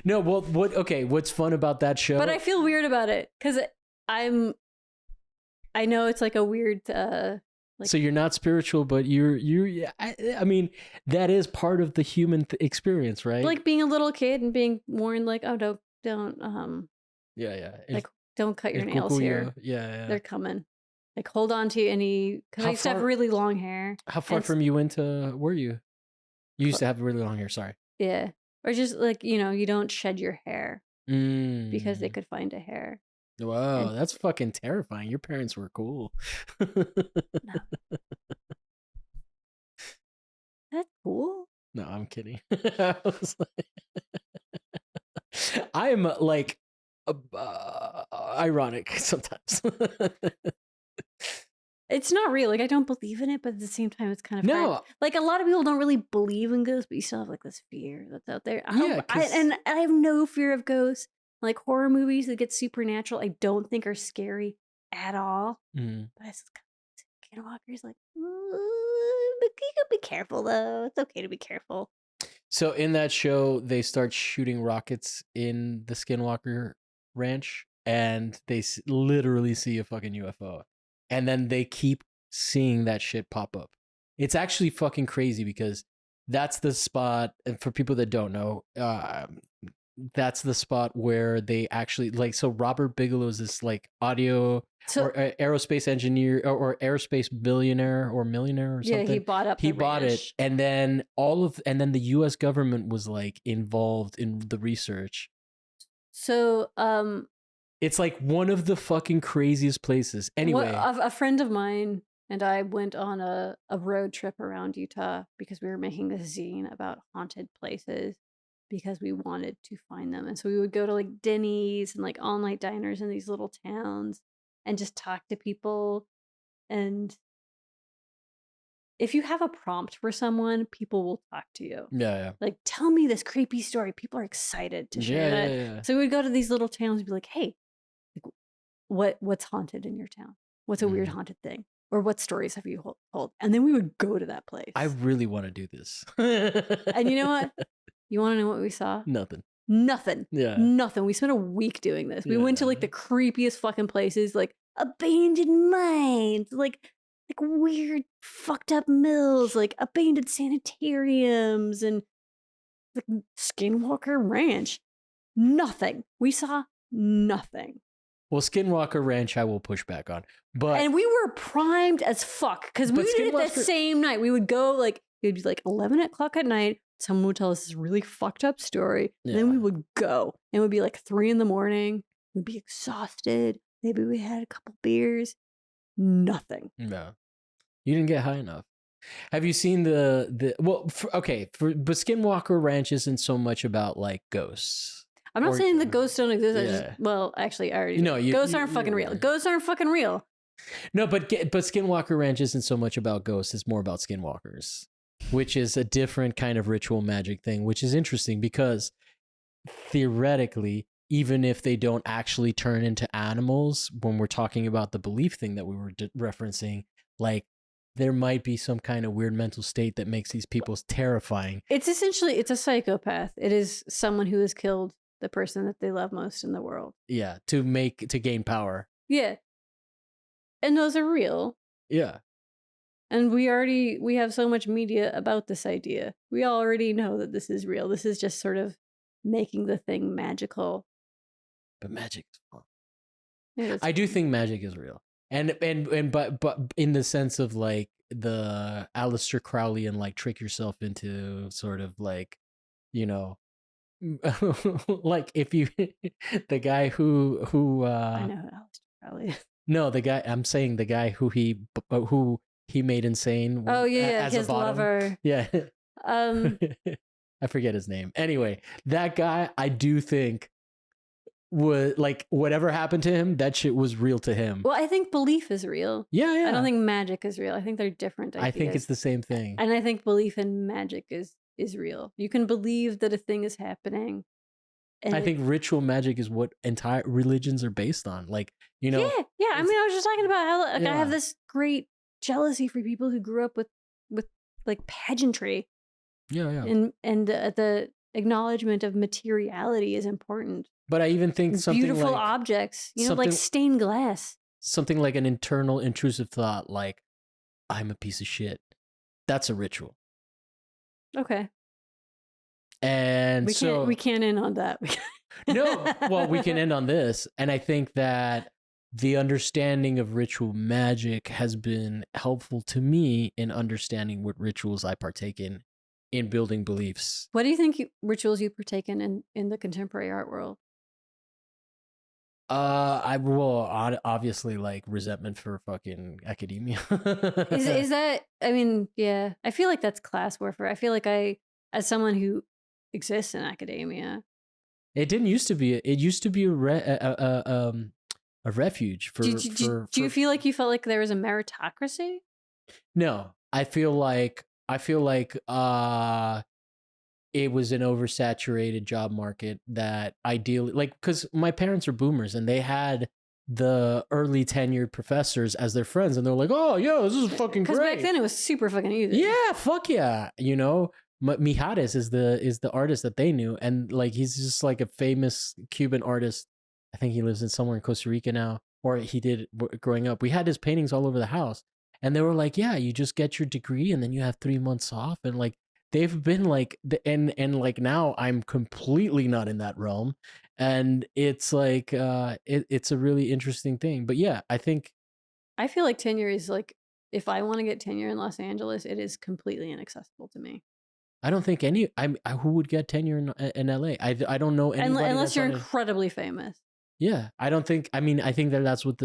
No, well, what's fun about that show? But I feel weird about it because I know it's like a weird. Like, so you're not spiritual, but yeah, I mean, that is part of the human experience, right? like being a little kid and being warned, like, oh, don't yeah. like, don't cut your El nails here. Cucuyo, yeah. They're coming. Like, hold on to any, because I used to have really long hair. How far from you were you? You used to have really long hair, sorry. Yeah. Or just like, you don't shed your hair because they could find a hair. Wow, that's fucking terrifying. Your parents were cool. No. That's cool. No, I'm kidding. I am like ironic sometimes. It's not real. Like, I don't believe in it, but at the same time, it's kind of No. hard. Like, a lot of people don't really believe in ghosts, but you still have like this fear that's out there. Yeah, and I have no fear of ghosts. Like, horror movies that get supernatural, I don't think are scary at all. Mm. But it's kind of skinwalkers, like, but you gotta be careful though. It's okay to be careful. So in that show, they start shooting rockets in the Skinwalker Ranch, and they literally see a fucking UFO, and then they keep seeing that shit pop up. It's actually fucking crazy, because that's the spot. And for people that don't know, that's the spot where they actually like. So Robert Bigelow is this like audio or aerospace engineer or aerospace billionaire or millionaire or something. Yeah, he bought up. He bought it, and then then the U.S. government was like involved in the research. So, it's like one of the fucking craziest places. Anyway, a friend of mine and I went on a road trip around Utah because we were making a zine about haunted places, because we wanted to find them. And so we would go to like Denny's and like all night diners in these little towns and just talk to people. And if you have a prompt for someone, people will talk to you. Yeah. Like, tell me this creepy story. People are excited to share that. Yeah. So we would go to these little towns and be like, hey, what's haunted in your town? What's a weird haunted thing? Or what stories have you told? And then we would go to that place. I really want to do this. And you know what? You want to know what we saw? Nothing. Yeah. Nothing. We spent a week doing this. We went to like the creepiest fucking places, like abandoned mines, like weird fucked up mills, like abandoned sanitariums, and like Skinwalker Ranch. Nothing. We saw nothing. Well, Skinwalker Ranch, I will push back on, and we were primed as fuck, because we did it the same night. We would go like, it'd be like 11 o'clock at night. Someone would tell us this really fucked up story. And then we would go, and it would be like 3 a.m. We'd be exhausted. Maybe we had a couple beers. Nothing. No, you didn't get high enough. Have you seen but Skinwalker Ranch isn't so much about like ghosts. I'm not saying that ghosts don't exist. Well, actually, I already know. Ghosts aren't fucking real. Ghosts aren't fucking real. No, but Skinwalker Ranch isn't so much about ghosts. It's more about skinwalkers, which is a different kind of ritual magic thing, which is interesting because theoretically, even if they don't actually turn into animals, when we're talking about the belief thing that we were referencing, like there might be some kind of weird mental state that makes these people terrifying. It's a psychopath. It is someone who has killed the person that they love most in the world. Yeah, to gain power. Yeah. And those are real. Yeah. And we have so much media about this idea. We already know that this is real. This is just sort of making the thing magical. But magic's fun. I do think magic is real, and but in the sense of like the Aleister Crowley and like trick yourself into sort of like, you know, like if you the guy who I know who Aleister Crowley is. no, the guy I'm saying the guy who he made insane. Oh yeah, as a his bottom. lover. Yeah. I forget his name. Anyway, that guy I do think would like whatever happened to him, that shit was real to him. Well, I think belief is real. Yeah. I don't think magic is real. I think they're different ideas. I think it's the same thing. And I think belief in magic is real. You can believe that a thing is happening. And I think ritual magic is what entire religions are based on. Like, you know. Yeah. I mean, I was just talking about how like, I have this great jealousy for people who grew up with like pageantry. Yeah. And the acknowledgement of materiality is important. But I even think something beautiful like, objects, you know, like stained glass. Something like an internal intrusive thought, like I'm a piece of shit. That's a ritual. Okay. And we can't end on that. No, well, we can end on this. And I think that the understanding of ritual magic has been helpful to me in understanding what rituals I partake in building beliefs. What do you think rituals you partake in the contemporary art world? I will obviously like resentment for fucking academia. is that? I mean, yeah, I feel like that's class warfare. I feel like as someone who exists in academia, it didn't used to be. It used to be a refuge for. Do you feel like you felt like there was a meritocracy? No, I feel like it was an oversaturated job market that ideally, like, because my parents are boomers and they had the early tenured professors as their friends, and they're like, oh yeah, this is fucking great. Because back then it was super fucking easy. Yeah, fuck yeah. You know, Mijares is the artist that they knew, and like he's just like a famous Cuban artist. I think he lives in somewhere in Costa Rica now, or he did growing up. We had his paintings all over the house, and they were like, yeah, you just get your degree and then you have 3 months off, and like they've been like and like now I'm completely not in that realm, and it's like it's a really interesting thing. But yeah, I feel like tenure is like, if I want to get tenure in Los Angeles, it is completely inaccessible to me. I don't think who would get tenure in LA. I don't know anybody unless you're incredibly famous. Yeah, I don't think. I mean, I think that's what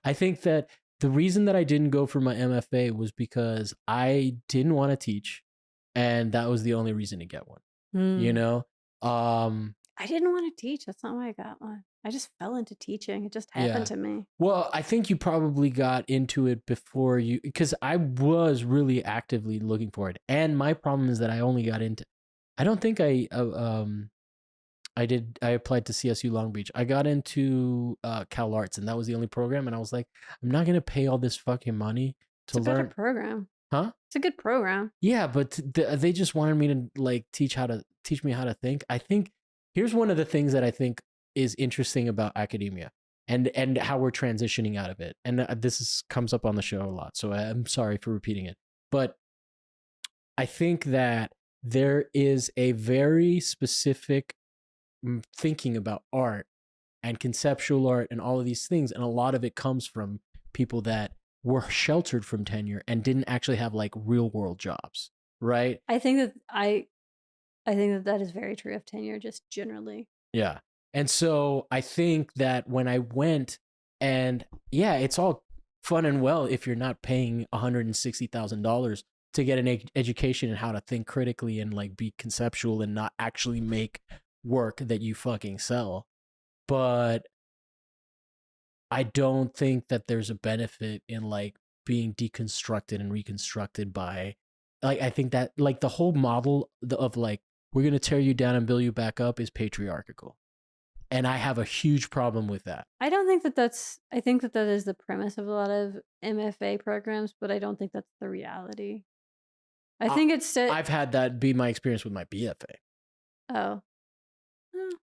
I think that the reason that I didn't go for my MFA was because I didn't want to teach, and that was the only reason to get one. You know, I didn't want to teach. That's not why I got one. I just fell into teaching. It just happened to me. Well, I think you probably got into it before you, because I was really actively looking for it. And my problem is that I only got into, I don't think I applied to CSU Long Beach. I got into Cal Arts, and that was the only program. And I was like, I'm not going to pay all this fucking money to learn. It's a better program. Huh? It's a good program. Yeah, but they just wanted me to like teach me how to think. I think here's one of the things that I think is interesting about academia and how we're transitioning out of it. And comes up on the show a lot, so I'm sorry for repeating it. But I think that there is a very specific thinking about art and conceptual art and all of these things, and a lot of it comes from people that were sheltered from tenure and didn't actually have like real world jobs, right? I think that is very true of tenure, just generally. Yeah. And so I think that when I went, and yeah, it's all fun and well if you're not paying $160,000 to get an education in how to think critically and like be conceptual and not actually make work that you fucking sell. But I don't think that there's a benefit in like being deconstructed and reconstructed by, like, I think that like the whole model of like, we're going to tear you down and build you back up is patriarchal. And I have a huge problem with that. I think that is the premise of a lot of MFA programs, but I don't think that's the reality. I think I've had that be my experience with my BFA. Oh.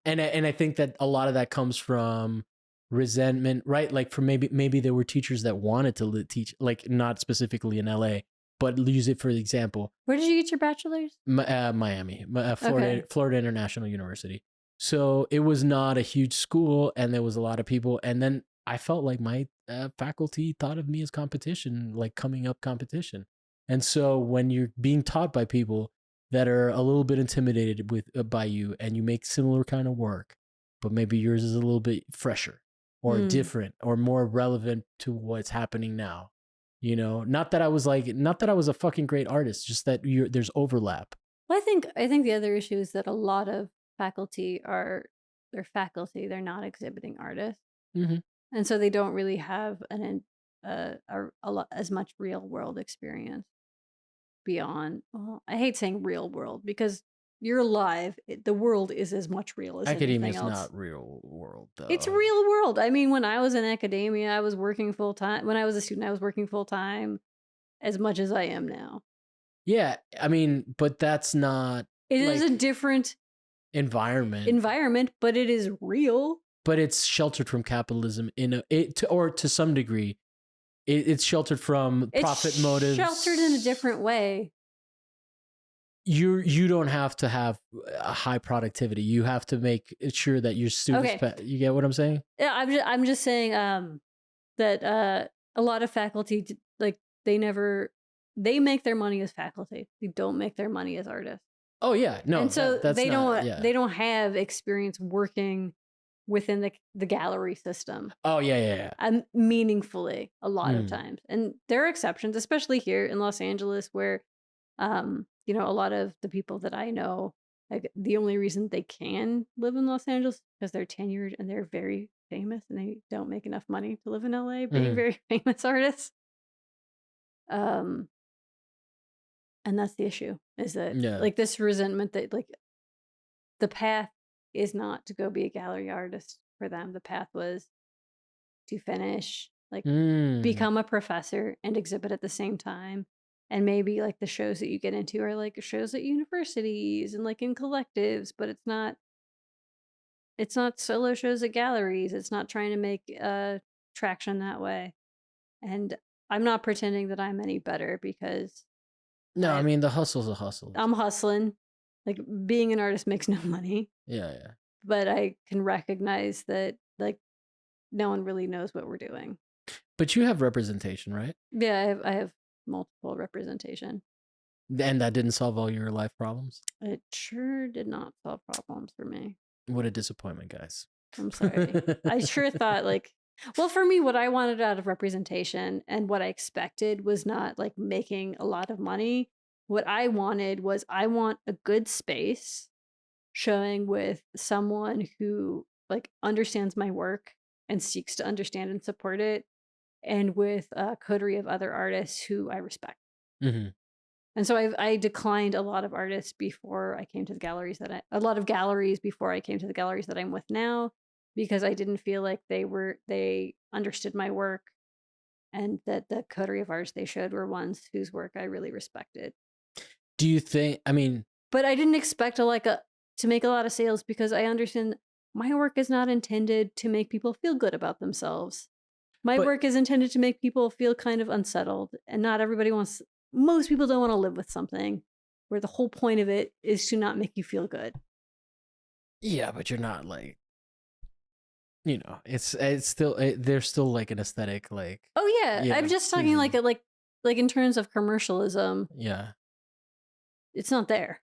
And I think that a lot of that comes from resentment, right? Like for maybe there were teachers that wanted to teach, like not specifically in LA, but use it for example. Where did you get your bachelor's? Miami, Florida International University. So it was not a huge school, and there was a lot of people. And then I felt like my faculty thought of me as competition, like coming up competition. And so when you're being taught by people that are a little bit intimidated with by you, and you make similar kind of work, but maybe yours is a little bit fresher or Mm. different or more relevant to what's happening now. You know, not that I was a fucking great artist, just that there's overlap. Well, I think the other issue is that a lot of faculty they're faculty, they're not exhibiting artists. Mm-hmm. And so they don't really have a lot as much real world experience beyond. Well, I hate saying real world because you're alive. The world is as much real as Academia anything is else. not real world, though. It's real world. I mean, when I was in academia, I was working full time. When I was a student, I was working full time as much as I am now. Yeah, I mean, but that's not It like is a different environment, but it is real. but it's sheltered from capitalism or to some degree. It's sheltered from profit motives. Sheltered in a different way. You don't have to have a high productivity. You have to make sure that your students. Okay. You get what I'm saying? Yeah, I'm just saying that a lot of faculty like they make their money as faculty. They don't make their money as artists. Oh yeah, no. And so that's they not, yeah. they don't have experience working within the gallery system. Oh yeah. Meaningfully a lot of times. And there are exceptions, especially here in Los Angeles, where you know, a lot of the people that I know, like the only reason they can live in Los Angeles is because they're tenured and they're very famous, and they don't make enough money to live in LA being very famous artists. And that's the issue, is that like this resentment that like the path is not to go be a gallery artist for them. The path was to finish, like become a professor and exhibit at the same time. And maybe like the shows that you get into are like shows at universities and like in collectives, but it's not solo shows at galleries. It's not trying to make traction that way. And I'm not pretending that I'm any better, because no, I mean the hustle's a hustle. I'm hustling. Like being an artist makes no money. Yeah. But I can recognize that like no one really knows what we're doing. But you have representation, right? Yeah, I have multiple representation. And that didn't solve all your life problems? It sure did not solve problems for me. What a disappointment, guys. I'm sorry. I sure thought like, well, for me, what I wanted out of representation and what I expected was not like making a lot of money. What I wanted was, I want a good space showing with someone who like understands my work and seeks to understand and support it, and with a coterie of other artists who I respect. And so I declined a lot of artists before I came to the galleries a lot of galleries before I came to the galleries that I'm with now, because I didn't feel like they understood my work, and that the coterie of artists they showed were ones whose work I really respected. Do you think, I mean, but I didn't expect to make a lot of sales, because I understand my work is not intended to make people feel good about themselves. My work is intended to make people feel kind of unsettled, and most people don't want to live with something where the whole point of it is to not make you feel good. Yeah, but you're not like, you know, it's still, there's still like an aesthetic, like. Oh yeah, I'm just talking like in terms of commercialism. Yeah. It's not there.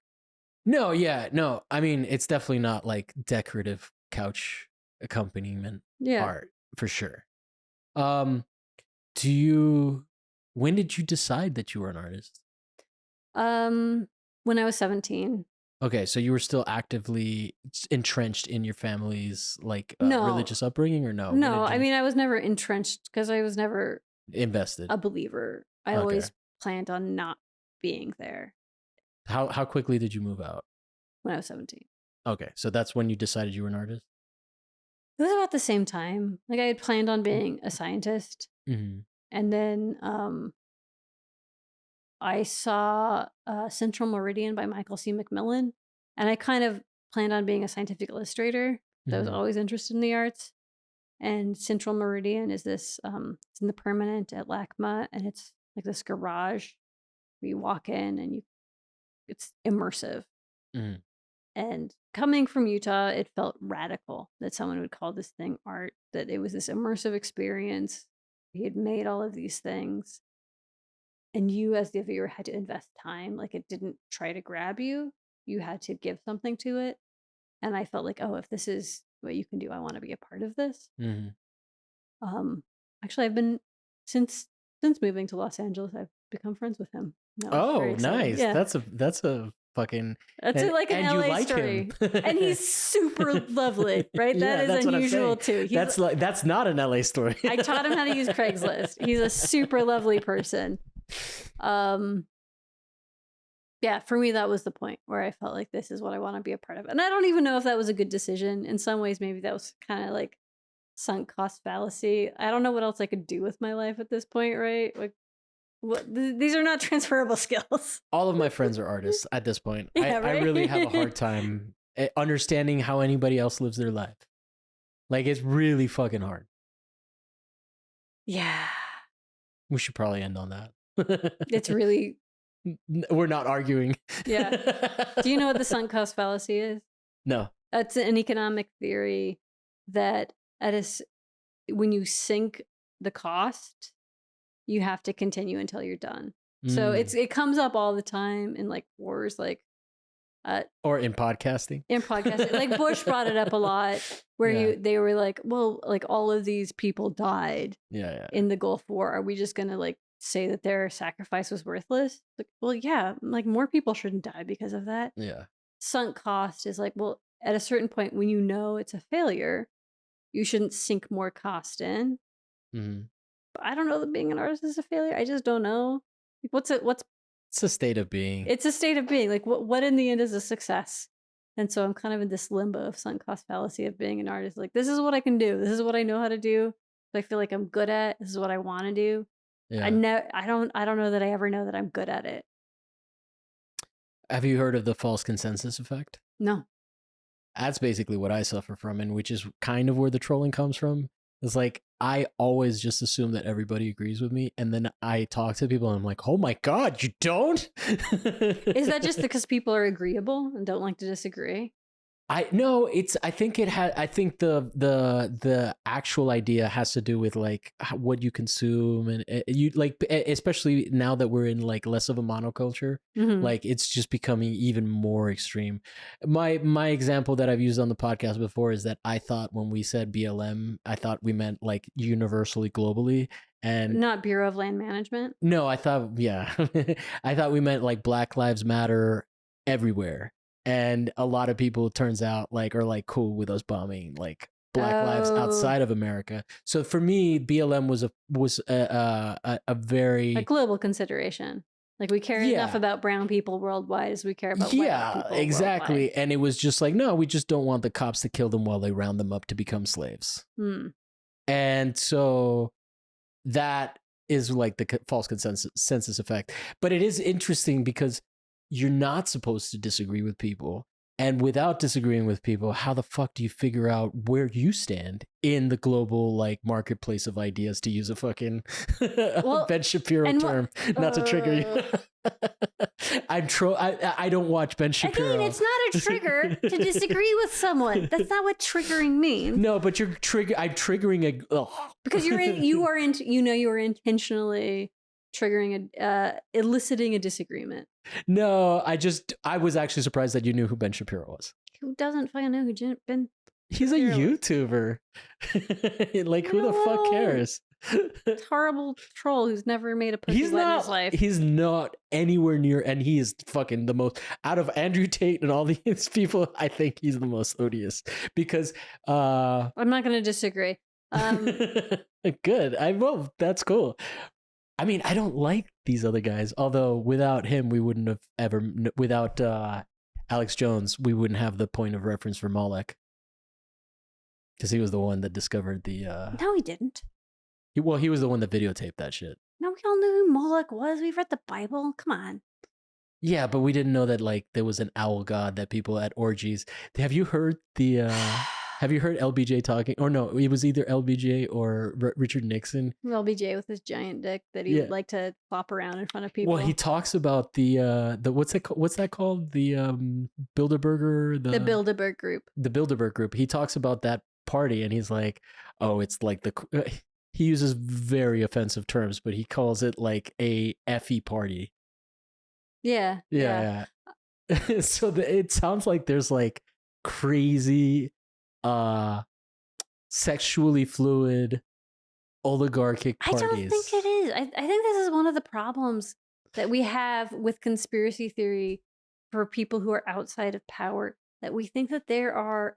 No, yeah, no. I mean, it's definitely not like decorative couch accompaniment art, for sure. When did you decide that you were an artist? When I was 17. Okay, so you were still actively entrenched in your family's like No. religious upbringing, or no? No, I mean, I was never entrenched because I was never invested, a believer. I always planned on not being there. How quickly did you move out? When I was 17. Okay, so that's when you decided you were an artist? It was about the same time. Like I had planned on being a scientist. And then I saw Central Meridian by Michael C. McMillan, and I kind of planned on being a scientific illustrator. I was always interested in the arts. And Central Meridian is this, it's in the Permanent at LACMA, and it's like this garage where you walk in and it's immersive. And coming from Utah, it felt radical that someone would call this thing art, that it was this immersive experience. He had made all of these things. And you, as the viewer, had to invest time. Like, it didn't try to grab you. You had to give something to it. And I felt like, oh, if this is what you can do, I want to be a part of this. Mhm. Actually, I've been since moving to Los Angeles, I've become friends with him. No, it's very Oh, exciting. nice. Yeah, that's a fucking that's and, like an and you LA like story. him. And he's super lovely, right? Yeah, That is that's what I'm unusual saying. too. That's not an LA story. I taught him how to use Craigslist. He's a super lovely person. Yeah, for me, that was the point where I felt like this is what I want to be a part of. And I don't even know if that was a good decision. In some ways, maybe that was kind of like sunk cost fallacy. I don't know what else I could do with my life at this point, right? Like, these are not transferable skills. All of my friends are artists at this point. Yeah, I right? really have a hard time understanding how anybody else lives their life. Like, it's really fucking hard. Yeah. We should probably end on that. It's really, We're not arguing. Yeah. Do you know what the sunk cost fallacy is? No. It's an economic theory that when you sink the cost, you have to continue until you're done. So it comes up all the time in like wars, like or in podcasting. In podcasting, like Bush brought it up a lot, where they were like, well, like all of these people died in the Gulf War. Are we just gonna like say that their sacrifice was worthless? Like, well, yeah, like more people shouldn't die because of that. Yeah. Sunk cost is like, well, at a certain point when you know it's a failure, you shouldn't sink more cost in. Mm-hmm. But I don't know that being an artist is a failure. I just don't know. What's it's a state of being. It's a state of being. Like what in the end is a success? And so I'm kind of in this limbo of sunk cost fallacy of being an artist. Like, this is what I can do. This is what I know how to do. I feel like I'm good at. This is what I want to do. Yeah. I don't know that I ever know that I'm good at it. Have you heard of the false consensus effect? No. That's basically what I suffer from, and which is kind of where the trolling comes from. It's like, I always just assume that everybody agrees with me, and then I talk to people and I'm like, oh my God, you don't? Is that just because people are agreeable and don't like to disagree? I think the actual idea has to do with like what you consume, and you like, especially now that we're in like less of a monoculture, like it's just becoming even more extreme. My example that I've used on the podcast before is that I thought when we said BLM, I thought we meant like universally globally, and not Bureau of Land Management. No, I thought I thought we meant like Black Lives Matter everywhere. And a lot of people, turns out, like are like cool with us bombing like Black lives outside of America. So for me, BLM was a very a global consideration. Like, we care enough about brown people worldwide as we care about white people exactly. worldwide. And it was just like, no, we just don't want the cops to kill them while they round them up to become slaves. And so that is like the false consensus effect. But it is interesting because you're not supposed to disagree with people. And without disagreeing with people, how the fuck do you figure out where you stand in the global like marketplace of ideas, to use a fucking Ben Shapiro term, not to trigger you? I don't watch Ben Shapiro. Again, it's not a trigger to disagree with someone. That's not what triggering means. No, but I'm triggering because you are intentionally triggering eliciting a disagreement. No, I was actually surprised that you knew who Ben Shapiro was. Who doesn't fucking know who Ben? He's a YouTuber. Like, who the fuck cares? Horrible troll who's never made a pussy in his life. He's not anywhere near, and he is fucking the most, out of Andrew Tate and all these people, I think he's the most odious because I'm not going to disagree. Good. That's cool. I mean, I don't like these other guys, although without him, we wouldn't have ever, without Alex Jones, we wouldn't have the point of reference for Moloch. Because he was the one that discovered the... No, he didn't. He was the one that videotaped that shit. No, we all knew who Moloch was. We've read the Bible. Come on. Yeah, but we didn't know that like there was an owl god that people at orgies... Have you heard the... Have you heard LBJ talking? Or no, it was either LBJ or Richard Nixon. LBJ with his giant dick that he would like to flop around in front of people. Well, he talks about the what's that called? The Bilderberger, the Bilderberg group. The Bilderberg group. He talks about that party, and he's like, oh, it's like he uses very offensive terms, but he calls it like a effie party. Yeah. So it sounds like there's like crazy sexually fluid oligarchic parties. I don't think it is. I think this is one of the problems that we have with conspiracy theory for people who are outside of power, that we think that there are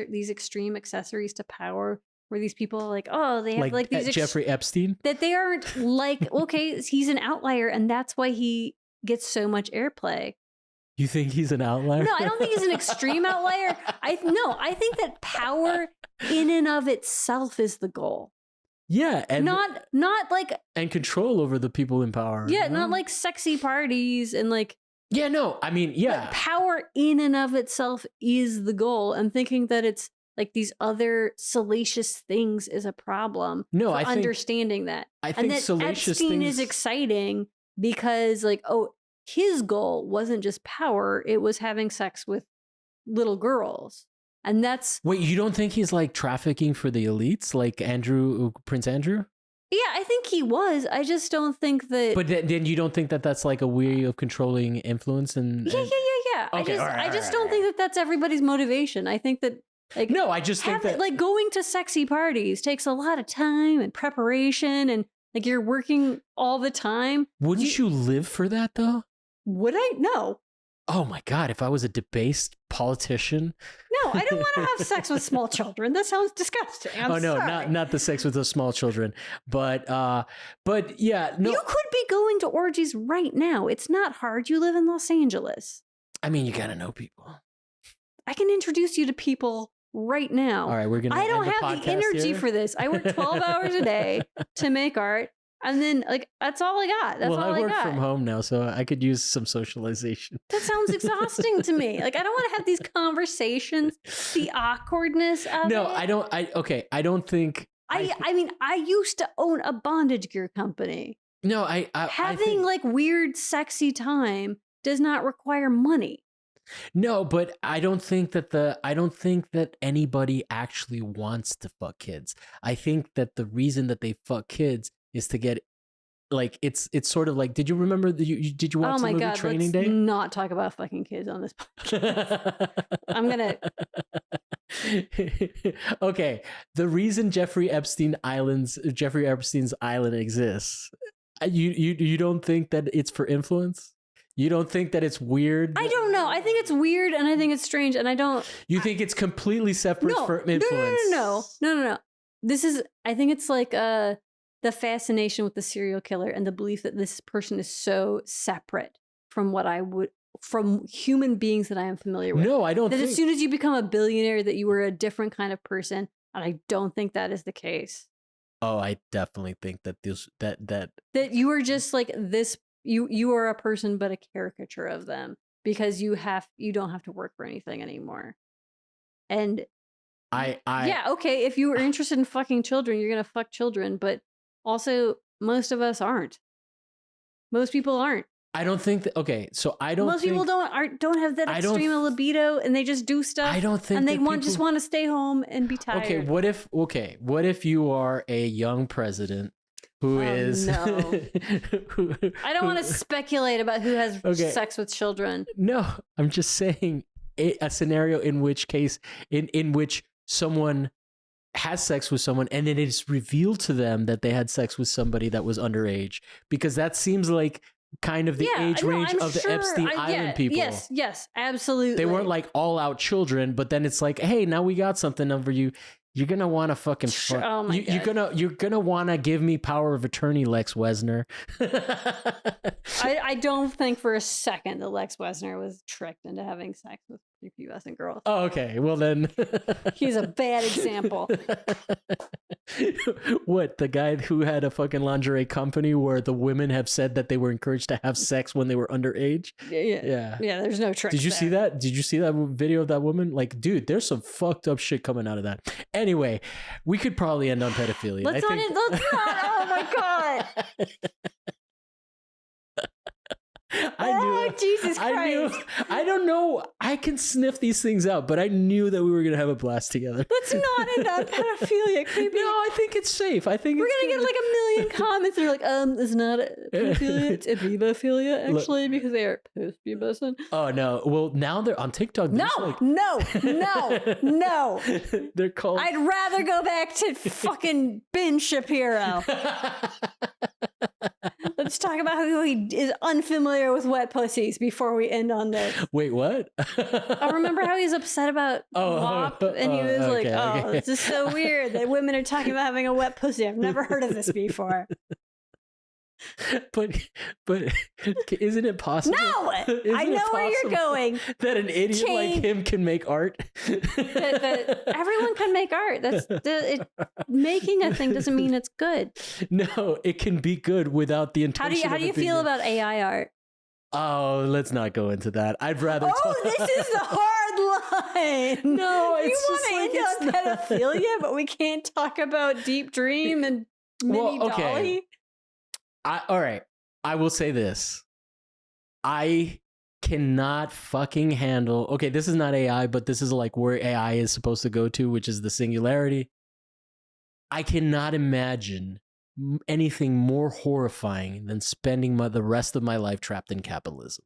these extreme accessories to power where these people are like, oh, they have like these Jeffrey Epstein, that they aren't like, okay, he's an outlier and that's why he gets so much airplay. You think he's an outlier? No, I don't think he's an extreme outlier. I think that power in and of itself is the goal. Yeah, and not like, and control over the people in power. Yeah, not like sexy parties and like. Yeah, no, I mean, yeah. But power in and of itself is the goal, and thinking that it's like these other salacious things is a problem. No, I think understanding that. I think that salacious Epstein things is exciting because, like, oh, his goal wasn't just power; it was having sex with little girls, and that's. Wait, you don't think he's like trafficking for the elites, like Prince Andrew? Yeah, I think he was. I just don't think that. But then you don't think that that's like a way of controlling influence and. Yeah. Okay, I just don't think that that's everybody's motivation. I think that. Like, no, I just think that like going to sexy parties takes a lot of time and preparation, and like you're working all the time. Wouldn't you live for that though? Would I? No. Oh my God, if I was a debased politician. No, I don't want to have sex with small children. That sounds disgusting. I'm sorry. not the sex with the small children, but yeah, no. You could be going to orgies right now. It's not hard. You live in Los Angeles. I mean, you got to know people. I can introduce you to people right now. All right, we're going to I don't have the energy for this. I work 12 hours a day to make art. And then, like, that's all I got. That's all I got. Well, I work from home now, so I could use some socialization. That sounds exhausting to me. Like, I don't want to have these conversations. The awkwardness of it. No, I don't. I don't think. I mean, I used to own a bondage gear company. No, having like weird, sexy time does not require money. No, but I don't think that anybody actually wants to fuck kids. I think that the reason that they fuck kids is to get, like, it's sort of like, did you remember did you watch the movie Training Day? Let's not talk about fucking kids on this podcast. I'm gonna. Okay, the reason Jeffrey Epstein's island exists, you don't think that it's for influence? You don't think that it's weird? I don't know. I think it's weird and I think it's strange and I don't. You think it's completely separate from influence? No. I think it's like the fascination with the serial killer and the belief that this person is so separate from from human beings that I am familiar with. No, I don't think. That as soon as you become a billionaire that you were a different kind of person, and I don't think that is the case. Oh, I definitely think that that you are just like this. You are a person, but a caricature of them because you don't have to work for anything anymore. And yeah, okay. If you were interested in fucking children, you're gonna fuck children, but also most of us aren't. Most people aren't. I don't think that. Okay, so I don't. Most people don't have that extreme libido, and they just do stuff. I don't think, and they just want to stay home and be tired. What if you are a young president? Who is no. I don't want to speculate about who has sex with children. No, I'm just saying a scenario in which someone has sex with someone and then it's revealed to them that they had sex with somebody that was underage, because that seems like kind of the age range of the Epstein Island people. Yes, absolutely. They weren't like all out children, but then it's like, hey, now we got something over you. You're gonna want to fucking fuck. Oh my God. You're gonna want to give me power of attorney, Lex Wesner. I don't think for a second that Lex Wesner was tricked into having sex with prepubescent girls. Oh, okay. Well then, He's a bad example. What, the guy who had a fucking lingerie company where the women have said that they were encouraged to have sex when they were underage? Yeah. There's no trick. Did you see that? Did you see that video of that woman? Like, dude, there's some fucked up shit coming out of that. Anyway, we could probably end on pedophilia. Let's not. Oh my god. Jesus Christ. I don't know. I can sniff these things out, but I knew that we were going to have a blast together. Let's not end on pedophilia. No, I think it's safe. I think we're going to get like a million comments that are like, it's not pedophilia, it's ebebophilia, actually, because they are post-pubescent. Oh, no. Well, now they're on TikTok. No. They're called... I'd rather go back to fucking Ben Shapiro. Let's talk about how he is unfamiliar with wet pussies before we end on this. Wait, what? I remember how he's upset about WAP, and he was like, this is so weird that women are talking about having a wet pussy. I've never heard of this before. But isn't it possible? No! I know where you're going. That an idiot like him can make art? that everyone can make art. Making a thing doesn't mean it's good. No, it can be good without the intention. How do you feel about AI art? Oh, let's not go into that. I'd rather. This is the hard line. No, it's you want to end on pedophilia, but we can't talk about Deep Dream and Mini Dolly. All right. I will say this. I cannot fucking handle. Okay, this is not AI, but this is like where AI is supposed to go to, which is the singularity. I cannot imagine anything more horrifying than spending the rest of my life trapped in capitalism,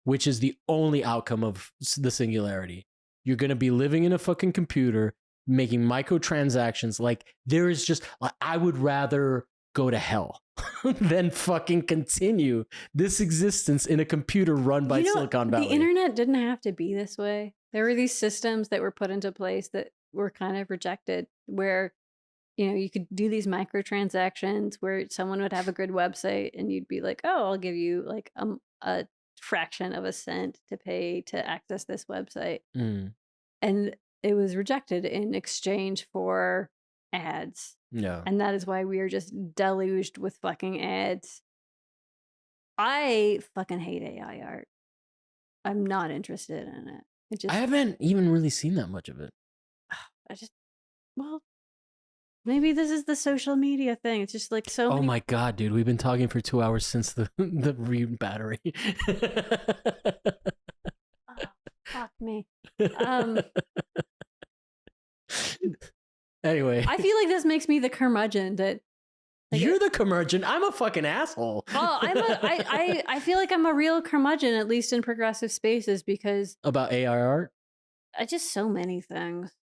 which is the only outcome of the singularity. You're going to be living in a fucking computer, making microtransactions. Like, there is just, I would rather go to hell than fucking continue this existence in a computer run by Silicon Valley. The internet didn't have to be this way. There were these systems that were put into place that were kind of rejected, where you could do these microtransactions where someone would have a good website and you'd be like, oh, I'll give you like a fraction of a cent to pay to access this website. And it was rejected in exchange for ads. Yeah. And that is why we are just deluged with fucking ads. I fucking hate AI art. I'm not interested in it. I haven't even really seen that much of it. Maybe this is the social media thing. It's just like so. Oh my god, dude! We've been talking for 2 hours since the Reed battery. Fuck me. Anyway, I feel like this makes me the curmudgeon that. You're the curmudgeon. I'm a fucking asshole. Oh, I feel like I'm a real curmudgeon, at least in progressive spaces, because about AI art. Just so many things.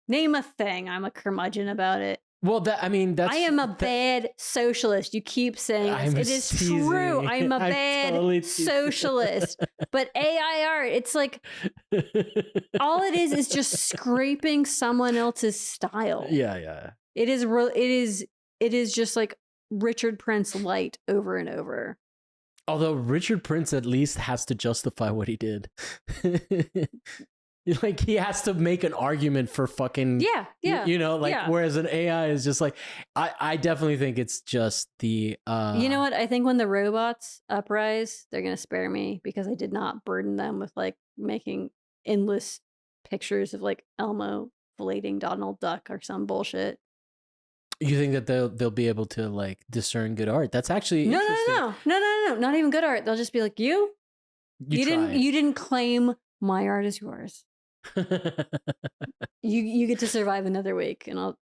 Name a thing. I'm a curmudgeon about it. Well, I am a bad socialist. You keep saying this. It is true. I'm a bad socialist. But AI art, it's like all it is just scraping someone else's style. Yeah. It is just like Richard Prince light over and over. Although Richard Prince at least has to justify what he did. Like, he has to make an argument for fucking whereas an AI is just like, I definitely think it's just the you know what, I think when the robots uprise, they're gonna spare me because I did not burden them with like making endless pictures of like Elmo filleting Donald Duck or some bullshit. You think that they'll be able to like discern good art? That's actually no, not even good art. They'll just be like, you didn't claim my art as yours. you get to survive another week, and I'll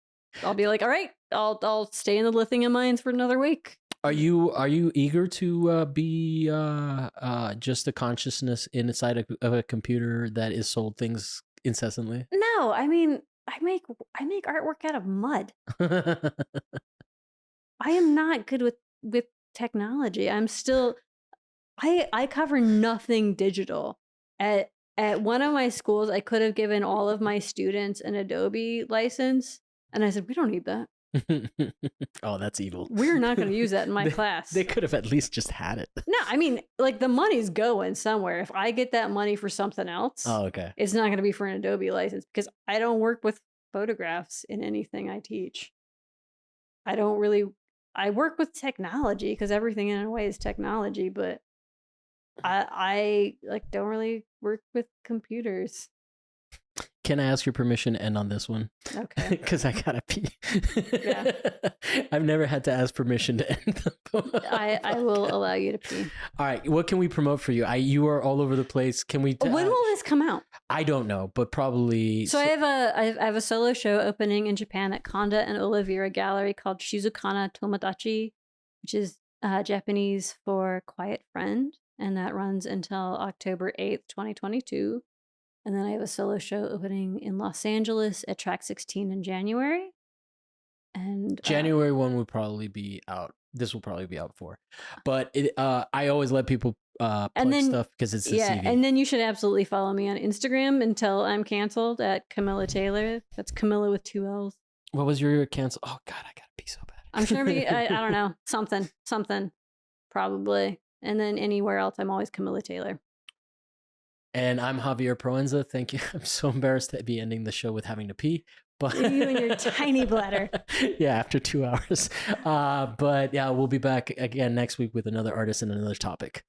be like, all right, I'll stay in the lithium mines for another week. Are you eager to be just a consciousness inside of a computer that is sold things incessantly? No, I mean, I make artwork out of mud. I am not good with technology. I'm still I cover nothing digital. At one of my schools, I could have given all of my students an Adobe license, and I said, we don't need that. Oh, that's evil. We're not going to use that in my class. They could have at least just had it. No, I mean, like the money's going somewhere. If I get that money for something else, Oh, okay. it's not going to be for an Adobe license because I don't work with photographs in anything I teach. I work with technology because everything in a way is technology, but I like don't really work with computers. Can I ask your permission to end on this one? Okay. Because I gotta pee. Yeah. I've never had to ask permission to end them. I will allow you to pee. All right. What can we promote for you? You are all over the place. Can we? When will this come out? I don't know, but probably. So I have a solo show opening in Japan at Konda and Oliveira Gallery called Shizukana Tomodachi, which is Japanese for quiet friend, and that runs until October 8th, 2022. And then I have a solo show opening in Los Angeles at Track 16 in January. And January 1 will probably be out. This will probably be out before. But I always let people plug stuff because it's the CV. And then you should absolutely follow me on Instagram until I'm canceled at Camilla Taylor. That's Camilla with 2 L's. What was your cancel? Oh, God, I got to pee so bad. I'm sure I don't know. Something. Probably. And then anywhere else, I'm always Camilla Taylor. And I'm Javier Proenza. Thank you. I'm so embarrassed to be ending the show with having to pee. But you and your tiny bladder. Yeah, after 2 hours. But yeah, we'll be back again next week with another artist and another topic.